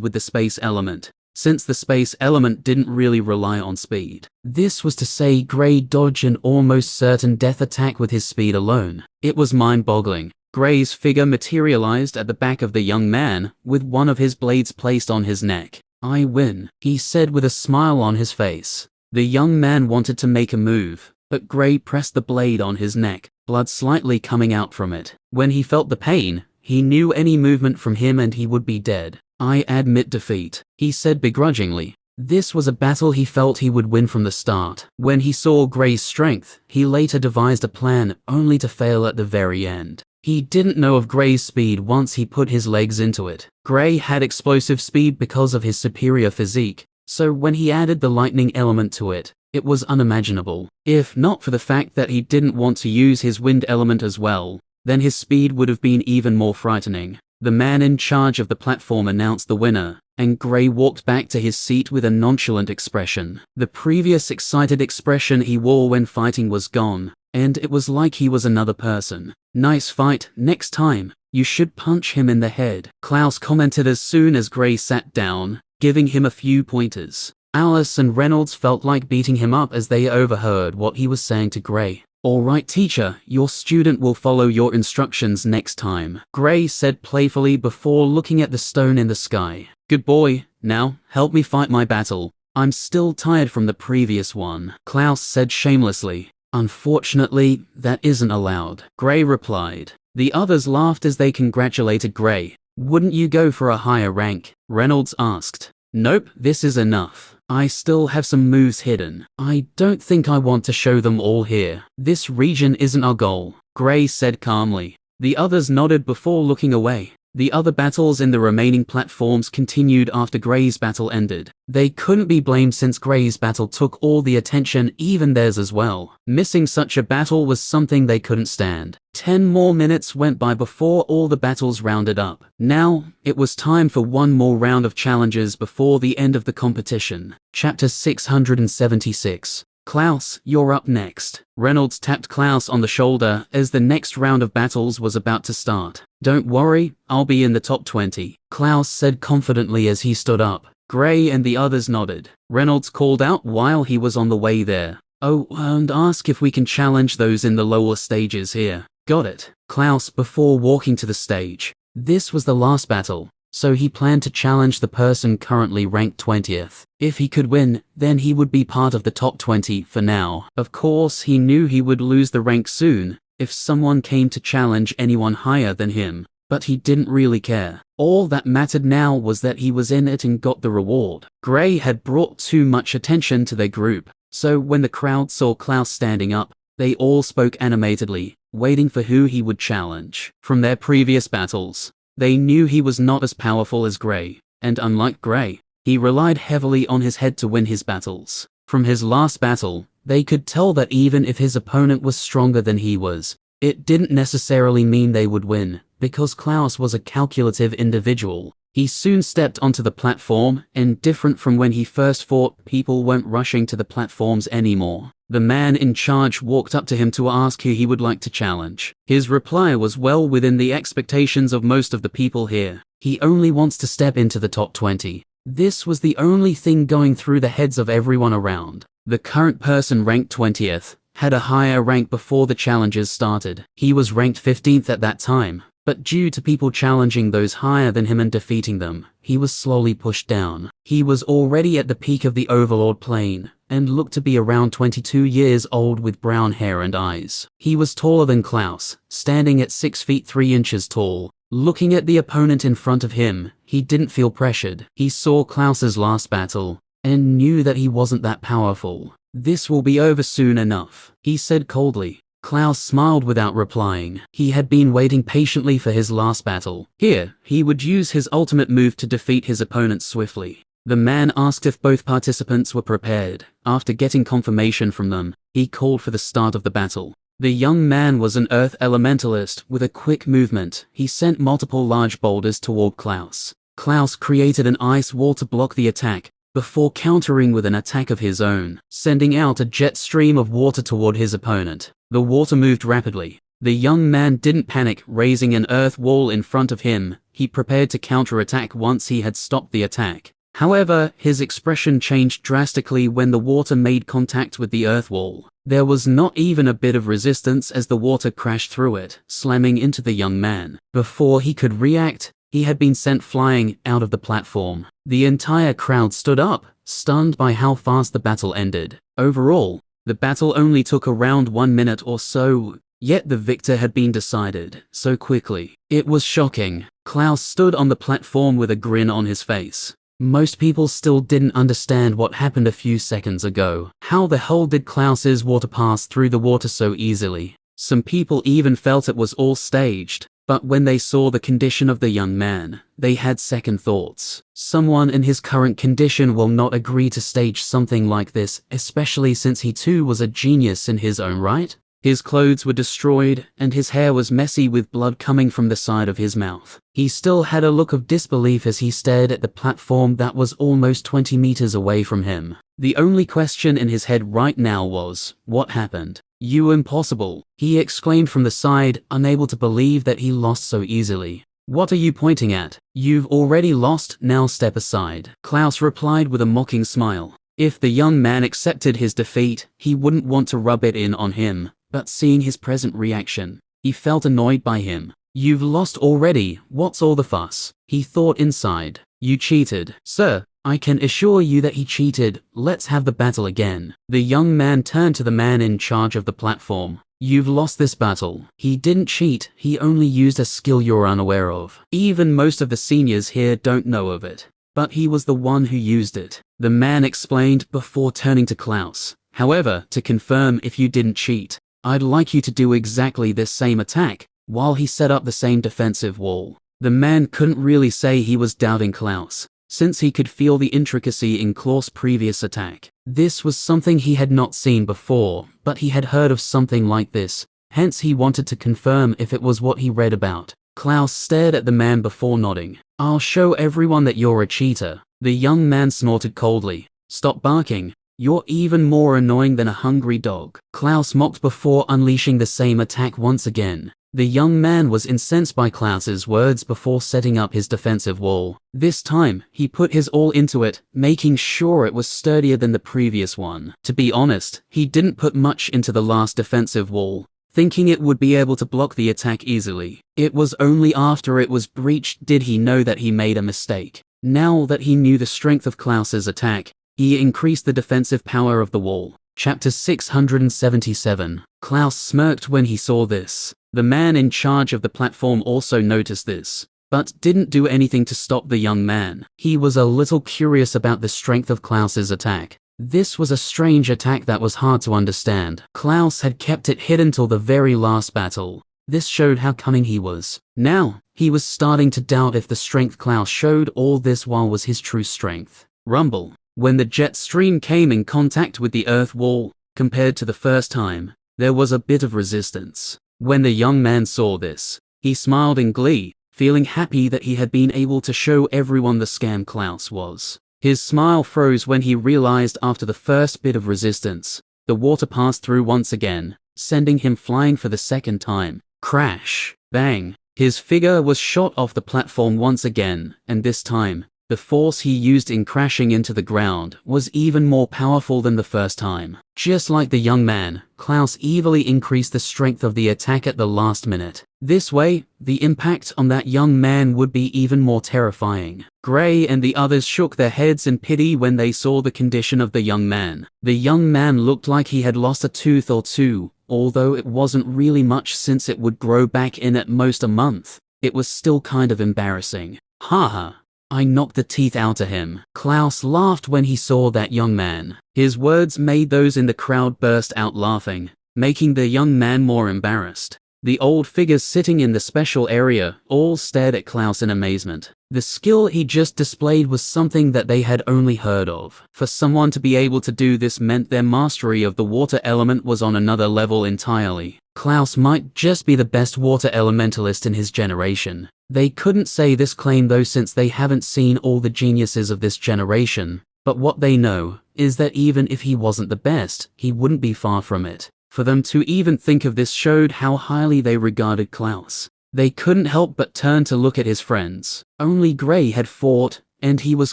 with the space element, since the space element didn't really rely on speed. This was to say Gray dodged an almost certain death attack with his speed alone. It was mind-boggling. Gray's figure materialized at the back of the young man, with one of his blades placed on his neck. "I win," he said with a smile on his face. The young man wanted to make a move, but Gray pressed the blade on his neck, blood slightly coming out from it. When he felt the pain, he knew any movement from him and he would be dead. "I admit defeat," he said begrudgingly. This was a battle he felt he would win from the start. When he saw Gray's strength, he later devised a plan, only to fail at the very end. He didn't know of Gray's speed once he put his legs into it. Gray had explosive speed because of his superior physique, so when he added the lightning element to it, it was unimaginable. If not for the fact that he didn't want to use his wind element as well, then his speed would have been even more frightening. The man in charge of the platform announced the winner, and Gray walked back to his seat with a nonchalant expression. The previous excited expression he wore when fighting was gone, and it was like he was another person. "Nice fight. Next time, you should punch him in the head," Clouse commented as soon as Gray sat down, giving him a few pointers. Alice and Reynolds felt like beating him up as they overheard what he was saying to Gray. "All right, teacher, your student will follow your instructions next time," Gray said playfully before looking at the stone in the sky. "Good boy, Now, help me fight my battle. I'm still tired from the previous one, Clouse said shamelessly. Unfortunately, that isn't allowed, Gray replied. The others laughed as they congratulated Gray. Wouldn't you go for a higher rank? Reynolds asked. Nope, this is enough. I still have some moves hidden. I don't think I want to show them all here. This region isn't our goal, Gray said calmly. The others nodded before looking away. The other battles in the remaining platforms continued after Gray's battle ended. They couldn't be blamed since Gray's battle took all the attention, even theirs as well. Missing such a battle was something they couldn't stand. 10 more minutes went by before all the battles rounded up. Now, it was time for one more round of challenges before the end of the competition. Chapter 676. Clouse, you're up next. Reynolds tapped Clouse on the shoulder as the next round of battles was about to start. Don't worry, I'll be in the top 20, Clouse said confidently as he stood up. Gray and the others nodded. Reynolds called out while he was on the way there. Oh, and ask if we can challenge those in the lower stages here. Got it, Clouse before walking to the stage. This was the last battle, so he planned to challenge the person currently ranked 20th. If he could win, then he would be part of the top 20 for now. Of course, he knew he would lose the rank soon if someone came to challenge anyone higher than him, but he didn't really care. All that mattered now was that he was in it and got the reward. Gray had brought too much attention to their group, so when the crowd saw Clouse standing up, they all spoke animatedly, waiting for who he would challenge. From their previous battles, they knew he was not as powerful as Gray, and unlike Gray, he relied heavily on his head to win his battles. From his last battle, they could tell that even if his opponent was stronger than he was, it didn't necessarily mean they would win, because Clouse was a calculative individual. He soon stepped onto the platform, and different from when he first fought, people weren't rushing to the platforms anymore. The man in charge walked up to him to ask who he would like to challenge. His reply was well within the expectations of most of the people here. He only wants to step into the top 20. This was the only thing going through the heads of everyone around. The current person ranked 20th had a higher rank before the challenges started. He was ranked 15th at that time, but due to people challenging those higher than him and defeating them, he was slowly pushed down. He was already at the peak of the Overlord plane, and looked to be around 22 years old with brown hair and eyes. He was taller than Clouse, standing at 6 feet 3 inches tall. Looking at the opponent in front of him, he didn't feel pressured. He saw Clouse's last battle, and knew that he wasn't that powerful. This will be over soon enough, he said coldly. Clouse smiled without replying. He had been waiting patiently for his last battle. Here, he would use his ultimate move to defeat his opponent swiftly. The man asked if both participants were prepared. After getting confirmation from them, he called for the start of the battle. The young man was an earth elementalist with a quick movement. He sent multiple large boulders toward Clouse. Clouse created an ice wall to block the attack, before countering with an attack of his own, sending out a jet stream of water toward his opponent. The water moved rapidly. The young man didn't panic, raising an earth wall in front of him. He prepared to counterattack once he had stopped the attack. However, his expression changed drastically when the water made contact with the earth wall. There was not even a bit of resistance as the water crashed through it, slamming into the young man. Before he could react, he had been sent flying out of the platform. The entire crowd stood up, stunned by how fast the battle ended. Overall, the battle only took around 1 minute or so, yet the victor had been decided so quickly. It was shocking. Clouse stood on the platform with a grin on his face. Most people still didn't understand what happened a few seconds ago. How the hell did Clouse's water pass through the water so easily? Some people even felt it was all staged. But when they saw the condition of the young man, they had second thoughts. Someone in his current condition will not agree to stage something like this, especially since he too was a genius in his own right. His clothes were destroyed, and his hair was messy with blood coming from the side of his mouth. He still had a look of disbelief as he stared at the platform that was almost 20 meters away from him. The only question in his head right now was, what happened? You impossible, he exclaimed from the side, unable to believe that he lost so easily. What are you pointing at? You've already lost, now step aside, Clouse replied with a mocking smile. If the young man accepted his defeat, he wouldn't want to rub it in on him, but seeing his present reaction, he felt annoyed by him. You've lost already, what's all the fuss? He thought inside. You cheated. Sir, I can assure you that he cheated. Let's have the battle again. The young man turned to the man in charge of the platform. You've lost this battle. He didn't cheat, he only used a skill you're unaware of. Even most of the seniors here don't know of it. But he was the one who used it, the man explained before turning to Clouse. However, to confirm if you didn't cheat, I'd like you to do exactly this same attack, while he set up the same defensive wall. The man couldn't really say he was doubting Clouse, since he could feel the intricacy in Clause's previous attack. This was something he had not seen before, but he had heard of something like this, hence he wanted to confirm if it was what he read about. Clouse stared at the man before nodding. I'll show everyone that you're a cheater. The young man snorted coldly. Stop barking. You're even more annoying than a hungry dog. Clouse mocked before unleashing the same attack once again. The young man was incensed by Clouse's words before setting up his defensive wall. This time, he put his all into it, making sure it was sturdier than the previous one. To be honest, he didn't put much into the last defensive wall, thinking it would be able to block the attack easily. It was only after it was breached did he know that he made a mistake. Now that he knew the strength of Clouse's attack, he increased the defensive power of the wall. Chapter 677. Clouse smirked when he saw this. The man in charge of the platform also noticed this, but didn't do anything to stop the young man. He was a little curious about the strength of Clouse's attack. This was a strange attack that was hard to understand. Clouse had kept it hidden till the very last battle. This showed how cunning he was. Now, he was starting to doubt if the strength Clouse showed all this while was his true strength. Rumble. When the jet stream came in contact with the earth wall, compared to the first time, there was a bit of resistance. When the young man saw this, he smiled in glee, feeling happy that he had been able to show everyone the scam Clouse was. His smile froze when he realized after the first bit of resistance, the water passed through once again, sending him flying for the second time. Crash! Bang! His figure was shot off the platform once again, and this time, the force he used in crashing into the ground was even more powerful than the first time. Just like the young man, Clouse evilly increased the strength of the attack at the last minute. This way, the impact on that young man would be even more terrifying. Gray and the others shook their heads in pity when they saw the condition of the young man. The young man looked like he had lost a tooth or two, although it wasn't really much since it would grow back in at most a month. It was still kind of embarrassing. Haha. I knocked the teeth out of him. Clouse laughed when he saw that young man. His words made those in the crowd burst out laughing, making the young man more embarrassed. The old figures sitting in the special area all stared at Clouse in amazement. The skill he just displayed was something that they had only heard of. For someone to be able to do this meant their mastery of the water element was on another level entirely. Clouse might just be the best water elementalist in his generation. They couldn't say this claim though since they haven't seen all the geniuses of this generation, but what they know is that even if he wasn't the best, he wouldn't be far from it. For them to even think of this showed how highly they regarded Clouse. They couldn't help but turn to look at his friends. Only Gray had fought, and he was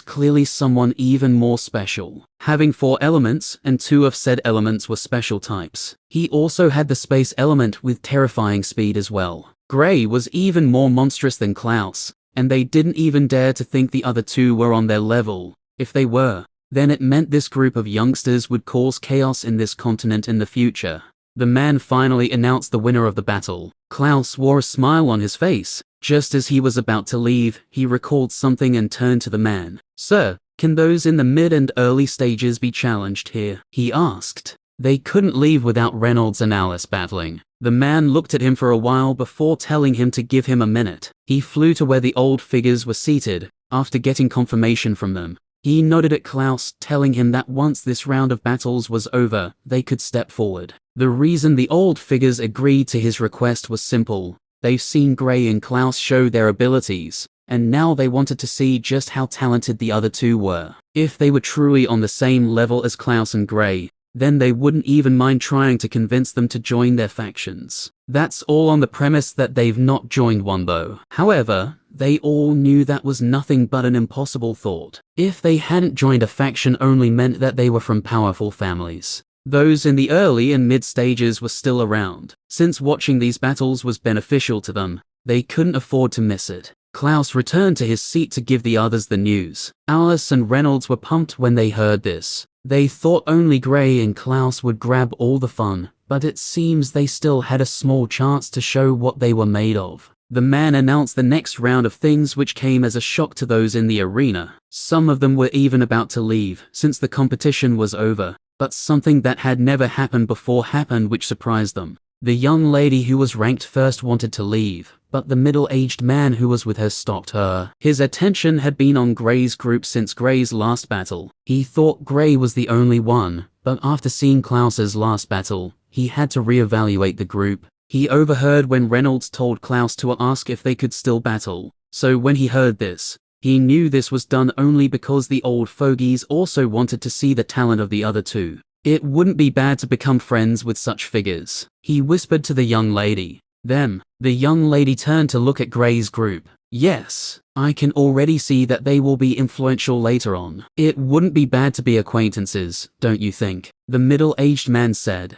clearly someone even more special. Having 4 elements, and 2 of said elements were special types. He also had the space element with terrifying speed as well. Gray was even more monstrous than Clouse, and they didn't even dare to think the other 2 were on their level. If they were, then it meant this group of youngsters would cause chaos in this continent in the future. The man finally announced the winner of the battle. Clouse wore a smile on his face. Just as he was about to leave, he recalled something and turned to the man. Sir, can those in the mid and early stages be challenged here? He asked. They couldn't leave without Reynolds and Alice battling. The man looked at him for a while before telling him to give him a minute. He flew to where the old figures were seated, after getting confirmation from them. He nodded at Clouse, telling him that once this round of battles was over, they could step forward. The reason the old figures agreed to his request was simple. They've seen Gray and Clouse show their abilities, and now they wanted to see just how talented the other 2 were. If they were truly on the same level as Clouse and Gray, then they wouldn't even mind trying to convince them to join their factions. That's all on the premise that they've not joined one though. However, they all knew that was nothing but an impossible thought. If they hadn't joined a faction only meant that they were from powerful families. Those in the early and mid stages were still around. Since watching these battles was beneficial to them, they couldn't afford to miss it. Clouse returned to his seat to give the others the news. Alice and Reynolds were pumped when they heard this. They thought only Gray and Clouse would grab all the fun, but it seems they still had a small chance to show what they were made of. The man announced the next round of things, which came as a shock to those in the arena. Some of them were even about to leave, since the competition was over, but something that had never happened before happened, which surprised them. The young lady who was ranked first wanted to leave, but the middle-aged man who was with her stopped her. His attention had been on Gray's group since Gray's last battle. He thought Gray was the only one, but after seeing Clouse's last battle, he had to reevaluate the group. He overheard when Reynolds told Clouse to ask if they could still battle. So when he heard this, he knew this was done only because the old fogies also wanted to see the talent of the other two. It wouldn't be bad to become friends with such figures. He whispered to the young lady. Them. The young lady turned to look at Gray's group. Yes, I can already see that they will be influential later on. It wouldn't be bad to be acquaintances, don't you think? The middle-aged man said.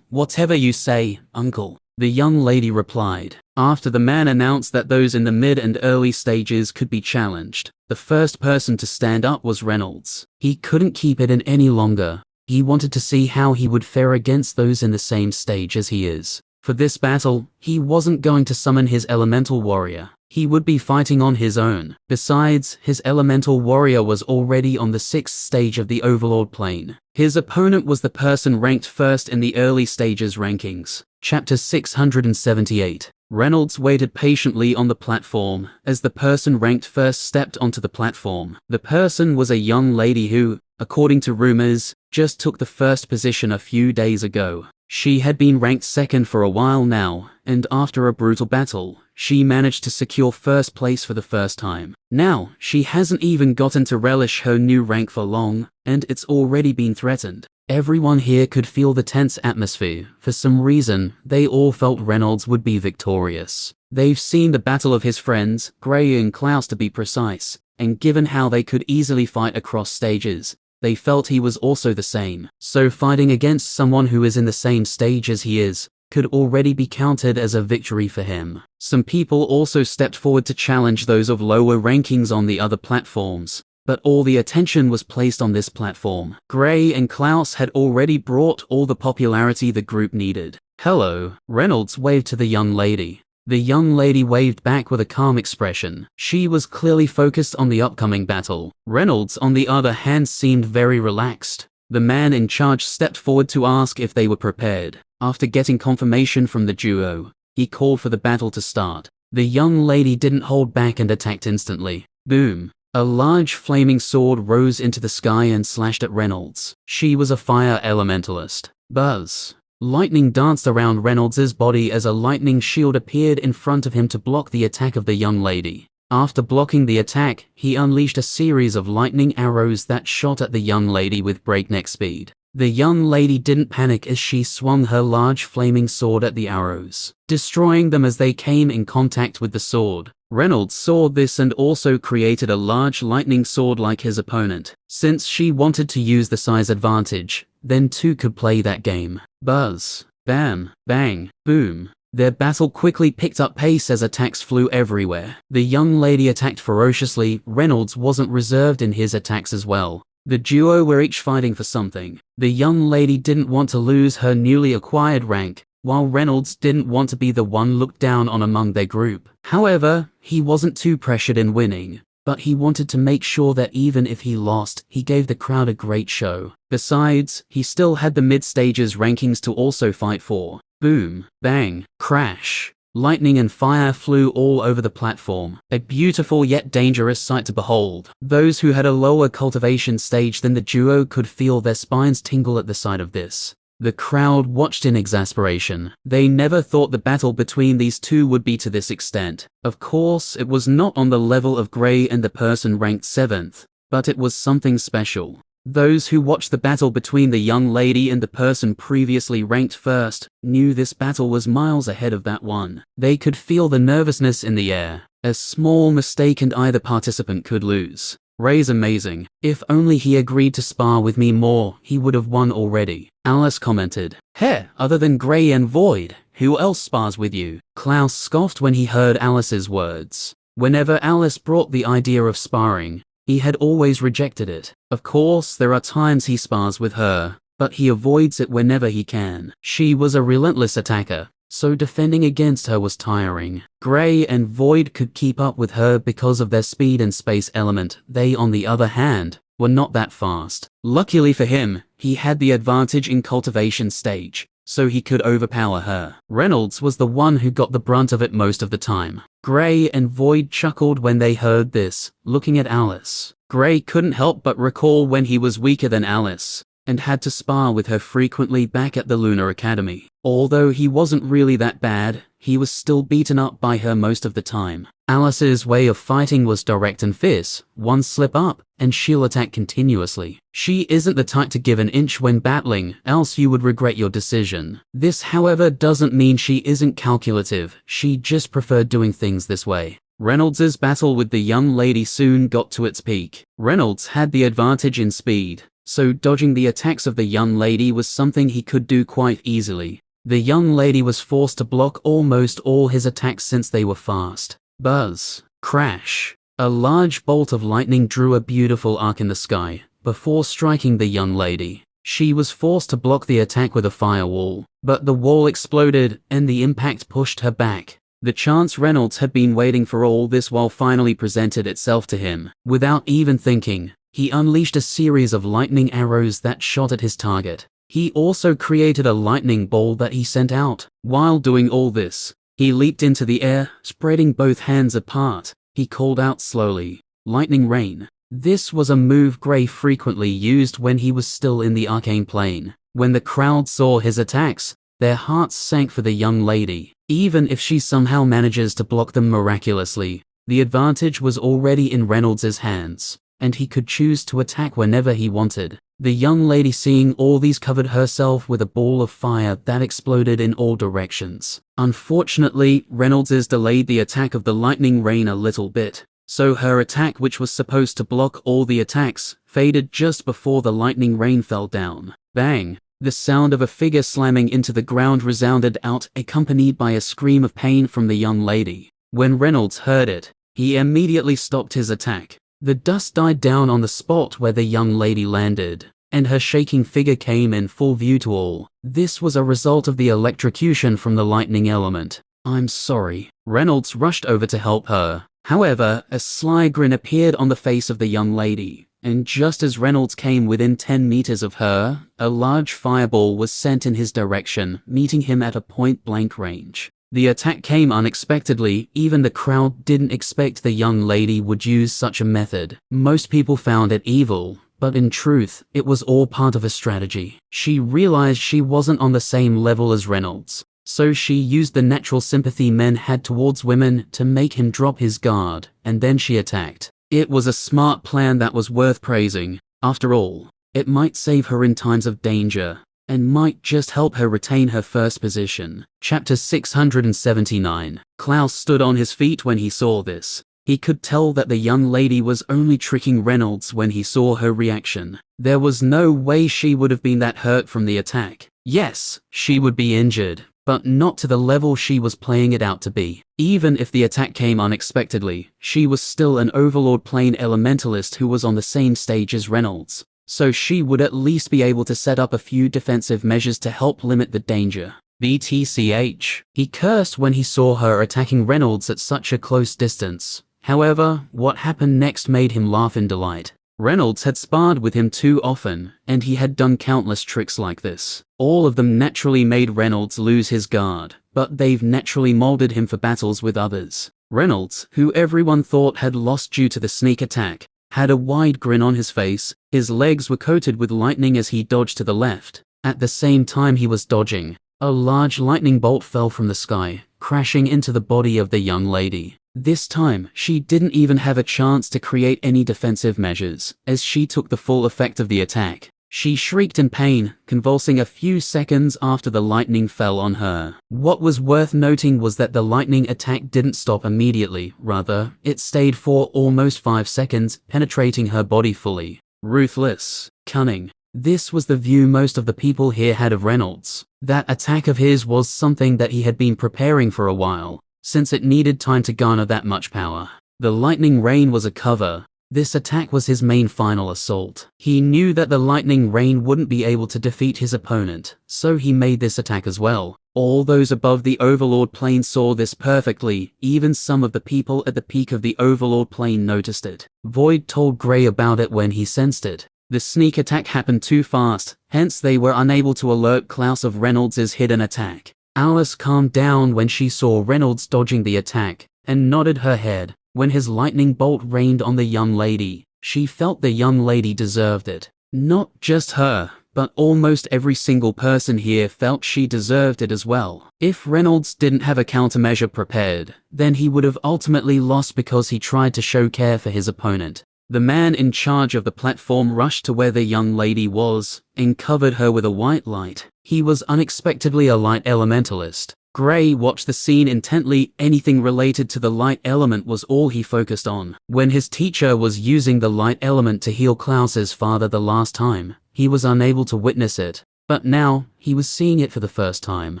Whatever you say, uncle. The young lady replied. After the man announced that those in the mid and early stages could be challenged, the first person to stand up was Reynolds. He couldn't keep it in any longer. He wanted to see how he would fare against those in the same stage as he is. For this battle, he wasn't going to summon his elemental warrior. He would be fighting on his own. Besides, his elemental warrior was already on the 6th stage of the Overlord plane. His opponent was the person ranked first in the early stages rankings. Chapter 678. Reynolds waited patiently on the platform as the person ranked first stepped onto the platform. The person was a young lady who, according to rumors, just took the first position a few days ago. She had been ranked second for a while now, and after a brutal battle, she managed to secure first place for the first time. Now, she hasn't even gotten to relish her new rank for long, and it's already been threatened. Everyone here could feel the tense atmosphere. For some reason, they all felt Reynolds would be victorious. They've seen the battle of his friends, Gray and Clouse to be precise, and given how they could easily fight across stages, they felt he was also the same. So fighting against someone who is in the same stage as he is could already be counted as a victory for him. Some people also stepped forward to challenge those of lower rankings on the other platforms, but all the attention was placed on this platform. Gray and Clouse had already brought all the popularity the group needed. Hello, Reynolds waved to the young lady. The young lady waved back with a calm expression. She was clearly focused on the upcoming battle. Reynolds, on the other hand, seemed very relaxed. The man in charge stepped forward to ask if they were prepared. After getting confirmation from the duo, he called for the battle to start. The young lady didn't hold back and attacked instantly. Boom. A large flaming sword rose into the sky and slashed at Reynolds. She was a fire elementalist. Buzz. Lightning danced around Reynolds' body as a lightning shield appeared in front of him to block the attack of the young lady. After blocking the attack, he unleashed a series of lightning arrows that shot at the young lady with breakneck speed. The young lady didn't panic as she swung her large flaming sword at the arrows, destroying them as they came in contact with the sword. Reynolds saw this and also created a large lightning sword like his opponent. Since she wanted to use the size advantage, then two could play that game. Buzz. Bam. Bang. Boom. Their battle quickly picked up pace as attacks flew everywhere. The young lady attacked ferociously. Reynolds wasn't reserved in his attacks as well. The duo were each fighting for something. The young lady didn't want to lose her newly acquired rank, while Reynolds didn't want to be the one looked down on among their group. However, he wasn't too pressured in winning, but he wanted to make sure that even if he lost, he gave the crowd a great show. Besides, he still had the mid-stages rankings to also fight for. Boom, bang, crash. Lightning and fire flew all over the platform, a beautiful yet dangerous sight to behold. Those who had a lower cultivation stage than the duo could feel their spines tingle at the sight of this. The crowd watched in exasperation. They never thought the battle between these two would be to this extent. Of course, it was not on the level of Gray and the person ranked 7th, but it was something special. Those who watched the battle between the young lady and the person previously ranked first knew this battle was miles ahead of that one. They could feel the nervousness in the air. A small mistake and either participant could lose. Ray's amazing. If only he agreed to spar with me more, he would have won already. Alice commented. Heh, other than Gray and Void, who else spars with you? Clouse scoffed when he heard Alice's words. Whenever Alice brought the idea of sparring, he had always rejected it. Of course, there are times he spars with her, but he avoids it whenever he can. She was a relentless attacker, so defending against her was tiring. Gray and Void could keep up with her because of their speed and space element. They, on the other hand, were not that fast. Luckily for him, he had the advantage in cultivation stage, so he could overpower her. Reynolds was the one who got the brunt of it most of the time. Gray and Void chuckled when they heard this, looking at Alice. Gray couldn't help but recall when he was weaker than Alice, and had to spar with her frequently back at the Lunar Academy. Although he wasn't really that bad, he was still beaten up by her most of the time. Alice's way of fighting was direct and fierce. One slip up, and she'll attack continuously. She isn't the type to give an inch when battling, else you would regret your decision. This, however, doesn't mean she isn't calculative. She just preferred doing things this way. Reynolds's battle with the young lady soon got to its peak. Reynolds had the advantage in speed, so dodging the attacks of the young lady was something he could do quite easily. The young lady was forced to block almost all his attacks since they were fast. Buzz. Crash. A large bolt of lightning drew a beautiful arc in the sky, before striking the young lady. She was forced to block the attack with a firewall, but the wall exploded, and the impact pushed her back. The chance Reynolds had been waiting for all this while finally presented itself to him. Without even thinking, he unleashed a series of lightning arrows that shot at his target. He also created a lightning ball that he sent out. While doing all this, he leaped into the air, spreading both hands apart. He called out slowly, "Lightning Rain." This was a move Gray frequently used when he was still in the arcane plane. When the crowd saw his attacks, their hearts sank for the young lady. Even if she somehow manages to block them miraculously, the advantage was already in Reynolds's hands, and he could choose to attack whenever he wanted. The young lady, seeing all these, covered herself with a ball of fire that exploded in all directions. Unfortunately, Reynolds's delayed the attack of the lightning rain a little bit, so her attack, which was supposed to block all the attacks, faded just before the lightning rain fell down. Bang! The sound of a figure slamming into the ground resounded out, accompanied by a scream of pain from the young lady. When Reynolds heard it, he immediately stopped his attack. The dust died down on the spot where the young lady landed, and her shaking figure came in full view to all. This was a result of the electrocution from the lightning element. "I'm sorry." Reynolds rushed over to help her. However, a sly grin appeared on the face of the young lady, and just as Reynolds came within 10 meters of her, a large fireball was sent in his direction, meeting him at a point-blank range. The attack came unexpectedly. Even the crowd didn't expect the young lady would use such a method. Most people found it evil, but in truth, it was all part of a strategy. She realized she wasn't on the same level as Reynolds, so she used the natural sympathy men had towards women to make him drop his guard, and then she attacked. It was a smart plan that was worth praising. After all, it might save her in times of danger, and might just help her retain her first position. Chapter 679. Clouse stood on his feet when he saw this. He could tell that the young lady was only tricking Reynolds when he saw her reaction. There was no way she would have been that hurt from the attack. Yes, she would be injured, but not to the level she was playing it out to be. Even if the attack came unexpectedly, she was still an Overlord plane elementalist who was on the same stage as Reynolds, so she would at least be able to set up a few defensive measures to help limit the danger. BTCH. He cursed when he saw her attacking Reynolds at such a close distance. However, what happened next made him laugh in delight. Reynolds had sparred with him too often, and he had done countless tricks like this. All of them naturally made Reynolds lose his guard, but they've naturally molded him for battles with others. Reynolds, who everyone thought had lost due to the sneak attack, had a wide grin on his face. His legs were coated with lightning as he dodged to the left. At the same time he was dodging, a large lightning bolt fell from the sky, crashing into the body of the young lady. This time, she didn't even have a chance to create any defensive measures, as she took the full effect of the attack. She shrieked in pain, convulsing a few seconds after the lightning fell on her. What was worth noting was that the lightning attack didn't stop immediately. Rather, it stayed for almost 5 seconds, penetrating her body fully. Ruthless. Cunning. This was the view most of the people here had of Reynolds. That attack of his was something that he had been preparing for a while, since it needed time to garner that much power. The lightning rain was a cover. This attack was his main final assault. He knew that the lightning rain wouldn't be able to defeat his opponent, so he made this attack as well. All those above the Overlord plane saw this perfectly, even some of the people at the peak of the Overlord plane noticed it. Void told Gray about it when he sensed it. The sneak attack happened too fast, hence they were unable to alert Clouse of Reynolds' hidden attack. Alice calmed down when she saw Reynolds dodging the attack, and nodded her head. When his lightning bolt rained on the young lady, she felt the young lady deserved it. Not just her, but almost every single person here felt she deserved it as well. If Reynolds didn't have a countermeasure prepared, then he would have ultimately lost because he tried to show care for his opponent. The man in charge of the platform rushed to where the young lady was, and covered her with a white light. He was unexpectedly a light elementalist. Gray watched the scene intently. Anything related to the light element was all he focused on. When his teacher was using the light element to heal Clouse's father the last time, he was unable to witness it. But now, he was seeing it for the first time.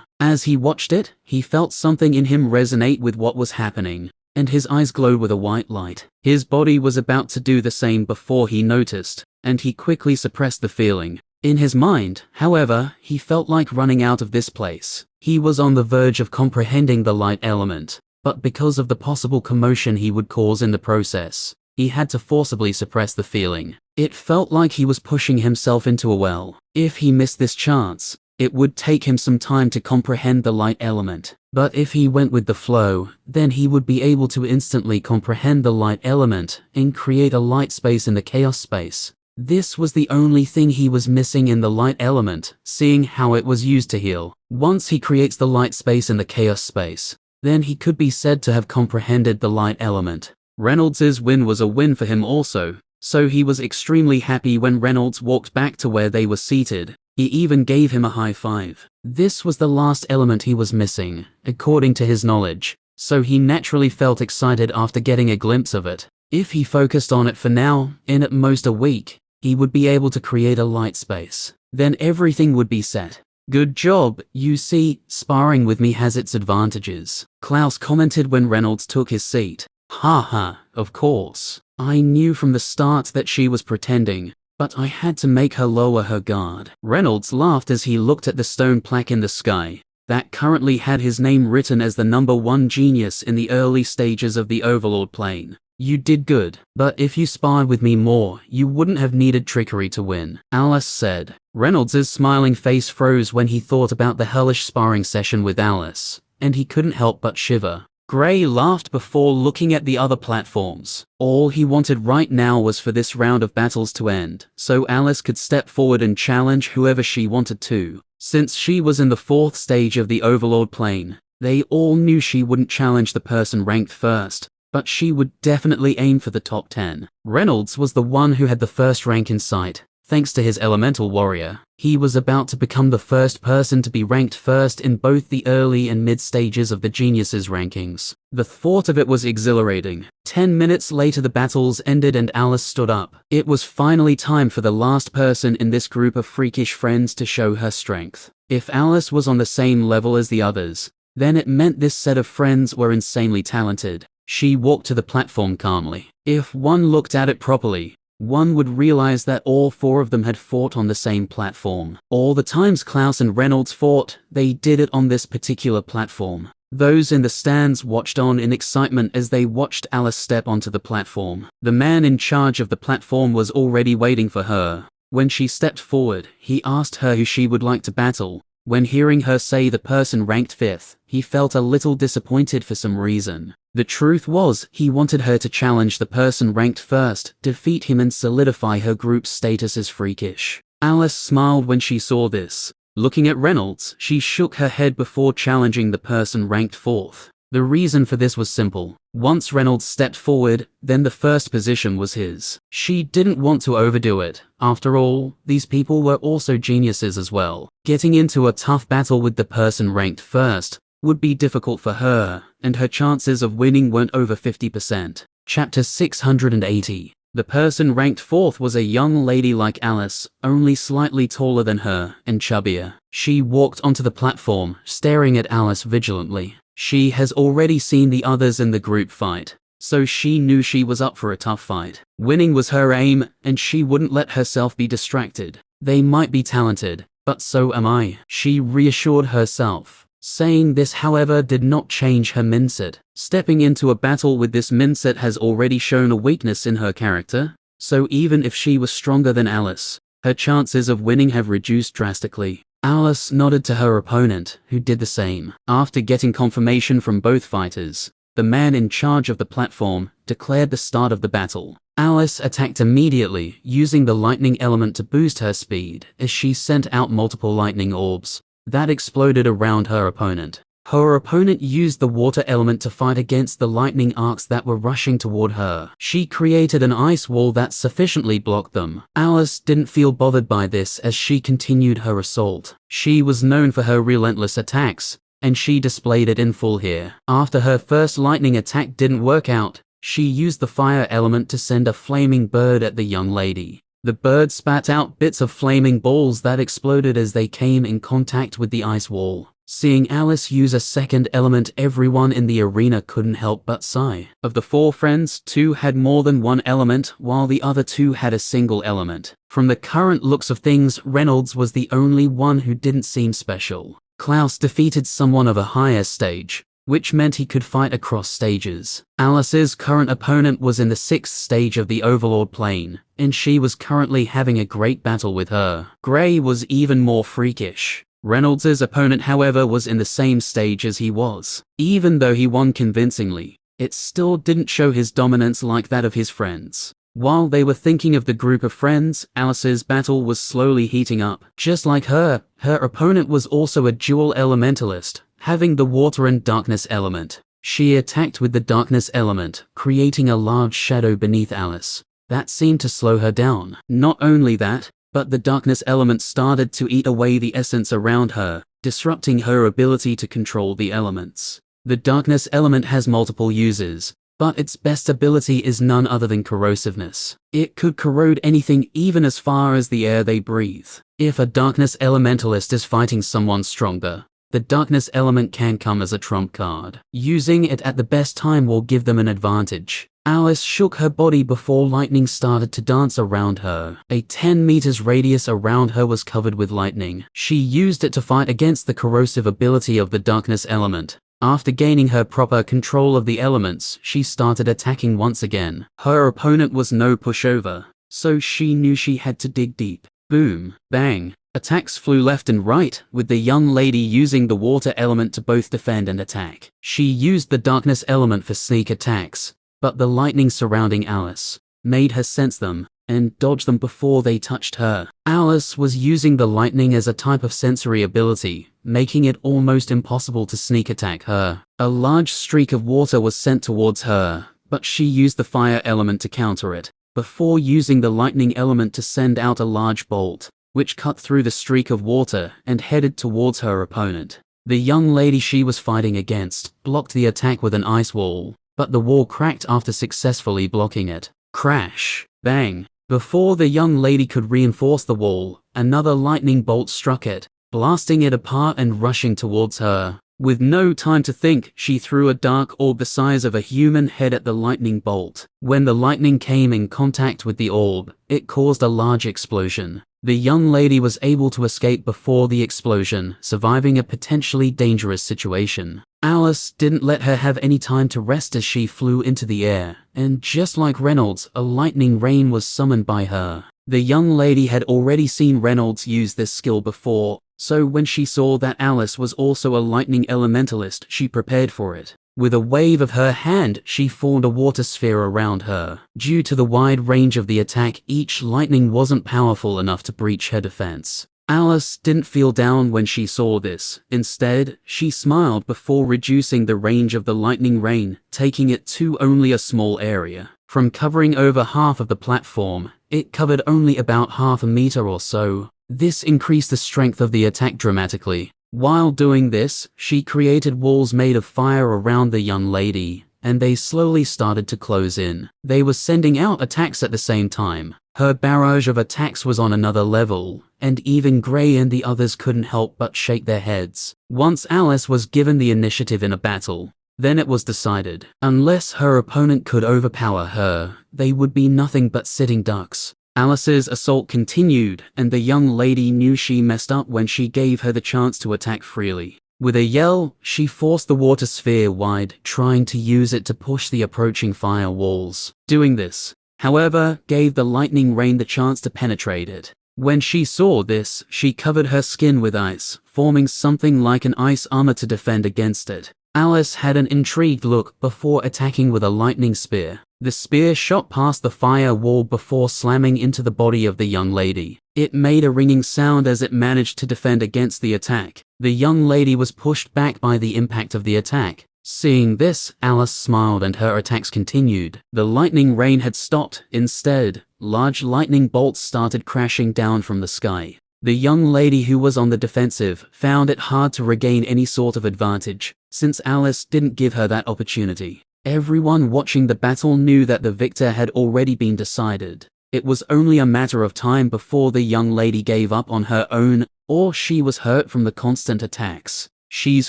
As he watched it, he felt something in him resonate with what was happening, and his eyes glowed with a white light. His body was about to do the same before he noticed, and he quickly suppressed the feeling. In his mind, however, he felt like running out of this place. He was on the verge of comprehending the light element, but because of the possible commotion he would cause in the process, he had to forcibly suppress the feeling. It felt like he was pushing himself into a well. If he missed this chance, it would take him some time to comprehend the light element. But if he went with the flow, then he would be able to instantly comprehend the light element and create a light space in the chaos space. This was the only thing he was missing in the light element, seeing how it was used to heal. Once he creates the light space in the chaos space, then he could be said to have comprehended the light element. Reynolds' win was a win for him also, so he was extremely happy when Reynolds walked back to where they were seated. He even gave him a high five. This was the last element he was missing, according to his knowledge, so he naturally felt excited after getting a glimpse of it. If he focused on it for now, in at most a week, he would be able to create a light space. Then everything would be set. Good job. You see, sparring with me has its advantages, Clouse commented when Reynolds took his seat. Haha, of course. I knew from the start that she was pretending, but I had to make her lower her guard. Reynolds laughed as he looked at the stone plaque in the sky that currently had his name written as the #1 genius in the early stages of the Overlord plane. You did good, but if you sparred with me more, you wouldn't have needed trickery to win, Alice said. Reynolds' smiling face froze when he thought about the hellish sparring session with Alice, and he couldn't help but shiver. Gray laughed before looking at the other platforms. All he wanted right now was for this round of battles to end, so Alice could step forward and challenge whoever she wanted to. Since she was in the 4th stage of the Overlord plane, they all knew she wouldn't challenge the person ranked first, but she would definitely aim for the top 10. Reynolds was the one who had the first rank in sight. Thanks to his elemental warrior, he was about to become the first person to be ranked first in both the early and mid stages of the Geniuses rankings. The thought of it was exhilarating. 10 minutes later the battles ended and Alice stood up. It was finally time for the last person in this group of freakish friends to show her strength. If Alice was on the same level as the others, then it meant this set of friends were insanely talented. She walked to the platform calmly. If one looked at it properly, one would realize that all 4 of them had fought on the same platform. All the times Clouse and Reynolds fought, they did it on this particular platform. Those in the stands watched on in excitement as they watched Alice step onto the platform. The man in charge of the platform was already waiting for her. When she stepped forward, he asked her who she would like to battle. When hearing her say the person ranked 5th, he felt a little disappointed for some reason. The truth was, he wanted her to challenge the person ranked first, defeat him and solidify her group's status as freakish. Alice smiled when she saw this. Looking at Reynolds, she shook her head before challenging the person ranked 4th. The reason for this was simple. Once Reynolds stepped forward, then the first position was his. She didn't want to overdo it. After all, these people were also geniuses as well. Getting into a tough battle with the person ranked first would be difficult for her, and her chances of winning weren't over 50%. Chapter 680. The person ranked 4th was a young lady like Alice, only slightly taller than her, and chubbier. She walked onto the platform, staring at Alice vigilantly. She has already seen the others in the group fight. so she knew she was up for a tough fight. Winning was her aim, and she wouldn't let herself be distracted. They might be talented, but so am I, she reassured herself. Saying this, however, did not change her mindset. Stepping into a battle with this mindset has already shown a weakness in her character, so even if she was stronger than Alice, her chances of winning have reduced drastically. Alice nodded to her opponent, who did the same. After getting confirmation from both fighters, the man in charge of the platform declared the start of the battle. Alice attacked immediately, using the lightning element to boost her speed as she sent out multiple lightning orbs that exploded around her opponent. Her opponent used the water element to fight against the lightning arcs that were rushing toward her. She created an ice wall that sufficiently blocked them. Alice didn't feel bothered by this as she continued her assault. She was known for her relentless attacks, and she displayed it in full here. After her first lightning attack didn't work out, she used the fire element to send a flaming bird at the young lady. The bird spat out bits of flaming balls that exploded as they came in contact with the ice wall. Seeing Alice use a second element, everyone in the arena couldn't help but sigh. Of the 4 friends, 2 had more than one element, while the other 2 had a single element. From the current looks of things, Reynolds was the only one who didn't seem special. Clouse defeated someone of a higher stage, which meant he could fight across stages. Alice's current opponent was in the 6th stage of the Overlord plane, and she was currently having a great battle with her. Gray was even more freakish. Reynolds's opponent, however, was in the same stage as he was. Even though he won convincingly, it still didn't show his dominance like that of his friends. While they were thinking of the group of friends, Alice's battle was slowly heating up. Just like her opponent was also a dual elementalist, having the water and darkness element. She attacked with the darkness element, creating a large shadow beneath Alice. That seemed to slow her down. Not only that, but the darkness element started to eat away the essence around her, disrupting her ability to control the elements. The darkness element has multiple uses, but its best ability is none other than corrosiveness. It could corrode anything, even as far as the air they breathe. If a darkness elementalist is fighting someone stronger, the darkness element can come as a trump card. Using it at the best time will give them an advantage. Alice shook her body before lightning started to dance around her. A 10 meters radius around her was covered with lightning. She used it to fight against the corrosive ability of the darkness element. After gaining her proper control of the elements, she started attacking once again. Her opponent was no pushover, so she knew she had to dig deep. Boom, bang. Attacks flew left and right, with the young lady using the water element to both defend and attack. She used the darkness element for sneak attacks, but the lightning surrounding Alice made her sense them and dodge them before they touched her. Alice was using the lightning as a type of sensory ability, making it almost impossible to sneak attack her. A large streak of water was sent towards her, but she used the fire element to counter it, before using the lightning element to send out a large bolt, which cut through the streak of water and headed towards her opponent. The young lady she was fighting against blocked the attack with an ice wall, but the wall cracked after successfully blocking it. Crash! Bang! Before the young lady could reinforce the wall, another lightning bolt struck it, blasting it apart and rushing towards her. With no time to think, she threw a dark orb the size of a human head at the lightning bolt. When the lightning came in contact with the orb, it caused a large explosion. The young lady was able to escape before the explosion, surviving a potentially dangerous situation. Alice didn't let her have any time to rest as she flew into the air, and just like Reynolds, a lightning rain was summoned by her. The young lady had already seen Reynolds use this skill before, so when she saw that Alice was also a lightning elementalist, she prepared for it. With a wave of her hand, she formed a water sphere around her. Due to the wide range of the attack, each lightning wasn't powerful enough to breach her defense. Alice didn't feel down when she saw this. Instead, she smiled before reducing the range of the lightning rain, taking it to only a small area. From covering over half of the platform, it covered only about half a meter or so. This increased the strength of the attack dramatically. While doing this, she created walls made of fire around the young lady, and they slowly started to close in. They were sending out attacks at the same time. Her barrage of attacks was on another level, and even Gray and the others couldn't help but shake their heads. Once Alice was given the initiative in a battle, Then it was decided, unless her opponent could overpower her, they would be nothing but sitting ducks. Alice's assault continued, and the young lady knew she messed up when she gave her the chance to attack freely. With a yell, she forced the water sphere wide, trying to use it to push the approaching fire walls. Doing this, however, gave the lightning rain the chance to penetrate it. When she saw this, she covered her skin with ice, forming something like an ice armor to defend against it. Alice had an intrigued look before attacking with a lightning spear. The spear shot past the fire wall before slamming into the body of the young lady. It made a ringing sound as it managed to defend against the attack. The young lady was pushed back by the impact of the attack. Seeing this, Alice smiled and her attacks continued. The lightning rain had stopped. Instead, large lightning bolts started crashing down from the sky. The young lady, who was on the defensive, found it hard to regain any sort of advantage, since Alice didn't give her that opportunity. Everyone watching the battle knew that the victor had already been decided. It was only a matter of time before the young lady gave up on her own, or she was hurt from the constant attacks. She's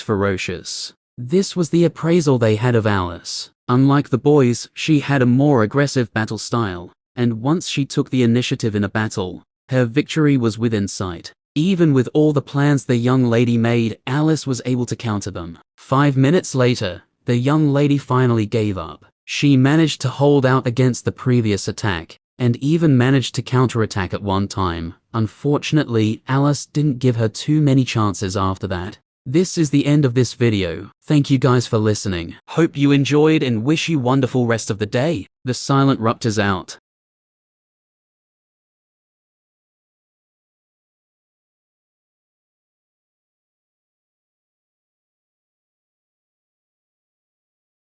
ferocious. This was the appraisal they had of Alice. Unlike the boys, she had a more aggressive battle style, and once she took the initiative in a battle, her victory was within sight. Even with all the plans the young lady made, Alice was able to counter them. 5 minutes later, the young lady finally gave up. She managed to hold out against the previous attack, and even managed to counterattack at one time. Unfortunately, Alice didn't give her too many chances after that. This is the end of this video. Thank you guys for listening. Hope you enjoyed and wish you wonderful rest of the day. The Silent Ruptor's out.